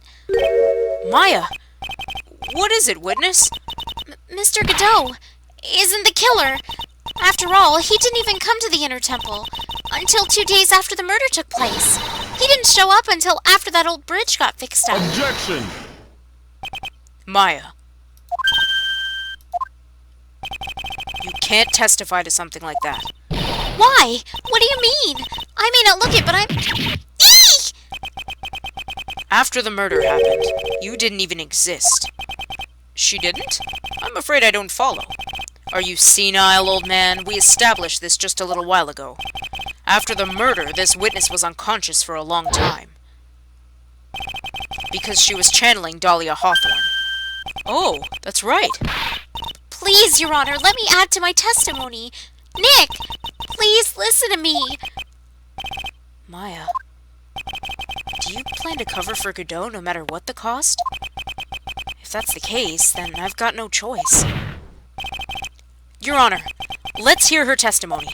Maya! What is it, witness? Mr. Godot isn't the killer. After all, he didn't even come to the Inner Temple until 2 days after the murder took place. He didn't show up until after that old bridge got fixed up. Objection! Maya. You can't testify to something like that. Why? What do you mean? I may not look it, but I'm... Eek! After the murder happened, you didn't even exist. She didn't? I'm afraid I don't follow. Are you senile, old man? We established this just a little while ago. After the murder, this witness was unconscious for a long time. Because she was channeling Dahlia Hawthorne. Oh, that's right. Please, Your Honor, let me add to my testimony. Nick, please listen to me. Maya, do you plan to cover for Godot no matter what the cost? If that's the case, then I've got no choice. Your Honor, let's hear her testimony.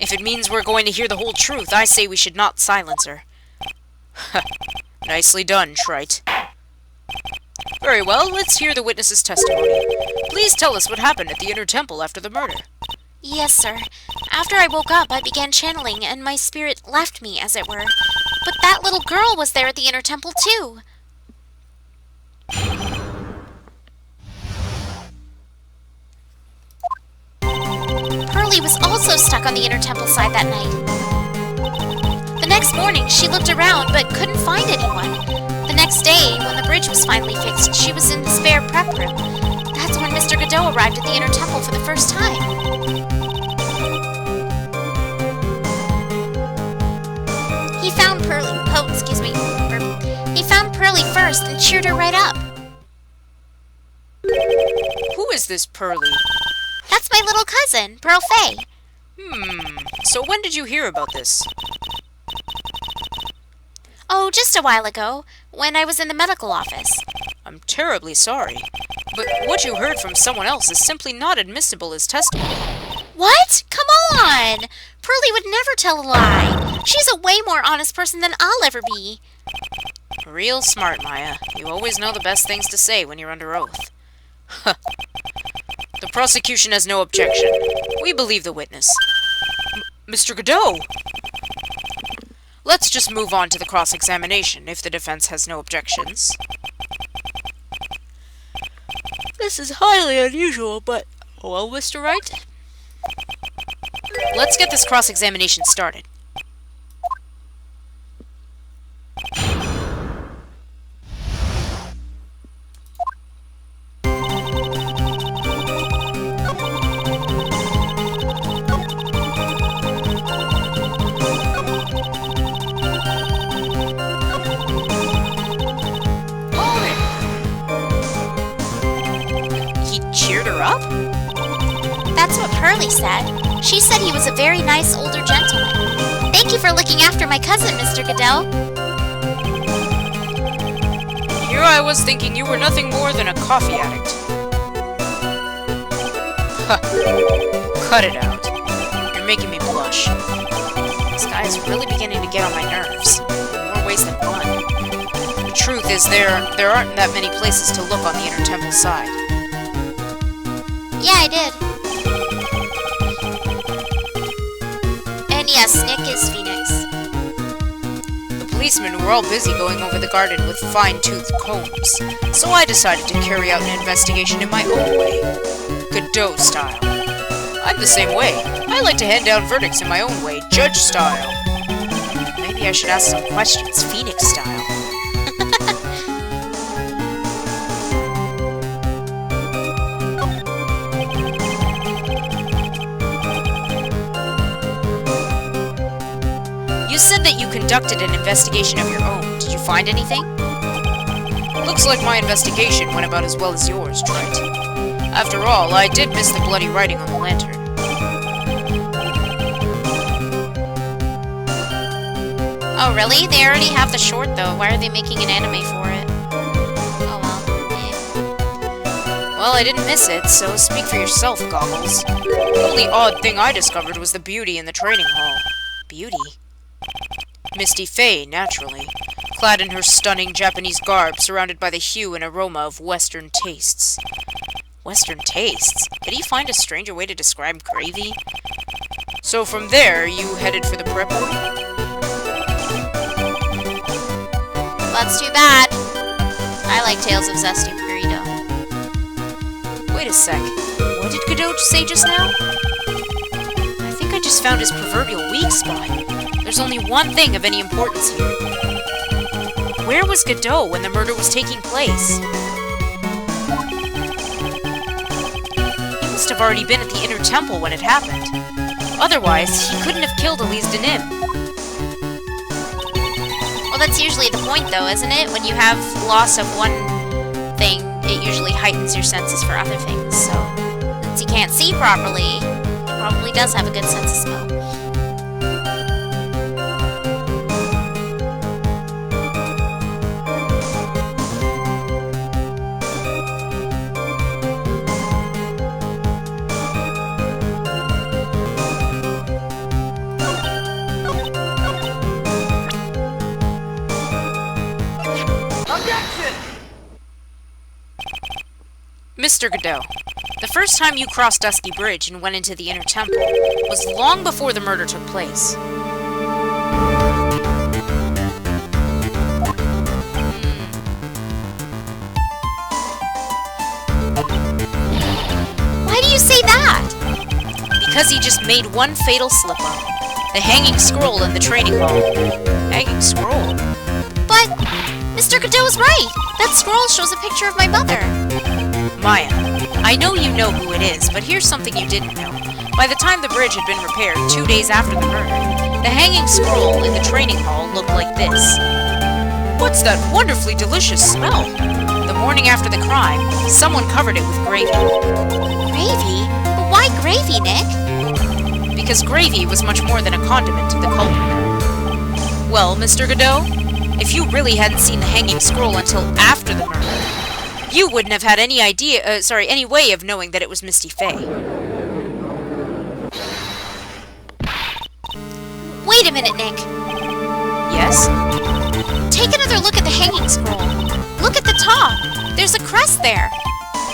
If it means we're going to hear the whole truth, I say we should not silence her. Nicely done, Trite. Very well, let's hear the witness's testimony. Please tell us what happened at the Inner Temple after the murder. Yes, sir. After I woke up, I began channeling, and my spirit left me, as it were. But that little girl was there at the Inner Temple, too. Pearlie was also stuck on the Inner Temple side that night. The next morning, she looked around but couldn't find anyone. The next day, when the bridge was finally fixed, she was in the spare prep room. That's when Mr. Godot arrived at the Inner Temple for the first time. He found Pearlie first and cheered her right up. Who is this Pearlie? That's my little cousin, Pearl Fay. So when did you hear about this? Oh, just a while ago, when I was in the medical office. I'm terribly sorry, but what you heard from someone else is simply not admissible as testimony. What? Come on! Pearlie would never tell a lie. She's a way more honest person than I'll ever be. Real smart, Maya. You always know the best things to say when you're under oath. The prosecution has no objection. We believe the witness. Mr. Godot! Let's just move on to the cross-examination, if the defense has no objections. This is highly unusual, but... Well, Mr. Wright? Let's get this cross-examination started. That's what Pearlie said. She said he was a very nice older gentleman. Thank you for looking after my cousin, Mr. Godot. Here I was thinking you were nothing more than a coffee addict. Huh. Cut it out. You're making me blush. This guy is really beginning to get on my nerves. In more ways than one. The truth is, there aren't that many places to look on the Inner Temple side. Yeah, I did. And yes, Nick is Phoenix. The policemen were all busy going over the garden with fine-toothed combs, so I decided to carry out an investigation in my own way. Godot style. I'm the same way. I like to hand down verdicts in my own way, judge style. Maybe I should ask some questions, Phoenix style. You said that you conducted an investigation of your own. Did you find anything? Looks like my investigation went about as well as yours, Trent. After all, I did miss the bloody writing on the lantern. Oh, really? They already have the short, though. Why are they making an anime for it? Oh, well. Well, I didn't miss it, so speak for yourself, Goggles. The only odd thing I discovered was the beauty in the training hall. Beauty? Misty Faye, naturally. Clad in her stunning Japanese garb, surrounded by the hue and aroma of Western tastes. Western tastes? Did he find a stranger way to describe gravy? So from there, you headed for the prep room? That's too bad. I like Tales of Zesty Burrito. Wait a sec. What did Godot say just now? I think I just found his proverbial weak spot. There's only one thing of any importance here. Where was Godot when the murder was taking place? He must have already been at the Inner Temple when it happened. Otherwise, he couldn't have killed Elise Denim. Well, that's usually the point, though, isn't it? When you have loss of one thing, it usually heightens your senses for other things. So, since he can't see properly, he probably does have a good sense of smell. Mr. Godot, the first time you crossed Dusky Bridge and went into the Inner Temple was long before the murder took place. Why do you say that? Because he just made one fatal slip-up. The hanging scroll in the training hall. Hanging scroll? But Mr. Godot's right. That scroll shows a picture of my mother. Maya, I know you know who it is, but here's something you didn't know. By the time the bridge had been repaired 2 days after the murder, the hanging scroll in the training hall looked like this. What's that wonderfully delicious smell? The morning after the crime, someone covered it with gravy. Gravy? But why gravy, Nick? Because gravy was much more than a condiment to the culprit. Well, Mr. Godot, if you really hadn't seen the hanging scroll until after the murder, you wouldn't have had any any way of knowing that it was Misty Faye. Wait a minute, Nick. Yes? Take another look at the hanging scroll. Look at the top. There's a crest there.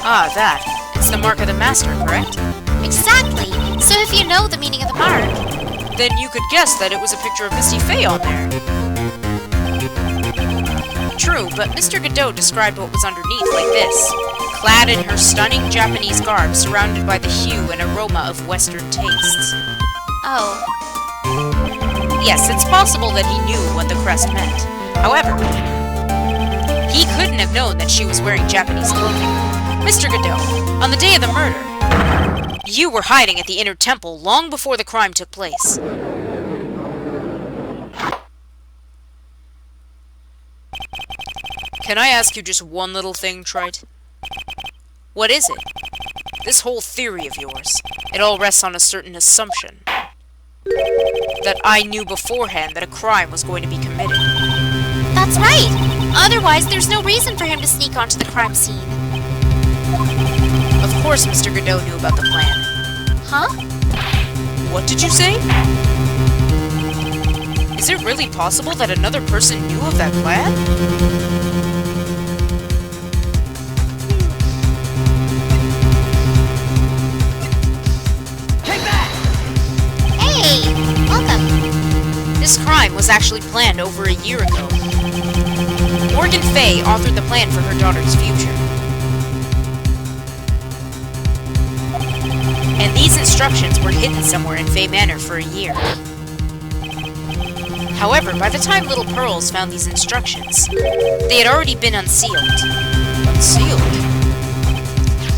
Ah, that. It's the mark of the master, correct? Exactly. So if you know the meaning of the mark, Then you could guess that it was a picture of Misty Faye on there. True, but Mr. Godot described what was underneath like this. Clad in her stunning Japanese garb, surrounded by the hue and aroma of Western tastes. oh, Yes, it's possible that he knew what the crest meant. However, he couldn't have known that she was wearing Japanese clothing. Mr. Godot, on the day of the murder, you were hiding at the Inner Temple long before the crime took place. Can I ask you just one little thing, Trite? What is it? This whole theory of yours, it all rests on a certain assumption. That I knew beforehand that a crime was going to be committed. That's right! Otherwise, there's no reason for him to sneak onto the crime scene. Of course Mr. Godot knew about the plan. Huh? What did you say? Is it really possible that another person knew of that plan? Take that! Hey! Welcome! This crime was actually planned over a year ago. Morgan Fay authored the plan for her daughter's future. And these instructions were hidden somewhere in Fay Manor for a year. However, by the time Little Pearls found these instructions, they had already been unsealed. Unsealed?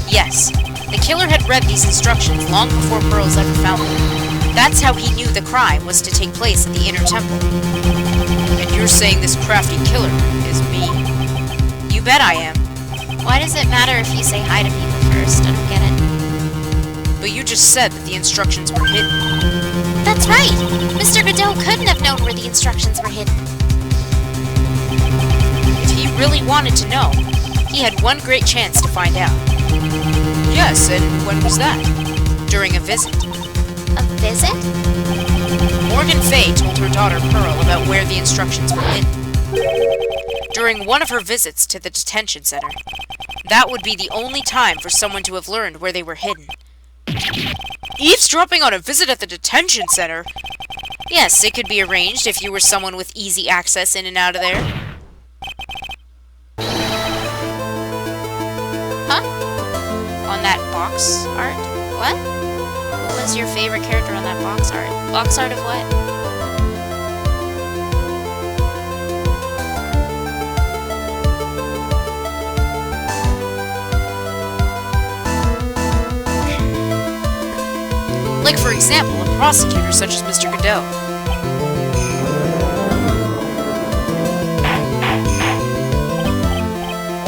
Yes, the killer had read these instructions long before Pearls ever found them. That's how he knew the crime was to take place at the Inner Temple. And you're saying this crafty killer is me? You bet I am. Why does it matter if you say hi to people first? I don't get it. But you just said that the instructions were hidden. That's right! Mr. Godot couldn't have known where the instructions were hidden. If he really wanted to know, he had one great chance to find out. Yes, and when was that? During a visit. A visit? Morgan Fay told her daughter Pearl about where the instructions were hidden. During one of her visits to the detention center. That would be the only time for someone to have learned where they were hidden. Eavesdropping on a visit at the detention center? Yes, it could be arranged if you were someone with easy access in and out of there. Huh? On that box art? What? Who was your favorite character on that box art? Box art of what? Like, for example, a prosecutor such as Mr. Godot.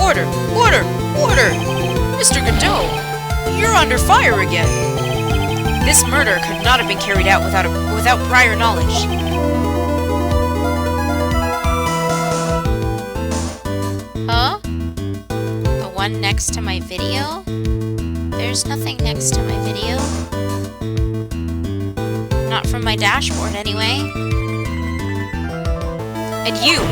Order! Order! Order! Mr. Godot, you're under fire again. This murder could not have been carried out without prior knowledge. Huh? The one next to my video? There's nothing next to my video. Not from my dashboard, anyway. And you!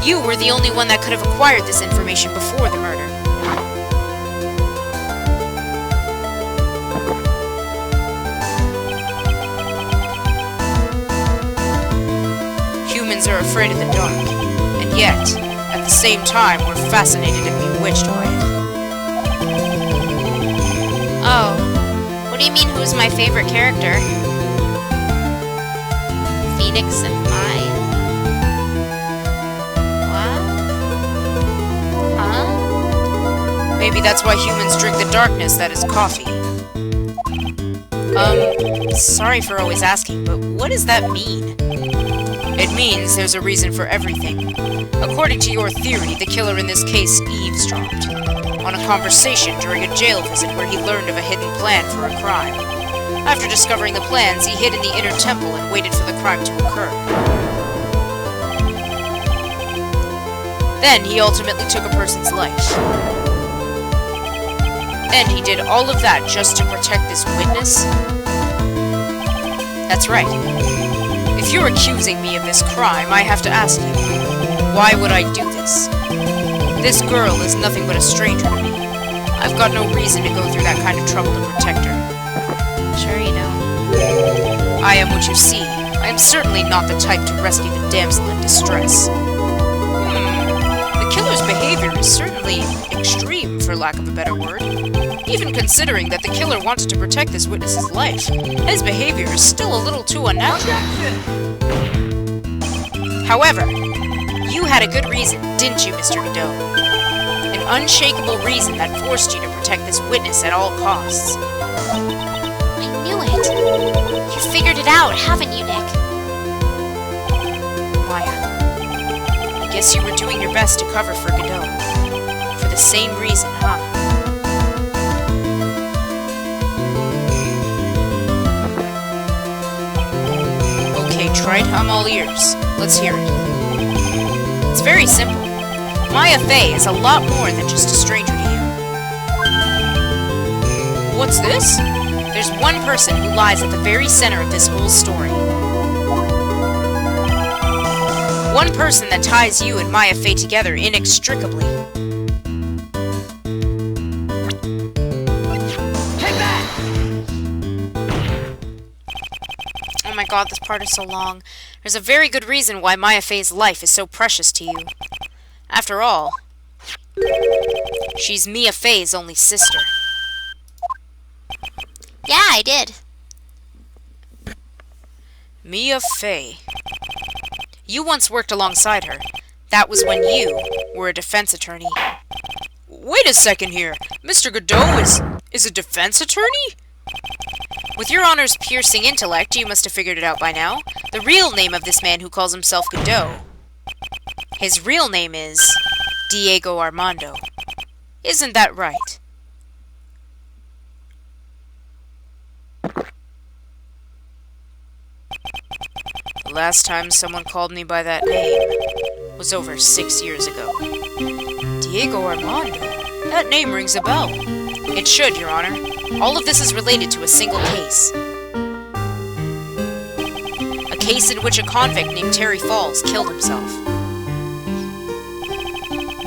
You were the only one that could have acquired this information before the murder. Humans are afraid of the dark, and yet, at the same time, we're fascinated and bewitched by it. Oh. What do you mean, who's my favorite character? Phoenix and Maya? What? Huh? Maybe that's why humans drink the darkness that is coffee. Sorry for always asking, but what does that mean? It means there's a reason for everything. According to your theory, the killer in this case eavesdropped on a conversation during a jail visit where he learned of a hidden plan for a crime. After discovering the plans, he hid in the Inner Temple and waited for the crime to occur. Then he ultimately took a person's life. And he did all of that just to protect this witness? That's right. If you're accusing me of this crime, I have to ask you, why would I do this? This girl is nothing but a stranger to me. I've got no reason to go through that kind of trouble to protect her. Sure you don't. I am what you see. I am certainly not the type to rescue the damsel in distress. The killer's behavior is certainly extreme, for lack of a better word. Even considering that the killer wanted to protect this witness's life, his behavior is still a little too unnatural. However, you had a good reason, didn't you, Mr. Godot? An unshakable reason that forced you to protect this witness at all costs. I knew it. You figured it out, haven't you, Nick? Maya, Guess you were doing your best to cover for Godot. For the same reason, huh? Okay, Trite, I'm all ears. Let's hear it. It's very simple. Maya Fey is a lot more than just a stranger to you. What's this? There's one person who lies at the very center of this whole story. One person that ties you and Maya Fey together inextricably. Take that! Oh my god, this part is so long. There's a very good reason why Maya Fey's life is so precious to you. After all, she's Mia Fey's only sister. Yeah, I did. Mia Fey. You once worked alongside her. That was when you were a defense attorney. Wait a second here. Mr. Godot is a defense attorney? With your Honor's piercing intellect, you must have figured it out by now. The real name of this man who calls himself Godot. His real name is Diego Armando. Isn't that right? The last time someone called me by that name was over 6 years ago. Diego Armando? That name rings a bell. It should, Your Honor. All of this is related to a single case. A case in which a convict named Terry Falls killed himself.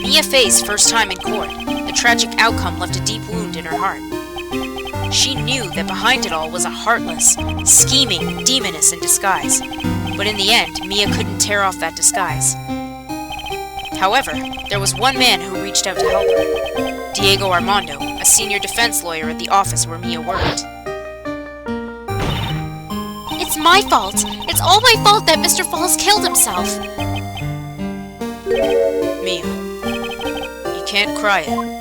Mia Fey's first time in court, the tragic outcome left a deep wound in her heart. She knew that behind it all was a heartless, scheming demoness in disguise. But in the end, Mia couldn't tear off that disguise. However, there was one man who reached out to help her. Diego Armando, a senior defense lawyer at the office where Mia worked. It's my fault. It's all my fault that Mr. Falls killed himself. Mia, you can't cry it.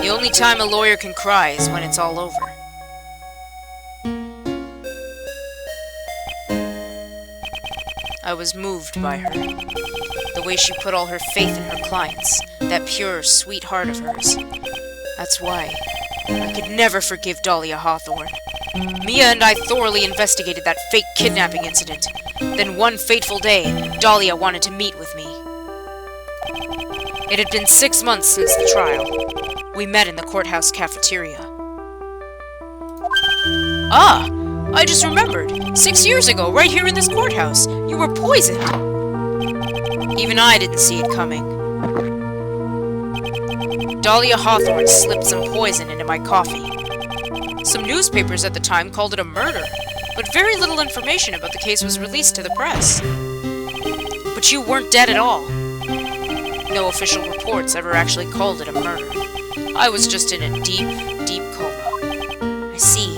The only time a lawyer can cry is when it's all over. I was moved by her. The way she put all her faith in her clients. That pure, sweet heart of hers. That's why I could never forgive Dahlia Hawthorne. Mia and I thoroughly investigated that fake kidnapping incident. Then one fateful day, Dahlia wanted to meet with me. It had been 6 months since the trial. We met in the courthouse cafeteria. Ah! I just remembered. 6 years ago, right here in this courthouse, you were poisoned. Even I didn't see it coming. Dahlia Hawthorne slipped some poison into my coffee. Some newspapers at the time called it a murder, but very little information about the case was released to the press. But you weren't dead at all. No official reports ever actually called it a murder. I was just in a deep, deep coma. I see.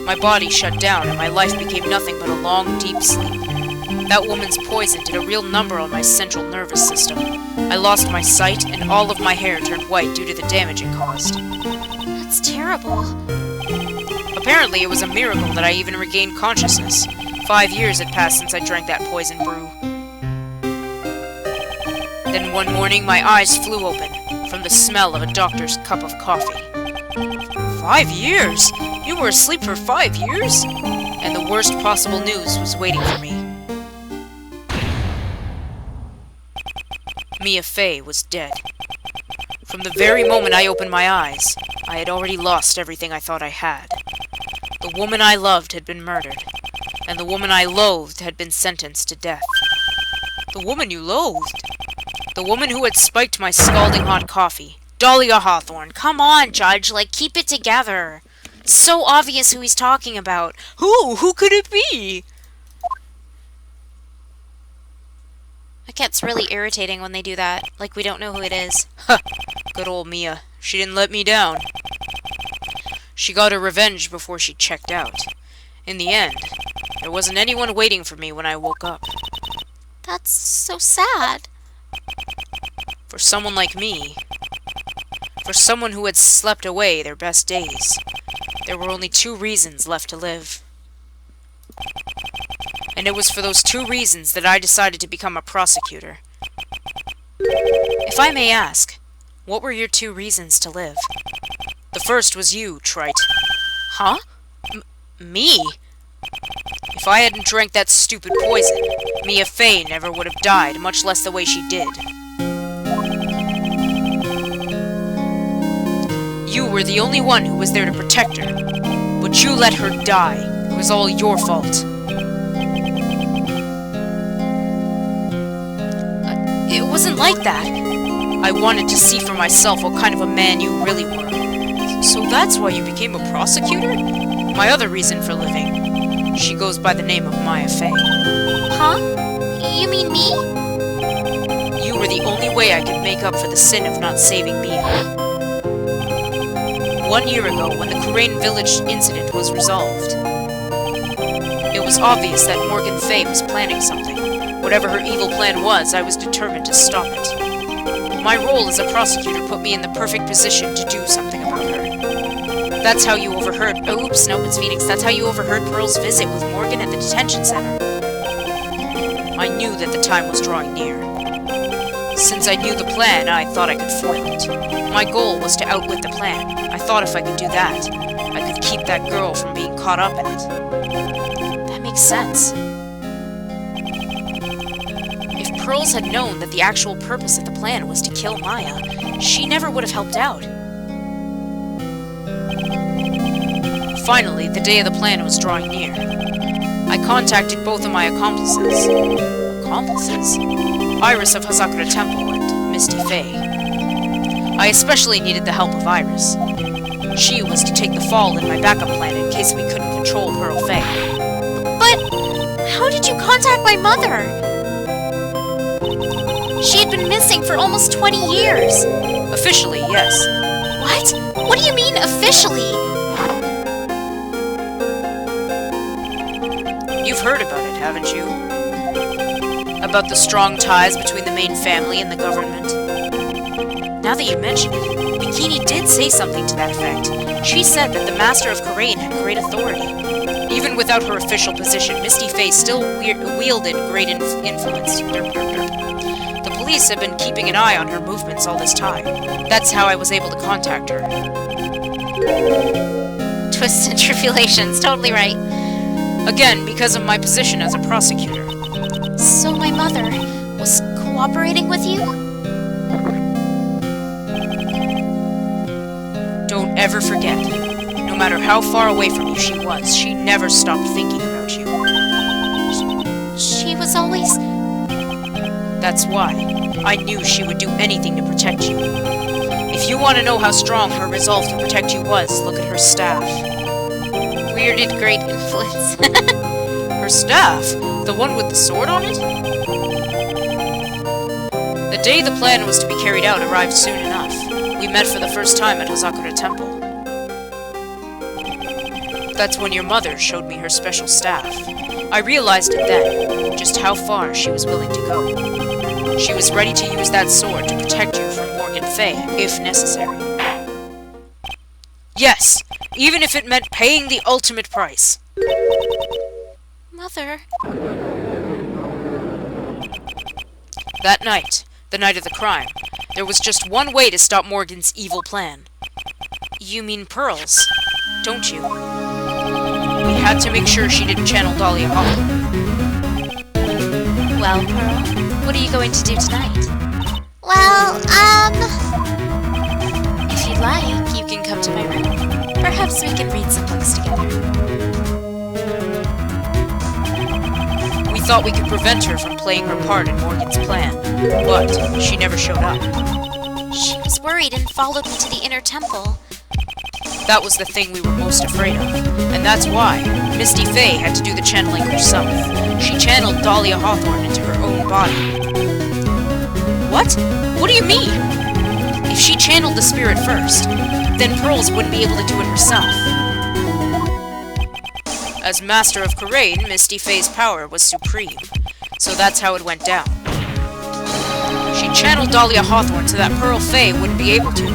My body shut down and my life became nothing but a long, deep sleep. That woman's poison did a real number on my central nervous system. I lost my sight and all of my hair turned white due to the damage it caused. That's terrible. Apparently it was a miracle that I even regained consciousness. 5 years had passed since I drank that poison brew. Then one morning my eyes flew open from the smell of a doctor's cup of coffee. 5 years? You were asleep for 5 years? And the worst possible news was waiting for me. Mia Fey was dead. From the very moment I opened my eyes, I had already lost everything I thought I had. The woman I loved had been murdered, and the woman I loathed had been sentenced to death. The woman you loathed? The woman who had spiked my scalding hot coffee. Dahlia Hawthorne. Come on, Judge, like, keep it together. It's so obvious who he's talking about. Who? Who could it be? It gets really irritating when they do that. Like, we don't know who it is. Huh. Good old Mia. She didn't let me down. She got her revenge before she checked out. In the end, there wasn't anyone waiting for me when I woke up. That's so sad. For someone like me, for someone who had slept away their best days, there were only 2 reasons left to live. And it was for those 2 reasons that I decided to become a prosecutor. If I may ask, what were your 2 reasons to live? The first was you, Trite. Huh? Me? If I hadn't drank that stupid poison, Mia Fey never would have died, much less the way she did. You were the only one who was there to protect her, but you let her die. It was all your fault. It wasn't like that. I wanted to see for myself what kind of a man you really were. So that's why you became a prosecutor? My other reason for living. She goes by the name of Mia Fey. Huh? You mean me? You were the only way I could make up for the sin of not saving Mia. 1 year ago, when the Kurain village incident was resolved, it was obvious that Morgan Fey was planning something. Whatever her evil plan was, I was determined to stop it. My role as a prosecutor put me in the perfect position to do something about her. That's how you overheard— oops, nope, it's Phoenix. That's how you overheard Pearl's visit with Morgan at the detention center. I knew that the time was drawing near. Since I knew the plan, I thought I could foil it. My goal was to outwit the plan. I thought if I could do that, I could keep that girl from being caught up in it. That makes sense. If Pearls had known that the actual purpose of the plan was to kill Maya, she never would have helped out. Finally, the day of the plan was drawing near. I contacted both of my accomplices. Accomplices? Iris of Hazakura Temple and Misty Fey. I especially needed the help of Iris. She was to take the fall in my backup plan in case we couldn't control Pearl Fey. But how did you contact my mother? She had been missing for almost 20 years. Officially, yes. What? What do you mean, officially? You've heard about it, haven't you? About the strong ties between the main family and the government? Now that you mention it, Bikini did say something to that effect. She said that the Master of Kurain had great authority. Even without her official position, Misty Fey still wielded great influence. The police have been keeping an eye on her movements all this time. That's how I was able to contact her. Twists and tribulations, totally right. Again, because of my position as a prosecutor. So my mother was cooperating with you? Don't ever forget, no matter how far away from you she was, she never stopped thinking about you. She was always... That's why. I knew she would do anything to protect you. If you want to know how strong her resolve to protect you was, look at her staff. Weirded great influence. Her staff? The one with the sword on it? The day the plan was to be carried out arrived soon enough. We met for the first time at Hazakura Temple. That's when your mother showed me her special staff. I realized it then, just how far she was willing to go. She was ready to use that sword to protect you from Morgan Fey, if necessary. Yes, even if it meant paying the ultimate price. Mother... That night, the night of the crime, there was just one way to stop Morgan's evil plan. You mean Pearls, don't you? We had to make sure she didn't channel Dahlia Hawthorne. Well, Pearl, what are you going to do tonight? Well, If you'd like, you can come to my room. Perhaps we can read some books together. We thought we could prevent her from playing her part in Morgan's plan, but she never showed up. she was worried and followed me to the inner temple. That was the thing we were most afraid of, and that's why Misty Fey had to do the channeling herself. She channeled Dahlia Hawthorne into her own body. What? What do you mean? If she channeled the spirit first, then Pearls wouldn't be able to do it herself. As Master of Kurain, Misty Fey's power was supreme, so that's how it went down. She channeled Dahlia Hawthorne so that Pearl Fey wouldn't be able to.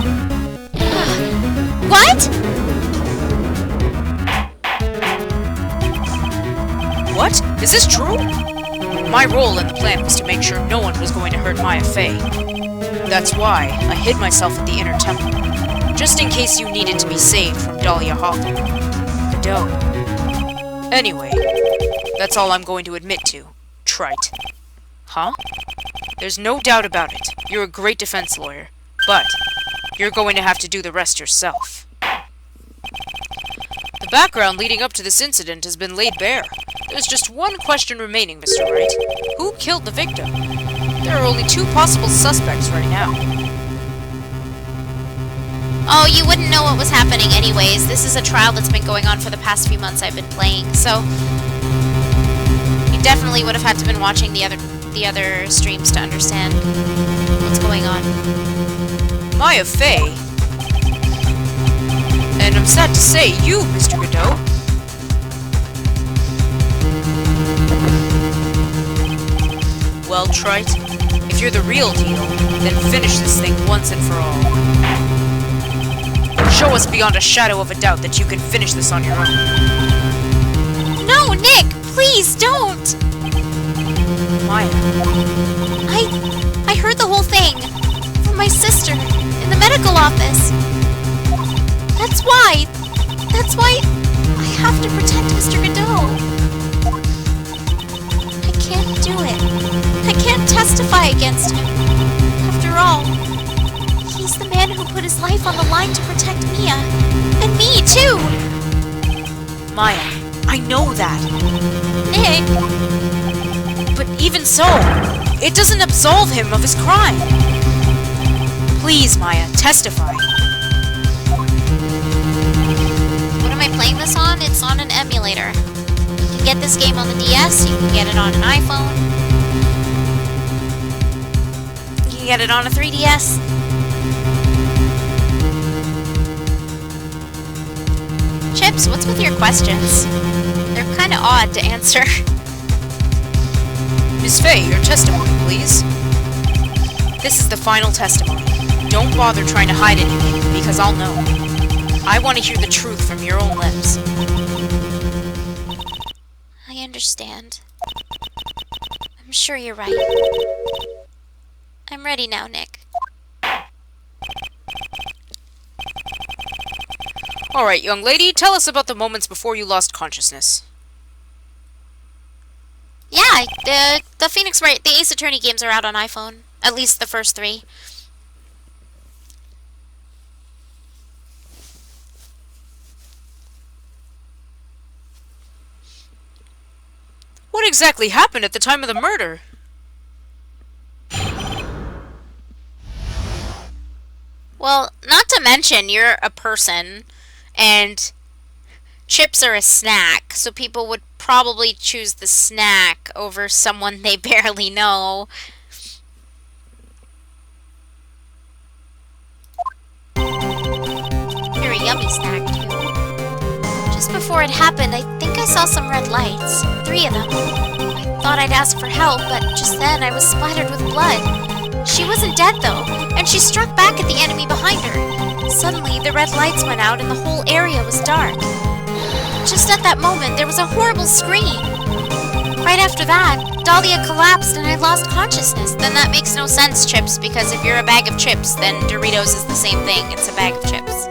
What? What? Is this true? My role in the plan was to make sure no one was going to hurt Maya Fey. That's why I hid myself at the inner temple, just in case you needed to be saved from Dahlia Hawthorne. Godot. Anyway, that's all I'm going to admit to, trite. Huh? There's no doubt about it. You're a great defense lawyer, but you're going to have to do the rest yourself. The background leading up to this incident has been laid bare. There's just one question remaining, Mr. Wright. Who killed the victim? There are only 2 possible suspects right now. Oh, you wouldn't know what was happening anyways. This is a trial that's been going on for the past few months I've been playing, so you definitely would have had to been watching the other streams to understand what's going on. Maya Fey? And I'm sad to say, you, Mr. Godot. Well, trite, if you're the real deal, then finish this thing once and for all. Show us beyond a shadow of a doubt that you can finish this on your own. No, Nick! Please, don't! Maya. I heard the whole thing from my sister in the medical office. That's why I have to protect Mr. Godot. I can't do it. I can't testify against him. After all, he's the man who put his life on the line to protect Mia. And me, too! Maya, I know that. Nick! But even so, it doesn't absolve him of his crime. Please, Maya, testify. What am I playing this on? It's on an emulator. You can get this game on the DS, you can get it on an iPhone. You can get it on a 3DS. Chips, what's with your questions? They're kinda odd to answer. Miss Fey, your testimony, please. This is the final testimony. Don't bother trying to hide anything, because I'll know. I want to hear the truth from your own lips. I understand. I'm sure you're right. I'm ready now, Nick. Alright, young lady, tell us about the moments before you lost consciousness. Yeah, the Phoenix Wright, the Ace Attorney games are out on iPhone. At least the first 3. What exactly happened at the time of the murder? Well, not to mention, you're a person, and chips are a snack, so people would probably choose the snack over someone they barely know. You're a yummy snack, too. Just before it happened, I think I saw some red lights. 3 of them. I thought I'd ask for help, but just then I was splattered with blood. She wasn't dead, though, and she struck back at the enemy behind her. Suddenly, the red lights went out and the whole area was dark. Just at that moment, there was a horrible scream. Right after that, Dahlia collapsed and I lost consciousness. Then that makes no sense, Chips, because if you're a bag of chips, then Doritos is the same thing. It's a bag of chips.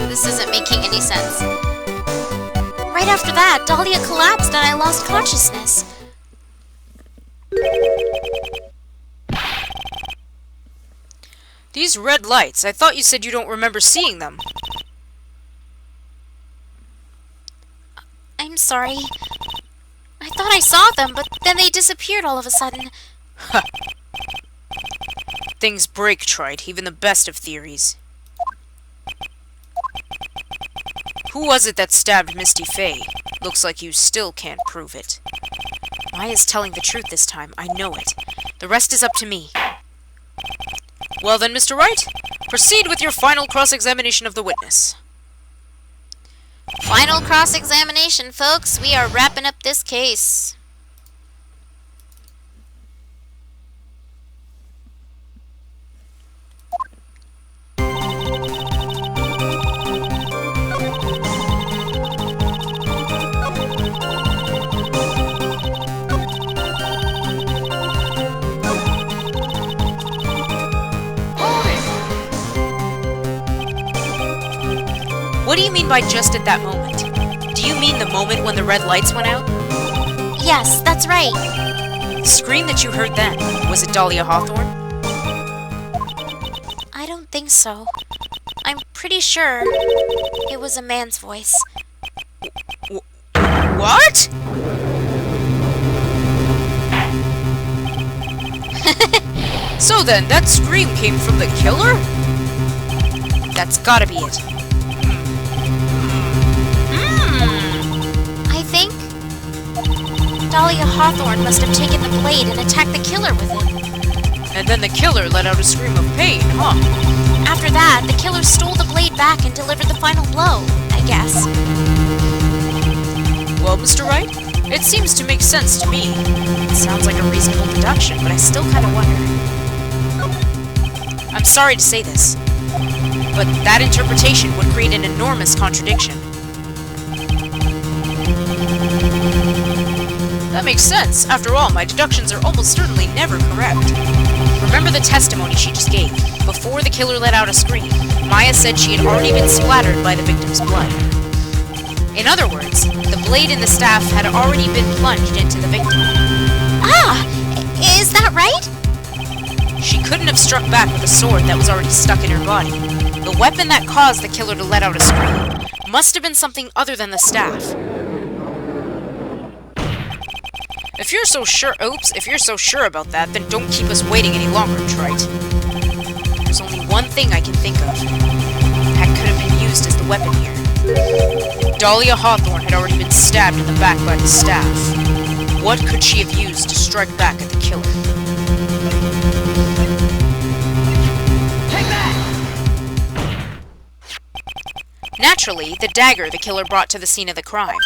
This isn't making any sense. Right after that, Dahlia collapsed and I lost consciousness. These red lights, I thought you said you don't remember seeing them. I'm sorry. I thought I saw them, but then they disappeared all of a sudden. Things break, trite, even the best of theories. Who was it that stabbed Misty Fey? Looks like you still can't prove it. Maya's telling the truth this time, I know it. The rest is up to me. Well then, Mr. Wright, proceed with your final cross-examination of the witness. Final cross-examination, folks. We are wrapping up this case. do you mean by just at that moment? Do you mean the moment when the red lights went out? Yes, that's right. The scream that you heard then, was it Dahlia Hawthorne? I don't think so. I'm pretty sure it was a man's voice. What? So then, that scream came from the killer? That's gotta be it. I think Dahlia Hawthorne must have taken the blade and attacked the killer with it. And then the killer let out a scream of pain, huh? After that, the killer stole the blade back and delivered the final blow, I guess. Well, Mr. Wright, it seems to make sense to me. It sounds like a reasonable deduction, but I still kind of wonder. I'm sorry to say this, but that interpretation would create an enormous contradiction. That makes sense. After all, my deductions are almost certainly never correct. Remember the testimony she just gave. Before the killer let out a scream, Maya said she had already been splattered by the victim's blood. In other words, the blade and the staff had already been plunged into the victim. Ah! Is that right? She couldn't have struck back with a sword that was already stuck in her body. The weapon that caused the killer to let out a scream must have been something other than the staff. If you're so sure about that, then don't keep us waiting any longer, Trite. There's only one thing I can think of that could have been used as the weapon here. Dahlia Hawthorne had already been stabbed in the back by the staff. What could she have used to strike back at the killer? Take that! Naturally, the dagger the killer brought to the scene of the crime.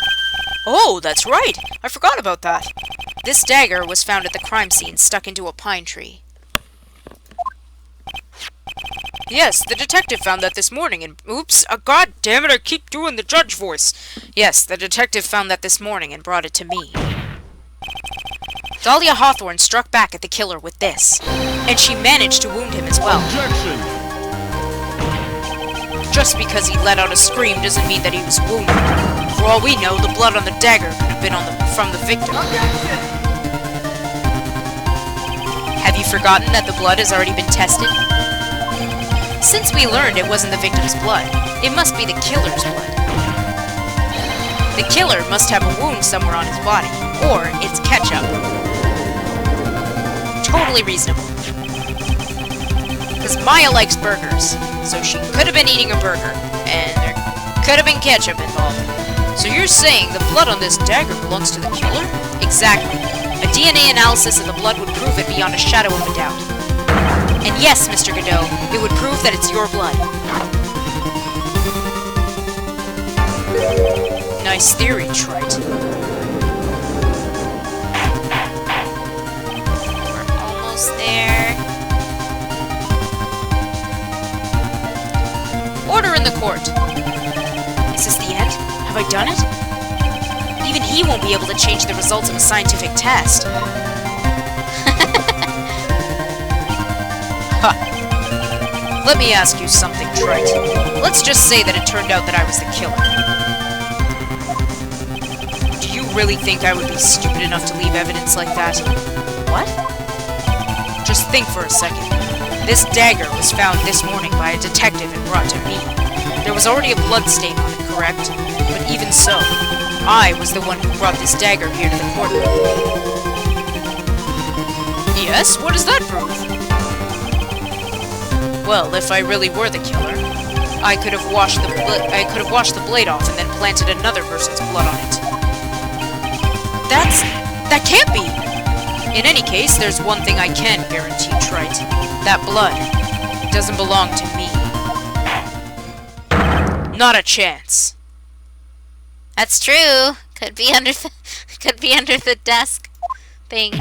Oh, that's right! I forgot about that. This dagger was found at the crime scene, stuck into a pine tree. Yes, the detective found that this morning and... Oops, god damn it, I keep doing the judge voice. Yes, the detective found that this morning and brought it to me. Dahlia Hawthorne struck back at the killer with this, and she managed to wound him as well. Objection! Just because he let out a scream doesn't mean that he was wounded. For all we know, the blood on the dagger could have been from the victim. Objection! Have you forgotten that the blood has already been tested? Since we learned it wasn't the victim's blood, it must be the killer's blood. The killer must have a wound somewhere on his body, or it's ketchup. Totally reasonable. Because Maya likes burgers, so she could have been eating a burger, and there could have been ketchup involved. So you're saying the blood on this dagger belongs to the killer? Exactly. A DNA analysis of the blood would prove it beyond a shadow of a doubt. And yes, Mr. Godot, it would prove that it's your blood. Nice theory, Trite. We're almost there. Order in the court. Is this the end? Have I done it? Even he won't be able to change the results of a scientific test. Ha! Let me ask you something, Trite. Let's just say that it turned out that I was the killer. Do you really think I would be stupid enough to leave evidence like that? What? Just think for a second. This dagger was found this morning by a detective and brought to me. There was already a blood stain on it, correct? But even so, I was the one who brought this dagger here to the courtroom. Yes? What does that prove? Well, if I really were the killer, I could have washed the blade off and then planted another person's blood on it. That can't be! In any case, there's one thing I can guarantee, Trite. That blood doesn't belong to me. Not a chance. That's true. Could be under the desk thing.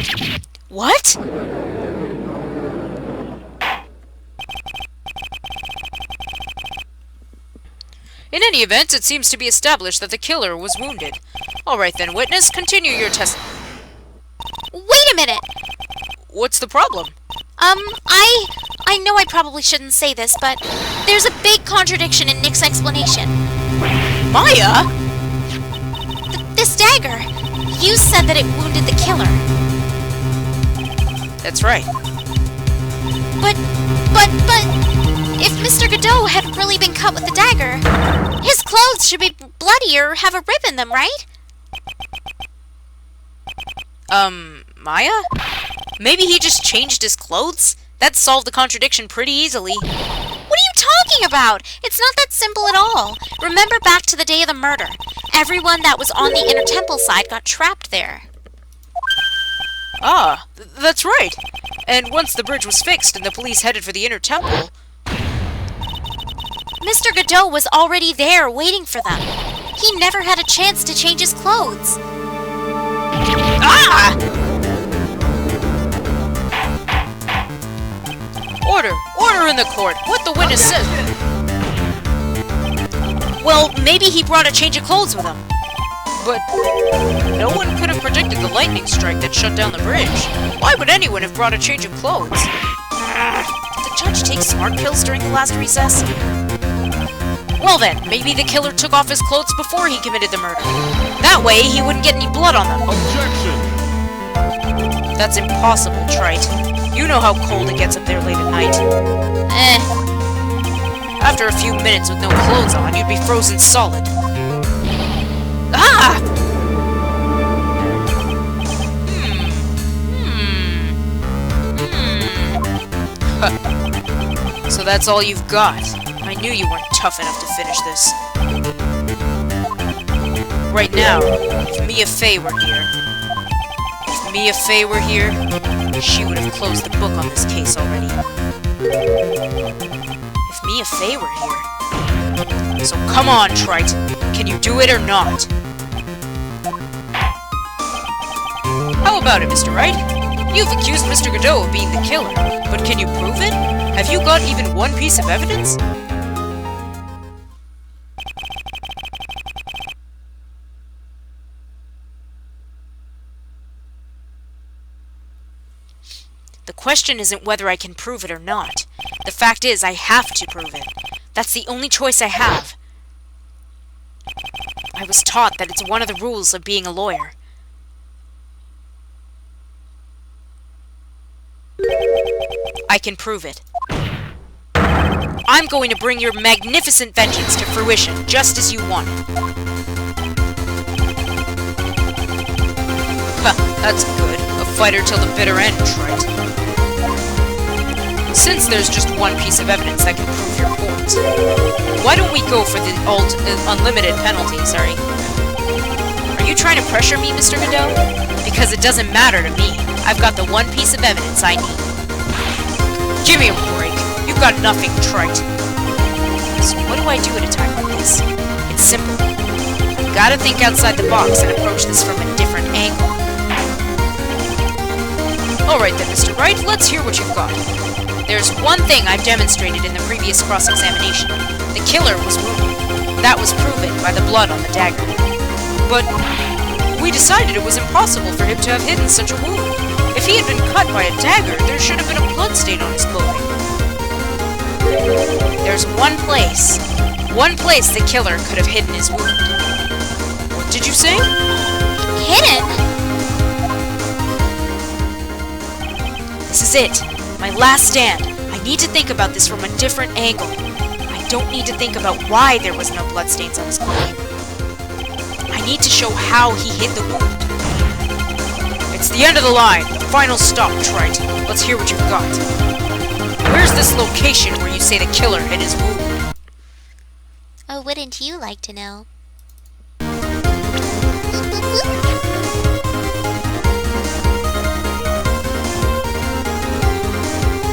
What? In any event, it seems to be established that the killer was wounded. Alright then, witness, continue your test. Wait a minute! What's the problem? I know I probably shouldn't say this, but there's a big contradiction in Nick's explanation. Maya? This dagger! You said that it wounded the killer. That's right. But... If Mr. Godot had really been cut with the dagger, his clothes should be bloody or have a rip in them, right? Maya? Maybe he just changed his clothes? That solved the contradiction pretty easily. What are you talking about? It's not that simple at all. Remember back to the day of the murder. Everyone that was on the inner temple side got trapped there. Ah, that's right. And once the bridge was fixed and the police headed for the inner temple... Mr. Godot was already there waiting for them. He never had a chance to change his clothes. Ah! Order! Order in the court! What the witness said! Well, maybe he brought a change of clothes with him. But no one could have predicted the lightning strike that shut down the bridge. Why would anyone have brought a change of clothes? Did the judge take smart pills during the last recess? Well then, maybe the killer took off his clothes before he committed the murder. That way, he wouldn't get any blood on them. Objection! That's impossible, Trite. You know how cold it gets up there late at night. After a few minutes with no clothes on, you'd be frozen solid. Ah! So that's all you've got. I knew you weren't tough enough to finish this. Right now, if Mia Fey were here, she would have closed the book on this case already. If Mia Fey were here. So come on, Trite. Can you do it or not? How about it, Mr. Wright? You've accused Mr. Godot of being the killer, but can you prove it? Have you got even one piece of evidence? The question isn't whether I can prove it or not. The fact is, I have to prove it. That's the only choice I have. I was taught that it's one of the rules of being a lawyer. I can prove it. I'm going to bring your magnificent vengeance to fruition, just as you wanted. Huh, that's good. A fighter till the bitter end, Trite. Since there's just one piece of evidence that can prove your point, why don't we go for the unlimited penalty, sorry? Are you trying to pressure me, Mr. Godot? Because it doesn't matter to me. I've got the one piece of evidence I need. Give me a break. You've got nothing, Trite. So what do I do at a time like this? It's simple. You gotta think outside the box and approach this from a different angle. Alright then, Mr. Wright, let's hear what you've got. There's one thing I've demonstrated in the previous cross-examination. The killer was wounded. That was proven by the blood on the dagger. But we decided it was impossible for him to have hidden such a wound. If he had been cut by a dagger, there should have been a blood stain on his clothing. There's one place the killer could have hidden his wound. What did you say? Hidden? This is it. My last stand. I need to think about this from a different angle. I don't need to think about why there was no bloodstains on his clothing. I need to show how he hid the wound. It's the end of the line. The final stop, Trite. Let's hear what you've got. Where's this location where you say the killer hid his wound? Oh, wouldn't you like to know?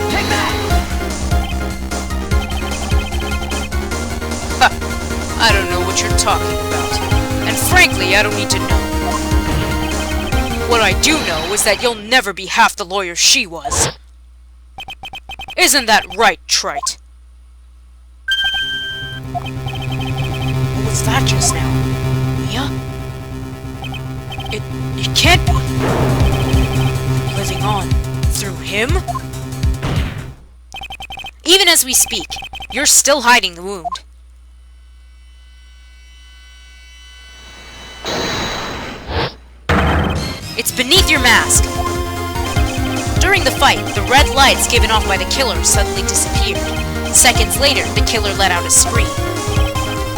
Take that! I don't know what you're talking about. And frankly, I don't need to know. What I do know is that you'll never be half the lawyer she was. Isn't that right, Trite? What was that just now? Mia? It can't be. Living on through him? Even as we speak, you're still hiding the wound. It's beneath your mask. During the fight, the red lights given off by the killer suddenly disappeared. Seconds later, the killer let out a scream.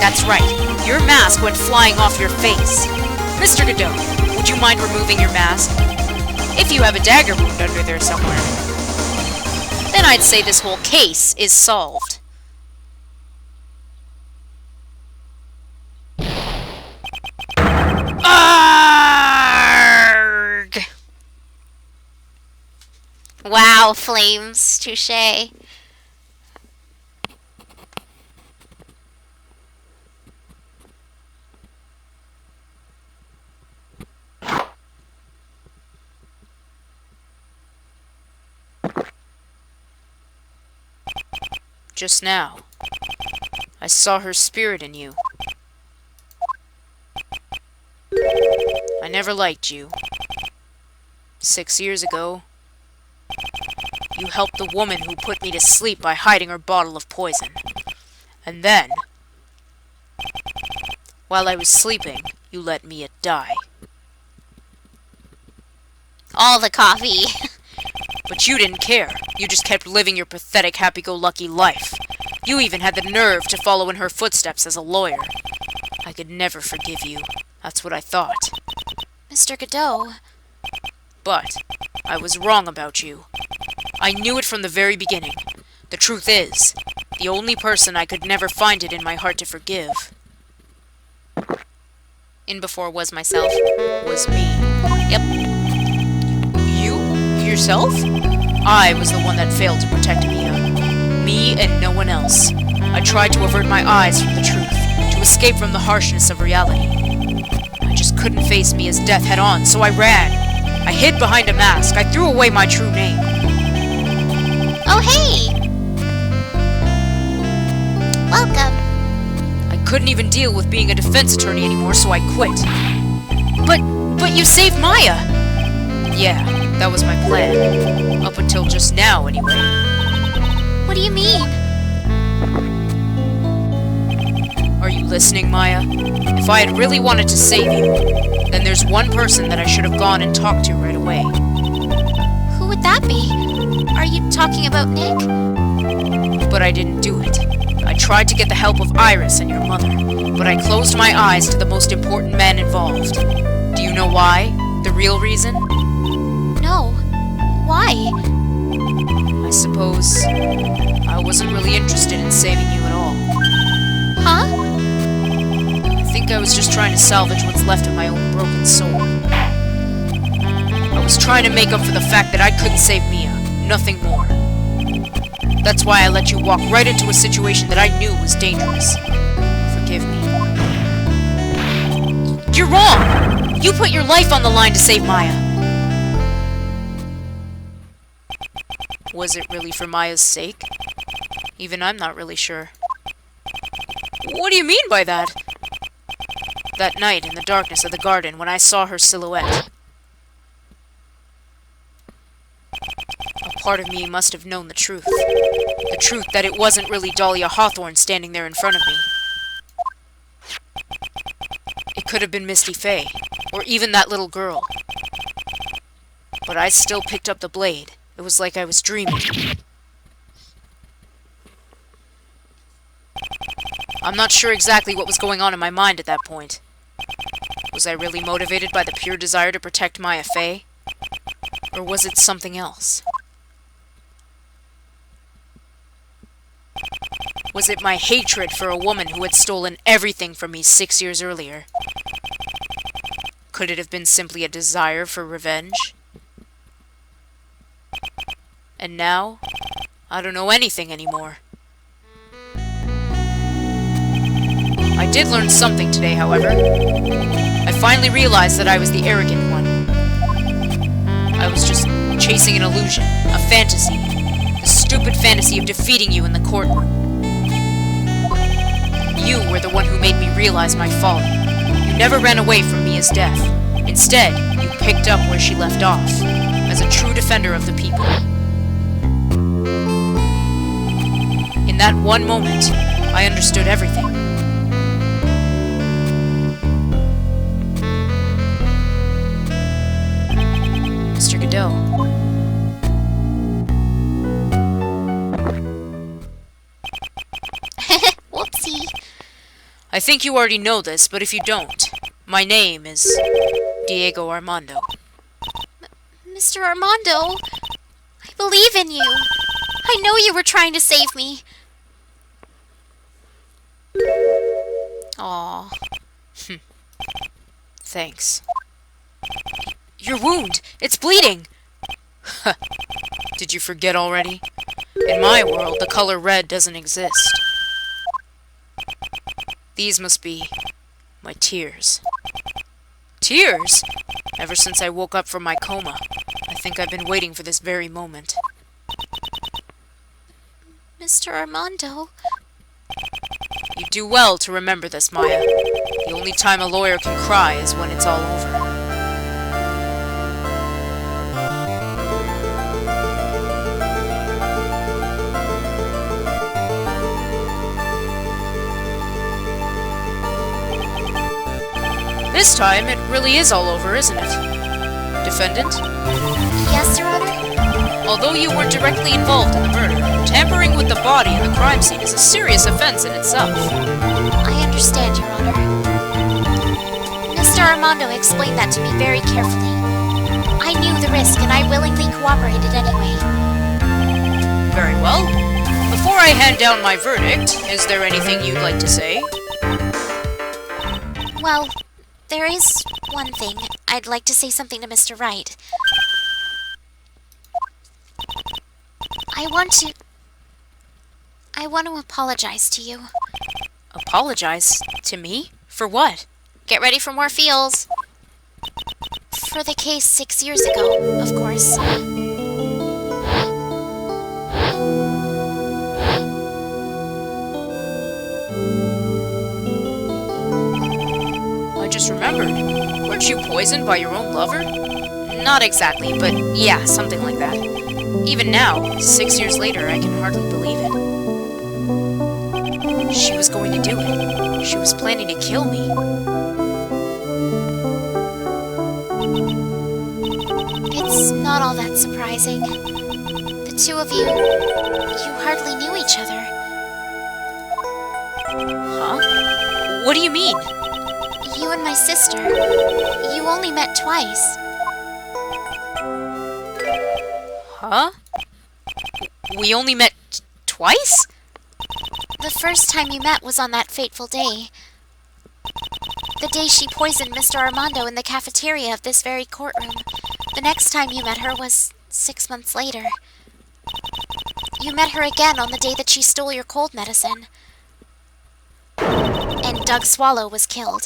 That's right, your mask went flying off your face. Mr. Godot, would you mind removing your mask? If you have a dagger wound under there somewhere. Then I'd say this whole case is solved. Arrgh! Wow, Flames. Touche. Just now, I saw her spirit in you. I never liked you. 6 years ago, you helped the woman who put me to sleep by hiding her bottle of poison. And then, while I was sleeping, you let Mia die. All the coffee. But you didn't care. You just kept living your pathetic happy-go-lucky life. You even had the nerve to follow in her footsteps as a lawyer. I could never forgive you. That's what I thought. Mr. Godot. But I was wrong about you. I knew it from the very beginning. The truth is, the only person I could never find it in my heart to forgive In before was myself. was me. Yep. You? Yourself? I was the one that failed to protect Mia. Me and no one else. I tried to avert my eyes from the truth, to escape from the harshness of reality. I just couldn't face Mia's death head-on, so I ran. I hid behind a mask. I threw away my true name. Oh, hey! Welcome. I couldn't even deal with being a defense attorney anymore, so I quit. But you saved Maya! Yeah, that was my plan. Up until just now, anyway. What do you mean? Are you listening, Maya? If I had really wanted to save you, then there's one person that I should have gone and talked to right away. Who would that be? Are you talking about Nick? But I didn't do it. I tried to get the help of Iris and your mother, but I closed my eyes to the most important man involved. Do you know why? The real reason? No. Why? I suppose I wasn't really interested in saving you at all. Huh? I think I was just trying to salvage what's left of my own broken soul. I was trying to make up for the fact that I couldn't save Mia. Nothing more. That's why I let you walk right into a situation that I knew was dangerous. Forgive me. You're wrong! You put your life on the line to save Maya. Was it really for Maya's sake? Even I'm not really sure. What do you mean by that? That night in the darkness of the garden when I saw her silhouette. A part of me must have known the truth. The truth that it wasn't really Dahlia Hawthorne standing there in front of me. It could have been Misty Faye, or even that little girl. But I still picked up the blade. It was like I was dreaming. I'm not sure exactly what was going on in my mind at that point. Was I really motivated by the pure desire to protect Maya Faye? Or was it something else? Was it my hatred for a woman who had stolen everything from me 6 years earlier? Could it have been simply a desire for revenge? And now, I don't know anything anymore. I did learn something today, however. I finally realized that I was the arrogant one. I was just chasing an illusion, a fantasy. The stupid fantasy of defeating you in the courtroom. You were the one who made me realize my folly. You never ran away from Mia's death. Instead, you picked up where she left off, as a true defender of the people. In that one moment, I understood everything. Godot. Whoopsie. I think you already know this, but if you don't, my name is Diego Armando. Mr. Armando, I believe in you. I know you were trying to save me. Aw. Thanks. Your wound! It's bleeding! Did you forget already? In my world, the color red doesn't exist. These must be my tears. Tears? Ever since I woke up from my coma, I think I've been waiting for this very moment. Mr. Armando, You do well to remember this, Maya. The only time a lawyer can cry is when it's all over. This time, it really is all over, isn't it? Defendant? yes, Your Honor? Although you weren't directly involved in the murder, tampering with the body in the crime scene is a serious offense in itself. I understand, Your Honor. Mr. Armando explained that to me very carefully. I knew the risk and I willingly cooperated anyway. Very well. Before I hand down my verdict, is there anything you'd like to say? Well, there is one thing. I'd like to say something to Mr. Wright. I want to apologize to you. Apologize? To me? For what? Get ready for more feels. For the case 6 years ago, of course. I just remembered. Weren't you poisoned by your own lover? Not exactly, but yeah, something like that. Even now, 6 years later, I can hardly believe it. She was going to do it. She was planning to kill me. It's not all that surprising. The two of you hardly knew each other. Huh? What do you mean? You and my sister, you only met twice. Huh? We only met twice? The first time you met was on that fateful day. The day she poisoned Mr. Armando in the cafeteria of this very courtroom. The next time you met her was 6 months later. You met her again on the day that she stole your cold medicine. And Doug Swallow was killed.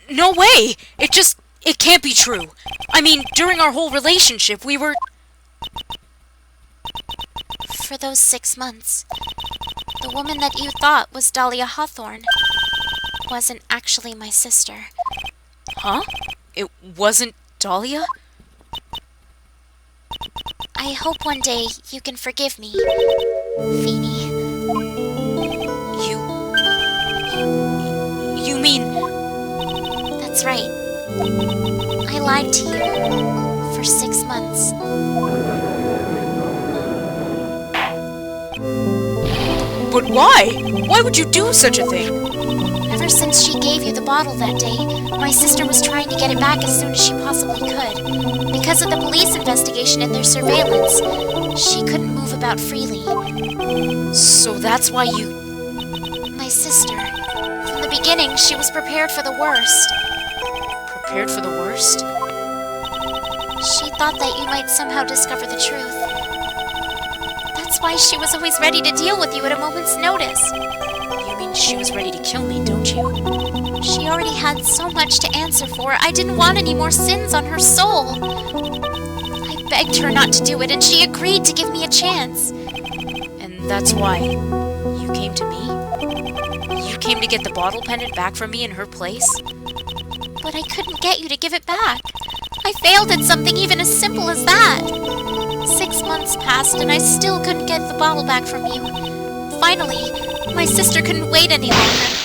No way! It can't be true. I mean, during our whole relationship, we were... For those 6 months, the woman that you thought was Dahlia Hawthorne wasn't actually my sister. Huh? It wasn't Dahlia? I hope one day you can forgive me, Feeny. You mean... That's right. I lied to you for 6 months. But why? Why would you do such a thing? Ever since she gave you the bottle that day, my sister was trying to get it back as soon as she possibly could. Because of the police investigation and their surveillance, she couldn't move about freely. So that's why you... My sister. From the beginning, she was prepared for the worst. Prepared for the worst? She thought that you might somehow discover the truth. That's why she was always ready to deal with you at a moment's notice. You mean she was ready to kill me, don't you? She already had so much to answer for. I didn't want any more sins on her soul. I begged her not to do it, and she agreed to give me a chance. And that's why you came to me? You came to get the bottle pendant back from me in her place? But I couldn't get you to give it back. I failed at something even as simple as that. 6 months passed, and I still couldn't get the bottle back from you. Finally, my sister couldn't wait any longer.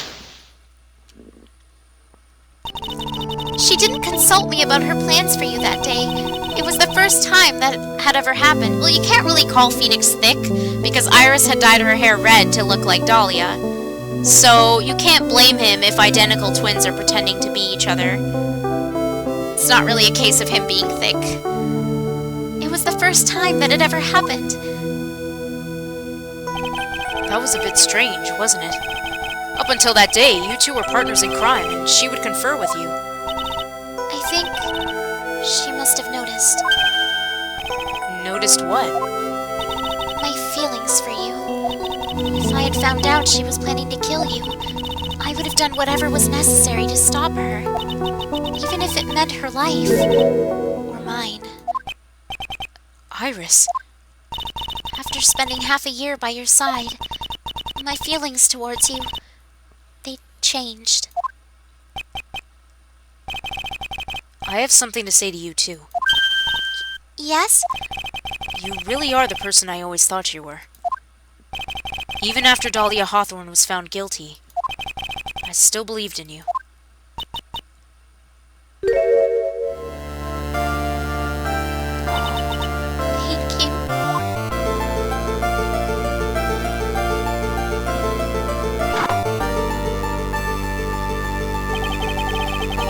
She didn't consult me about her plans for you that day. It was the first first time that had ever happened. Well, you can't really call Phoenix thick, because Iris had dyed her hair red to look like Dahlia. So, you can't blame him if identical twins are pretending to be each other. It's not really a case of him being thick. It was the first time that it ever happened. That was a bit strange, wasn't it? Up until that day, you two were partners in crime, and she would confer with you. I think she must have noticed Noticed what? my feelings for you. If I had found out she was planning to kill you, I would have done whatever was necessary to stop her. Even if it meant her life. Or mine. Iris. After spending half a year by your side, my feelings towards you, they changed. I have something to say to you, too. Yes? You really are the person I always thought you were. Even after Dahlia Hawthorne was found guilty, I still believed in you. Thank you.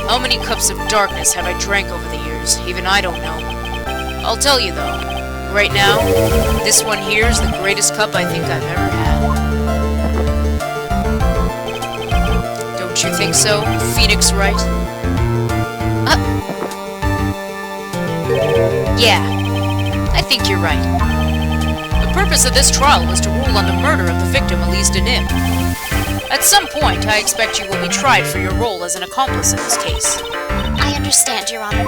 How many cups of darkness have I drank over the years? Even I don't know. I'll tell you, though. Right now, this one here is the greatest cup I think I've ever had. Don't you think so, Phoenix Wright? Yeah, I think you're right. The purpose of this trial was to rule on the murder of the victim, Elise Denim. At some point, I expect you will be tried for your role as an accomplice in this case. I understand, Your Honor.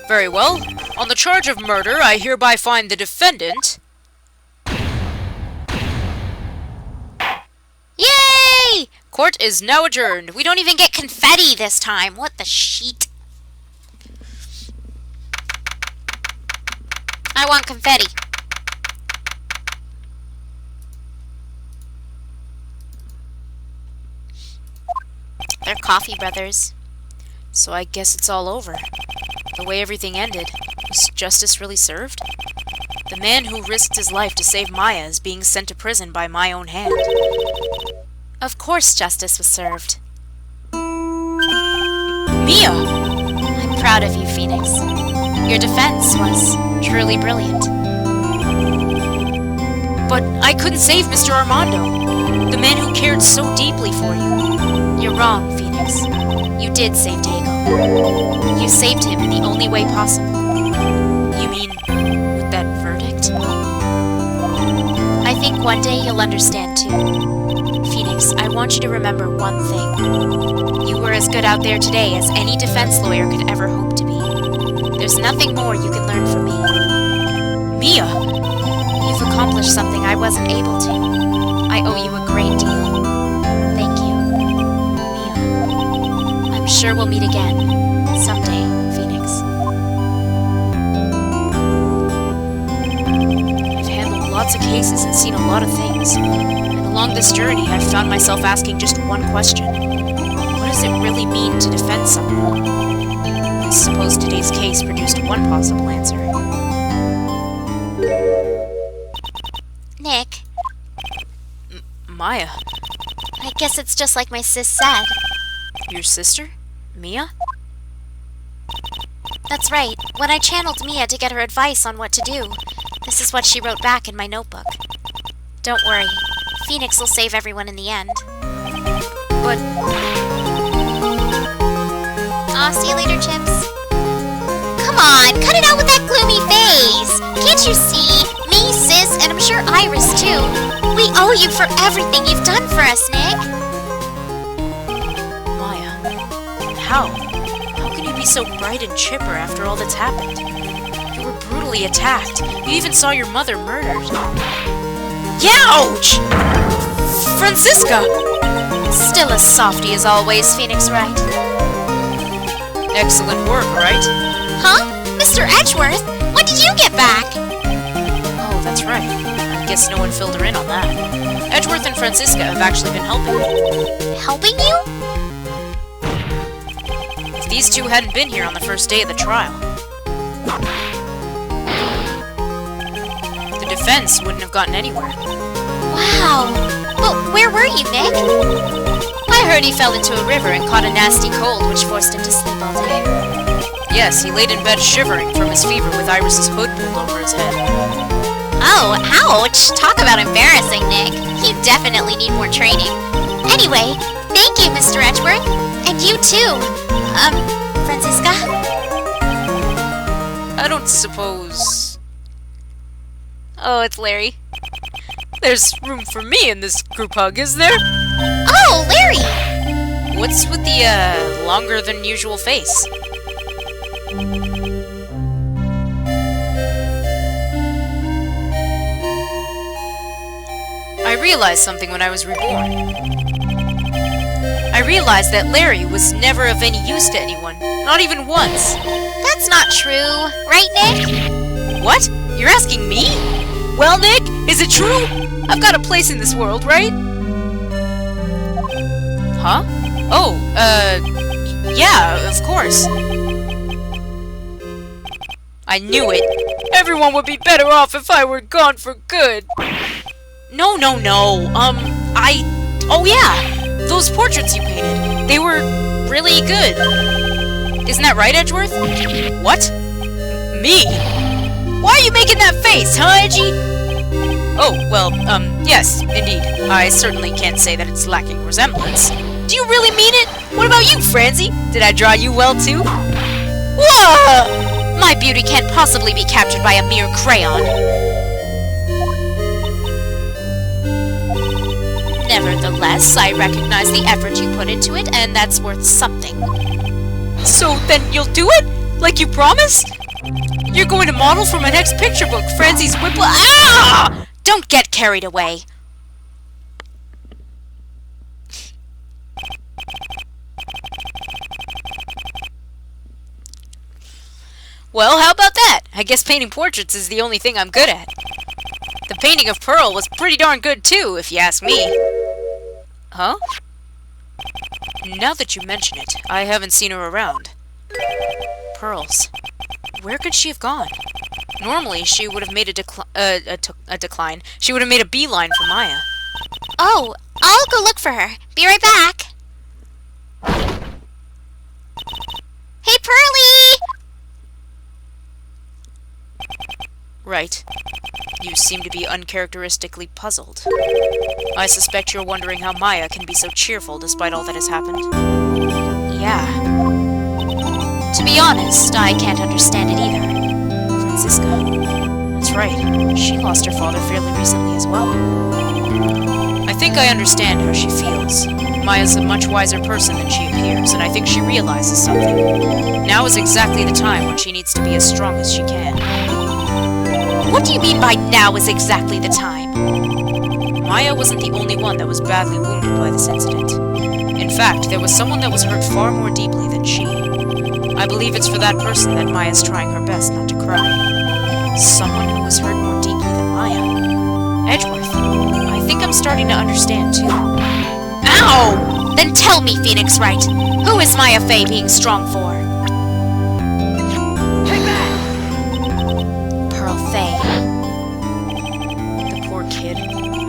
Very well. On the charge of murder, I hereby find the defendant... Yay! Court is now adjourned. We don't even get confetti this time. What the sheet? I want confetti. They're coffee brothers. So I guess it's all over. The way everything ended, was justice really served? The man who risked his life to save Maya is being sent to prison by my own hand. Of course justice was served. Mia! I'm proud of you, Phoenix. Your defense was truly brilliant. But I couldn't save Mr. Armando, the man who cared so deeply for you. You're wrong, Phoenix. You did save Diego. You saved him in the only way possible. You mean, with that verdict? I think one day you'll understand too. Phoenix, I want you to remember one thing. You were as good out there today as any defense lawyer could ever hope to be. There's nothing more you can learn from me. Mia! You've accomplished something I wasn't able to. I owe you a great deal. Thank you, Mia. I'm sure we'll meet again. Someday, Phoenix. I've handled lots of cases and seen a lot of things. And along this journey, I've found myself asking just one question. What does it really mean to defend someone? I suppose today's case produced one possible answer. Nick, Maya, I guess it's just like my sis said. your sister? Mia? That's right. When I channeled Mia to get her advice on what to do, this is what she wrote back in my notebook. Don't worry. Phoenix will save everyone in the end. But Aw, see you later, Chips. Come on, cut it out with that gloomy face! Can't you see? Me, sis, and I'm sure Iris, too. We owe you for everything you've done for us, Nick. Maya, how? How can you be so bright and chipper after all that's happened? You were brutally attacked. You even saw your mother murdered. Youch! Francisca! Still as softy as always, Phoenix Wright. Excellent work, right? Huh? Mr. Edgeworth? When did you get back? Oh, that's right. I guess no one filled her in on that. Edgeworth and Francisca have actually been helping me. Helping you? If these two hadn't been here on the first day of the trial, fence, wouldn't have gotten anywhere. Wow. But where were you, Nick? I heard he fell into a river and caught a nasty cold, which forced him to sleep all day. Yes, he laid in bed shivering from his fever with Iris's hood pulled over his head. Oh, ouch! Talk about embarrassing, Nick. You definitely need more training. Anyway, thank you, Mr. Edgeworth. And you too. Francisca? I don't suppose... Oh, it's Larry. There's room for me in this group hug, is there? Oh, Larry! What's with the, longer than usual face? I realized something when I was reborn. I realized that Larry was never of any use to anyone, not even once. That's not true, right, Nick? What? You're asking me? Well, Nick, is it true? I've got a place in this world, right? Huh? Oh, yeah, of course. I knew it. Everyone would be better off if I were gone for good. No. Oh yeah, those portraits you painted, they were really good. Isn't that right, Edgeworth? What? Me? Why are you making that face, huh, Edgy? Oh, well, yes, indeed. I certainly can't say that it's lacking resemblance. Do you really mean it? What about you, Francie? Did I draw you well, too? Whoa! My beauty can't possibly be captured by a mere crayon. Nevertheless, I recognize the effort you put into it, and that's worth something. So then you'll do it? Like you promised? You're going to model for my next picture book, Francie's Whipple. Ah! Don't get carried away. Well, how about that? I guess painting portraits is the only thing I'm good at. The painting of Pearl was pretty darn good too, if you ask me. Huh? Now that you mention it, I haven't seen her around. Pearls. Where could she have gone? Normally, she would have made a decline. She would have made a beeline for Maya. Oh, I'll go look for her. Be right back. Hey, Pearlie! Right. You seem to be uncharacteristically puzzled. I suspect you're wondering how Maya can be so cheerful despite all that has happened. Yeah. To be honest, I can't understand it either. Francisca. That's right. She lost her father fairly recently as well. I think I understand how she feels. Maya's a much wiser person than she appears, and I think she realizes something. Now is exactly the time when she needs to be as strong as she can. What do you mean by now is exactly the time? Maya wasn't the only one that was badly wounded by this incident. In fact, there was someone that was hurt far more deeply than she. I believe it's for that person that Maya's trying her best not to cry. Someone who was hurt more deeply than Maya. Edgeworth, I think I'm starting to understand too. Ow! Then tell me, Phoenix Wright, who is Maya Fey being strong for? Take that! Pearl Fey. The poor kid.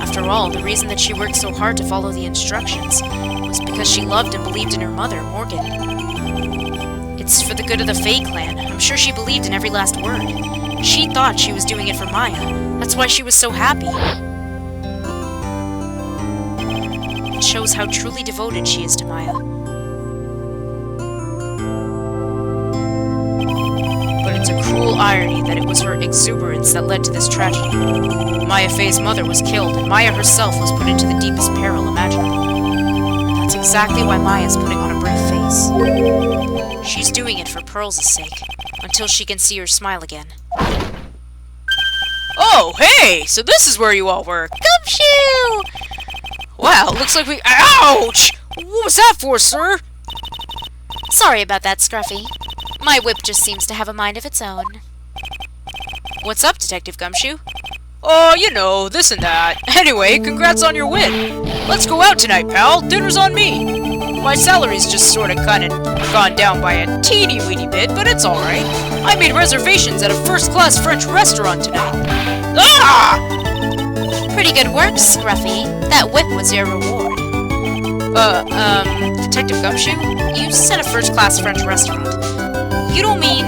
After all, the reason that she worked so hard to follow the instructions was because she loved and believed in her mother, Morgan. It's for the good of the Fey clan. I'm sure she believed in every last word. She thought she was doing it for Maya. That's why she was so happy. It shows how truly devoted she is to Maya. But it's a cruel irony that it was her exuberance that led to this tragedy. Maya Fey's mother was killed, and Maya herself was put into the deepest peril imaginable. And that's exactly why Maya's putting on a brave face. She's doing it for Pearl's sake, until she can see her smile again. Oh, hey! So this is where you all work. Gumshoe! Wow, looks like we— Ouch! What was that for, sir? Sorry about that, Scruffy. My whip just seems to have a mind of its own. What's up, Detective Gumshoe? Oh, you know, this and that. Anyway, congrats on your win. Let's go out tonight, pal. Dinner's on me. My salary's just sorta kinda gone down by a teeny weeny bit, but it's alright. I made reservations at a first-class French restaurant tonight. Ah! Pretty good work, Scruffy. That whip was your reward. Detective Gumshoe? You said a first-class French restaurant. You don't mean...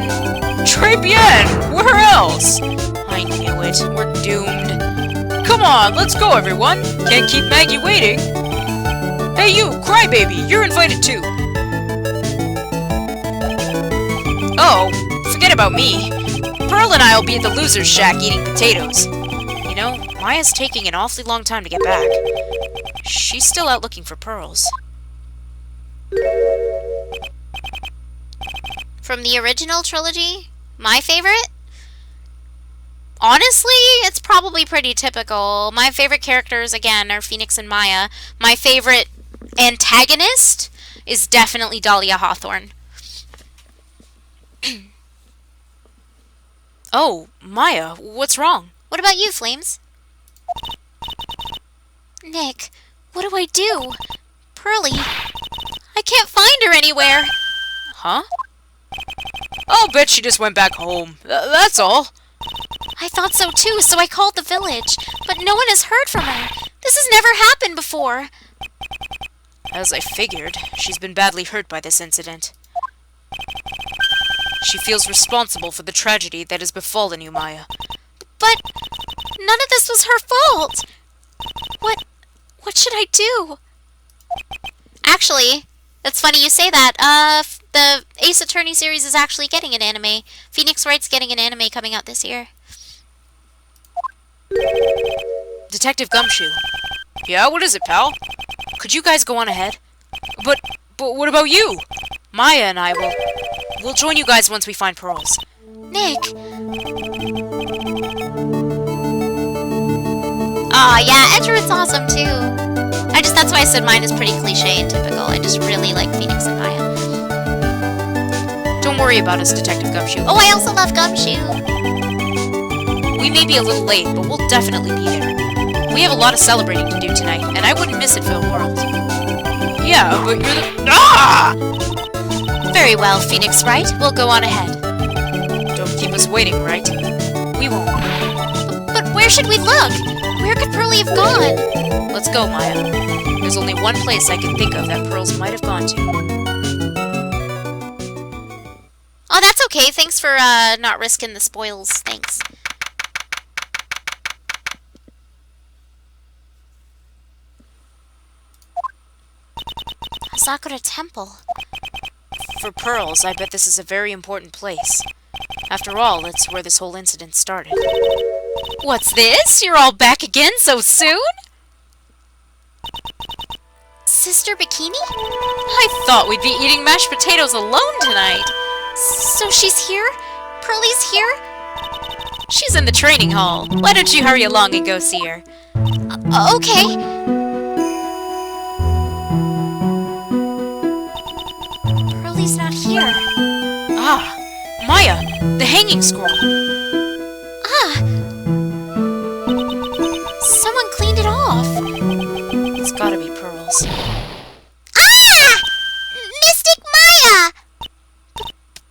Très bien! Where else? I knew it. We're doomed. Come on, let's go, everyone! Can't keep Maggie waiting! Hey you, Crybaby! You're invited too! Oh, forget about me. Pearl and I'll be at the loser's shack eating potatoes. You know, Maya's taking an awfully long time to get back. She's still out looking for pearls. From the original trilogy, my favorite? Honestly, it's probably pretty typical. My favorite characters, again, are Phoenix and Maya. My favorite antagonist is definitely Dahlia Hawthorne. Oh, Maya, what's wrong? What about you, Flames? Nick, what do I do? Pearly, I can't find her anywhere. Huh? I'll bet she just went back home. That's all. I thought so too, so I called the village, but no one has heard from her. This has never happened before. As I figured, she's been badly hurt by this incident. She feels responsible for the tragedy that has befallen you, Maya. But none of this was her fault. What should I do? Actually, that's funny you say that. The Ace Attorney series is actually getting an anime. Phoenix Wright's getting an anime coming out this year. Detective Gumshoe. Yeah, what is it, pal? Could you guys go on ahead? But what about you? Maya and I we'll join you guys once we find pearls. Nick. Aw, yeah, Edgeworth's awesome too. That's why I said mine is pretty cliche and typical. I just really like Phoenix and Maya. Don't worry about us, Detective Gumshoe. Oh, I also love Gumshoe. We may be a little late, but we'll definitely be there. We have a lot of celebrating to do tonight, and I wouldn't miss it for the world. Yeah, but you're the... Ah! Very well, Phoenix Wright. We'll go on ahead. Don't keep us waiting, right? We won't. But where should we look? Where could Pearly have gone? Let's go, Maya. There's only one place I can think of that pearls might have gone to. Oh, that's okay. Thanks for not risking the spoils. Thanks. Sakura Temple. For pearls, I bet this is a very important place. After all, it's where this whole incident started. What's this? You're all back again so soon? Sister Bikini? I thought we'd be eating mashed potatoes alone tonight. So she's here? Pearly's here? She's in the training hall. Why don't you hurry along and go see her? Okay. Pearly's not here. Ah, Maya, the hanging scroll. Ah! Someone cleaned it off. It's gotta be pearls. Ah! Mystic Maya!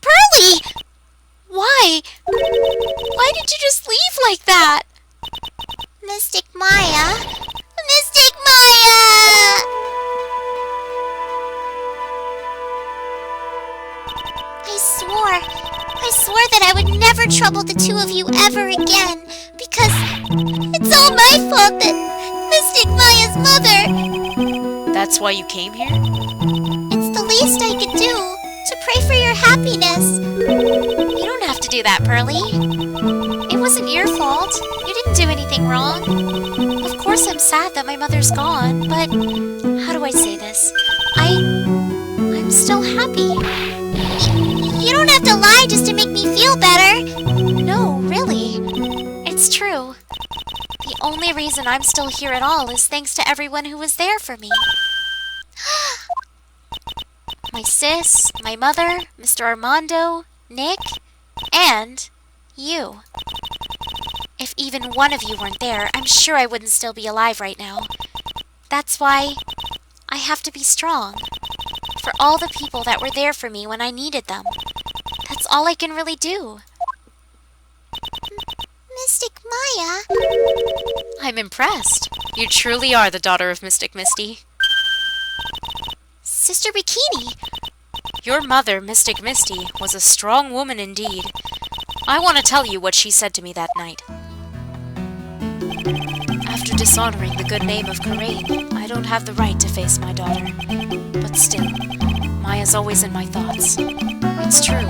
Pearly! Why? Why did you just leave like that? Mystic Maya? Mystic Maya! I swore that I would never trouble the two of you ever again, because it's all my fault that Mystic Maya's mother... That's why you came here? It's the least I could do, to pray for your happiness. You don't have to do that, Pearly. It wasn't your fault. You didn't do anything wrong. Of course I'm sad that my mother's gone, but... How do I say this? I'm still happy. You don't have to lie just to make me feel better. No, really. It's true. The only reason I'm still here at all is thanks to everyone who was there for me. My sis, my mother, Mr. Armando, Nick, and you. If even one of you weren't there, I'm sure I wouldn't still be alive right now. That's why I have to be strong. for all the people that were there for me when I needed them. That's all I can really do. Mystic Maya? I'm impressed. You truly are the daughter of Mystic Misty. Sister Bikini? Your mother, Mystic Misty, was a strong woman indeed. I want to tell you what she said to me that night. After dishonoring the good name of Karain, I don't have the right to face my daughter. But still, Maya's always in my thoughts. It's true.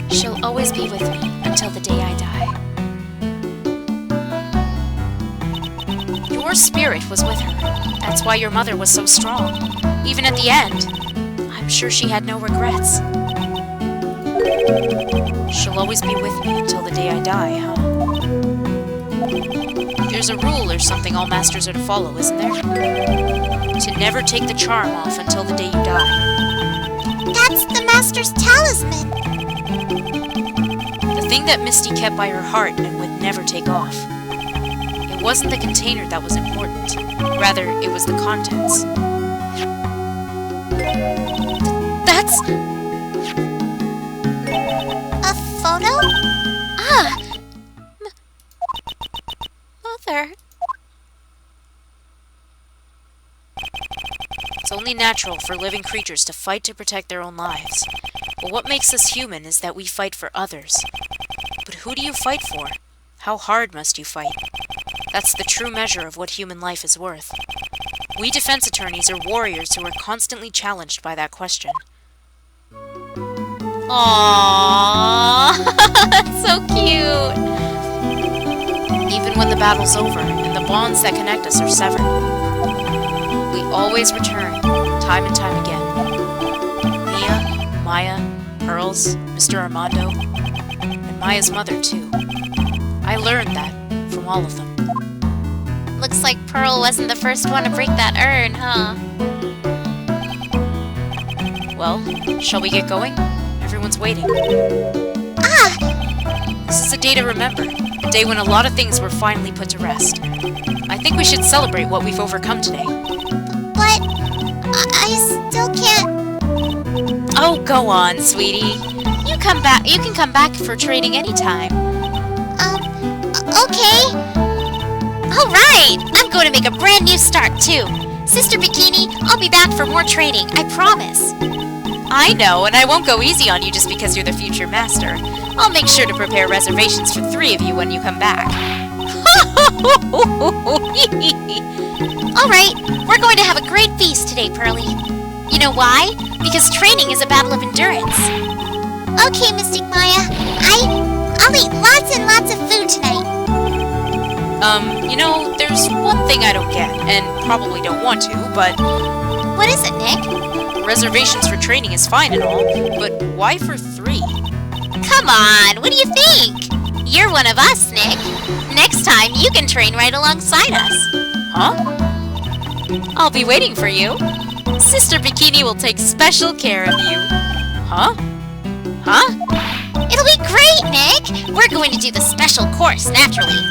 She'll always be with me until the day I die. Your spirit was with her. That's why your mother was so strong. Even at the end, I'm sure she had no regrets. She'll always be with me until the day I die, huh? There's a rule or something all masters are to follow, isn't there? To never take the charm off until the day you die. That's the Master's talisman. The thing that Misty kept by her heart and would never take off. It wasn't the container that was important. Rather, it was the contents. That's... a photo? Ah! Mother. It's only natural for living creatures to fight to protect their own lives. But what makes us human is that we fight for others. But who do you fight for? How hard must you fight? That's the true measure of what human life is worth. We defense attorneys are warriors who are constantly challenged by that question. Aww, that's so cute. Even when the battle's over and the bonds that connect us are severed, we always return, time and time again. Mia, Maya, Pearls, Mr. Armando, and Maya's mother, too. I learned that from all of them. Looks like Pearl wasn't the first one to break that urn, huh? Well, shall we get going? Everyone's waiting. Ah! This is a day to remember. A day when a lot of things were finally put to rest. I think we should celebrate what we've overcome today. But I still can't... Oh, go on, sweetie. You can come back for training anytime. Okay. Alright! I'm going to make a brand new start, too. Sister Bikini, I'll be back for more training, I promise. I know, and I won't go easy on you just because you're the future master. I'll make sure to prepare reservations for 3 of you when you come back. Alright, we're going to have a great feast today, Pearly. You know why? Because training is a battle of endurance. Okay, Mystic Maya. I'll eat lots and lots of food tonight. You know, there's one thing I don't get, and probably don't want to, but... What is it, Nick? Reservations for training is fine and all, but why for 3? Come on, what do you think? You're one of us, Nick. Next time, you can train right alongside us. Huh? I'll be waiting for you. Sister Bikini will take special care of you. Huh? Huh? It'll be great, Nick! We're going to do the special course, naturally.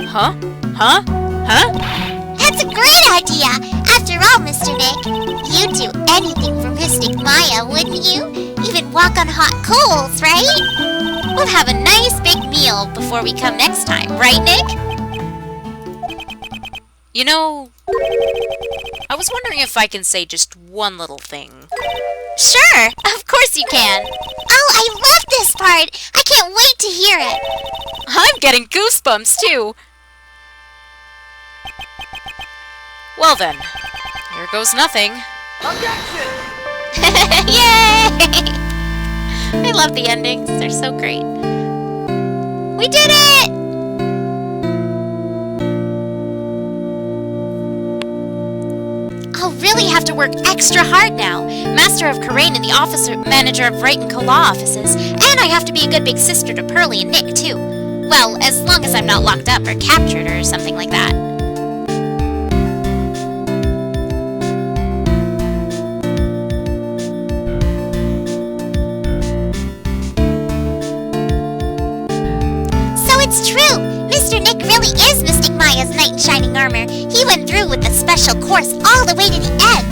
Huh? Huh? Huh? That's a great idea! After all, Mr. Nick, you'd do anything for Mystic Maya, wouldn't you? Even walk on hot coals, right? We'll have a nice big meal before we come next time, right, Nick? You know, I was wondering if I can say just one little thing. Sure, of course you can. Oh, I love this part! I can't wait to hear it. I'm getting goosebumps, too. Well then, here goes nothing. Objection! Yay! I love the endings. They're so great. We did it! I'll really have to work extra hard now. Master of Karain and the officer manager of Wright and Kala offices. And I have to be a good big sister to Pearly and Nick, too. Well, as long as I'm not locked up or captured or something like that. It's true! Mr. Nick really is Mystic Maya's knight in shining armor. He went through with the special course all the way to the end.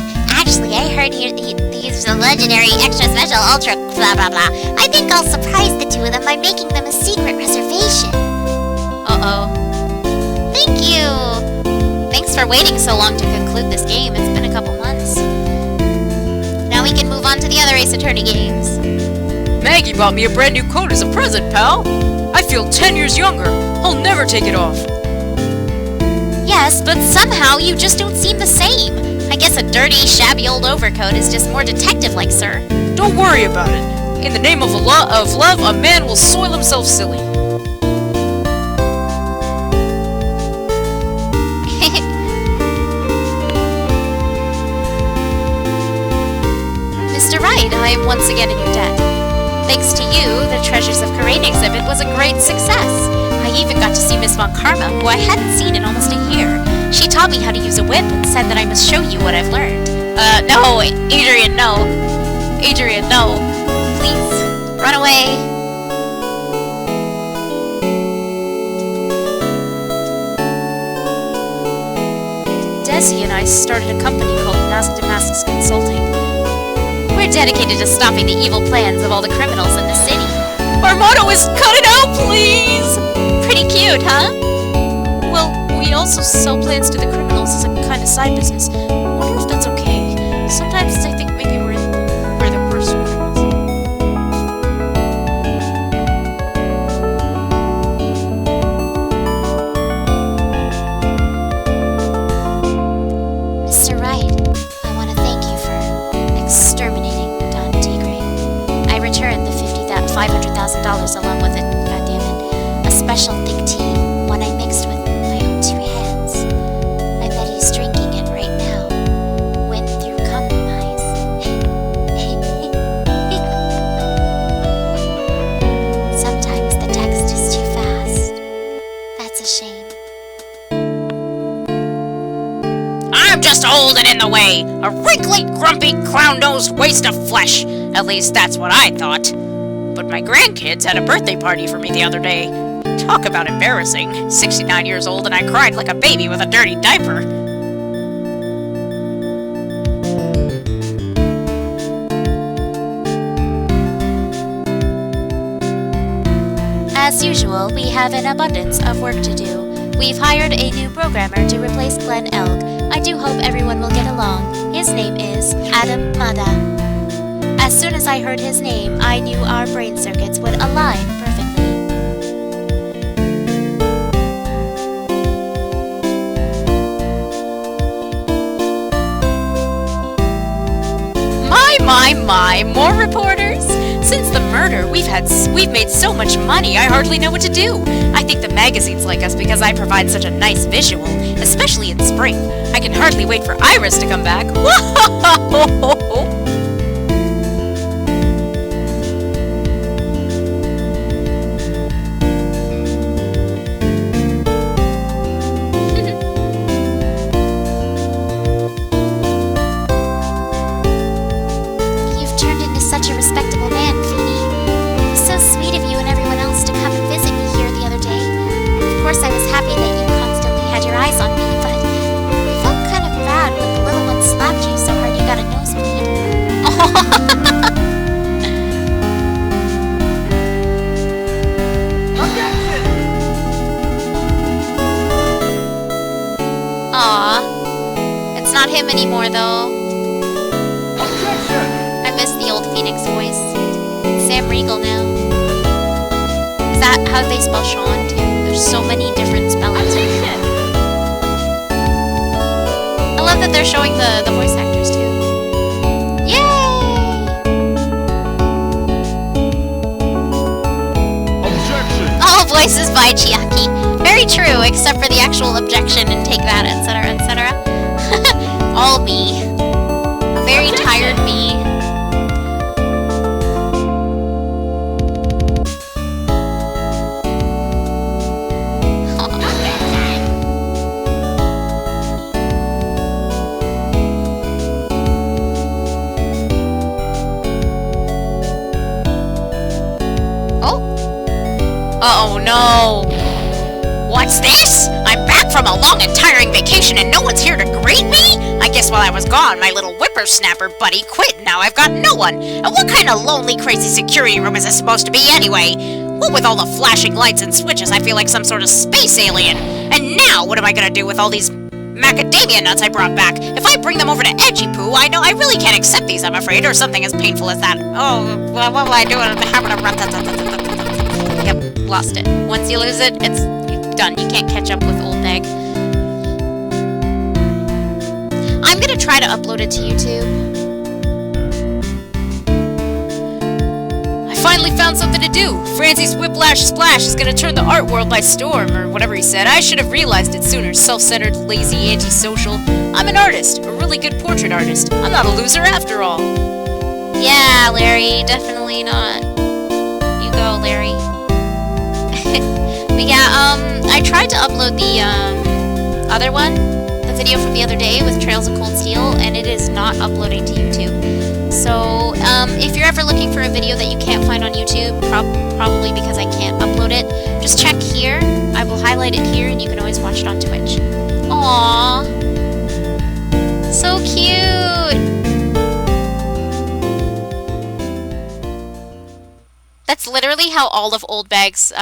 Actually, I heard he's a legendary, extra special, ultra, blah blah blah. I think I'll surprise the two of them by making them a secret reservation. Uh-oh. Thank you! Thanks for waiting so long to conclude this game. It's been a couple months. Now we can move on to the other Ace Attorney games. Maggie bought me a brand new coat as a present, pal. I feel 10 years younger. I'll never take it off. Yes, but somehow you just don't seem the same. I guess a dirty, shabby old overcoat is just more detective-like, sir. Don't worry about it. In the name of love, a man will soil himself silly. Mr. Wright, I am once again in your debt. Thanks to you, the Treasures of Coraine exhibit was a great success. I even got to see Miss Von Karma, who I hadn't seen in almost a year. She taught me how to use a whip and said that I must show you what I've learned. No, Adrian, no. Adrian, no. Please, run away. Desi and I started a company called Masks Consulting. We're dedicated to stopping the evil plans of all the criminals in the city. Our motto is cut it out, please! Pretty cute, huh? Well, we also sell plans to the criminals as a kind of side business. I wonder if that's okay. Sometimes I think maybe we're the worst criminals. Mr. Wright, I want to thank you for exterminating Don Tigre. I returned the $500,000 along with it, goddammit. A special thick tea, one I mixed with my own two hands. I bet he's drinking it right now. Went through compromise. Sometimes the text is too fast. That's a shame. I'm just old and in the way. A wrinkly, grumpy, clown-nosed waste of flesh. At least that's what I thought. But my grandkids had a birthday party for me the other day. Talk about embarrassing. 69 years old and I cried like a baby with a dirty diaper. As usual, we have an abundance of work to do. We've hired a new programmer to replace Glenn Elg. I do hope everyone will get along. His name is Adam Mada. As soon as I heard his name, I knew our brain circuits would align perfectly. My, more reporters? Since the murder, we've made so much money, I hardly know what to do. I think the magazines like us because I provide such a nice visual, especially in spring. I can hardly wait for Iris to come back. Whoa! Such a respectable man, Feeny. It was so sweet of you and everyone else to come and visit me here the other day. Of course, I was happy that you constantly had your eyes on me, but I felt kind of bad when the little one slapped you so hard you got a nosebleed. Aw. It's not him anymore, though. I miss the old Phoenix voice. It's Sam Riegel now. Is that how they spell Sean, too? There's so many different spellings. I love that they're showing the voice actors, too. Yay! Objection! All voices by Chiaki. Very true, except for the actual objection and take that, etc., etc. All me. A very tired me. Oh no! What's this? I'm back from a long and tiring vacation and no one's here to greet me? I guess while I was gone, my little whippersnapper buddy quit. Now I've got no one. And what kind of lonely, crazy security room is this supposed to be anyway? What with all the flashing lights and switches, I feel like some sort of space alien. And now, what am I gonna do with all these macadamia nuts I brought back? If I bring them over to Edgy Poo, I know I really can't accept these, I'm afraid, or something as painful as that. Oh, well, what will I do? Yep, lost it. Once you lose it, it's done. You can't catch up with Old Bag. I'm gonna try to upload it to YouTube. I finally found something to do. Franzie's Whiplash Splash is gonna turn the art world by storm, or whatever he said. I should have realized it sooner. Self-centered, lazy, antisocial. I'm an artist, a really good portrait artist. I'm not a loser after all. Yeah, Larry, definitely not. You go, Larry. But yeah, I tried to upload the other one, the video from the other day with Trails of Cold Steel, and it is not uploading to YouTube. So, if you're ever looking for a video that you can't find on YouTube, probably because I can't upload it, just check here. I will highlight it here, and you can always watch it on Twitch. Aww. So cute! That's literally how all of Old Bag's,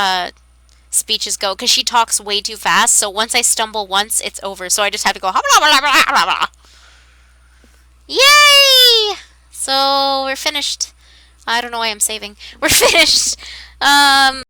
speeches go, because she talks way too fast, so once I stumble once, it's over. So I just have to go, yay! So, we're finished. I don't know why I'm saving. We're finished.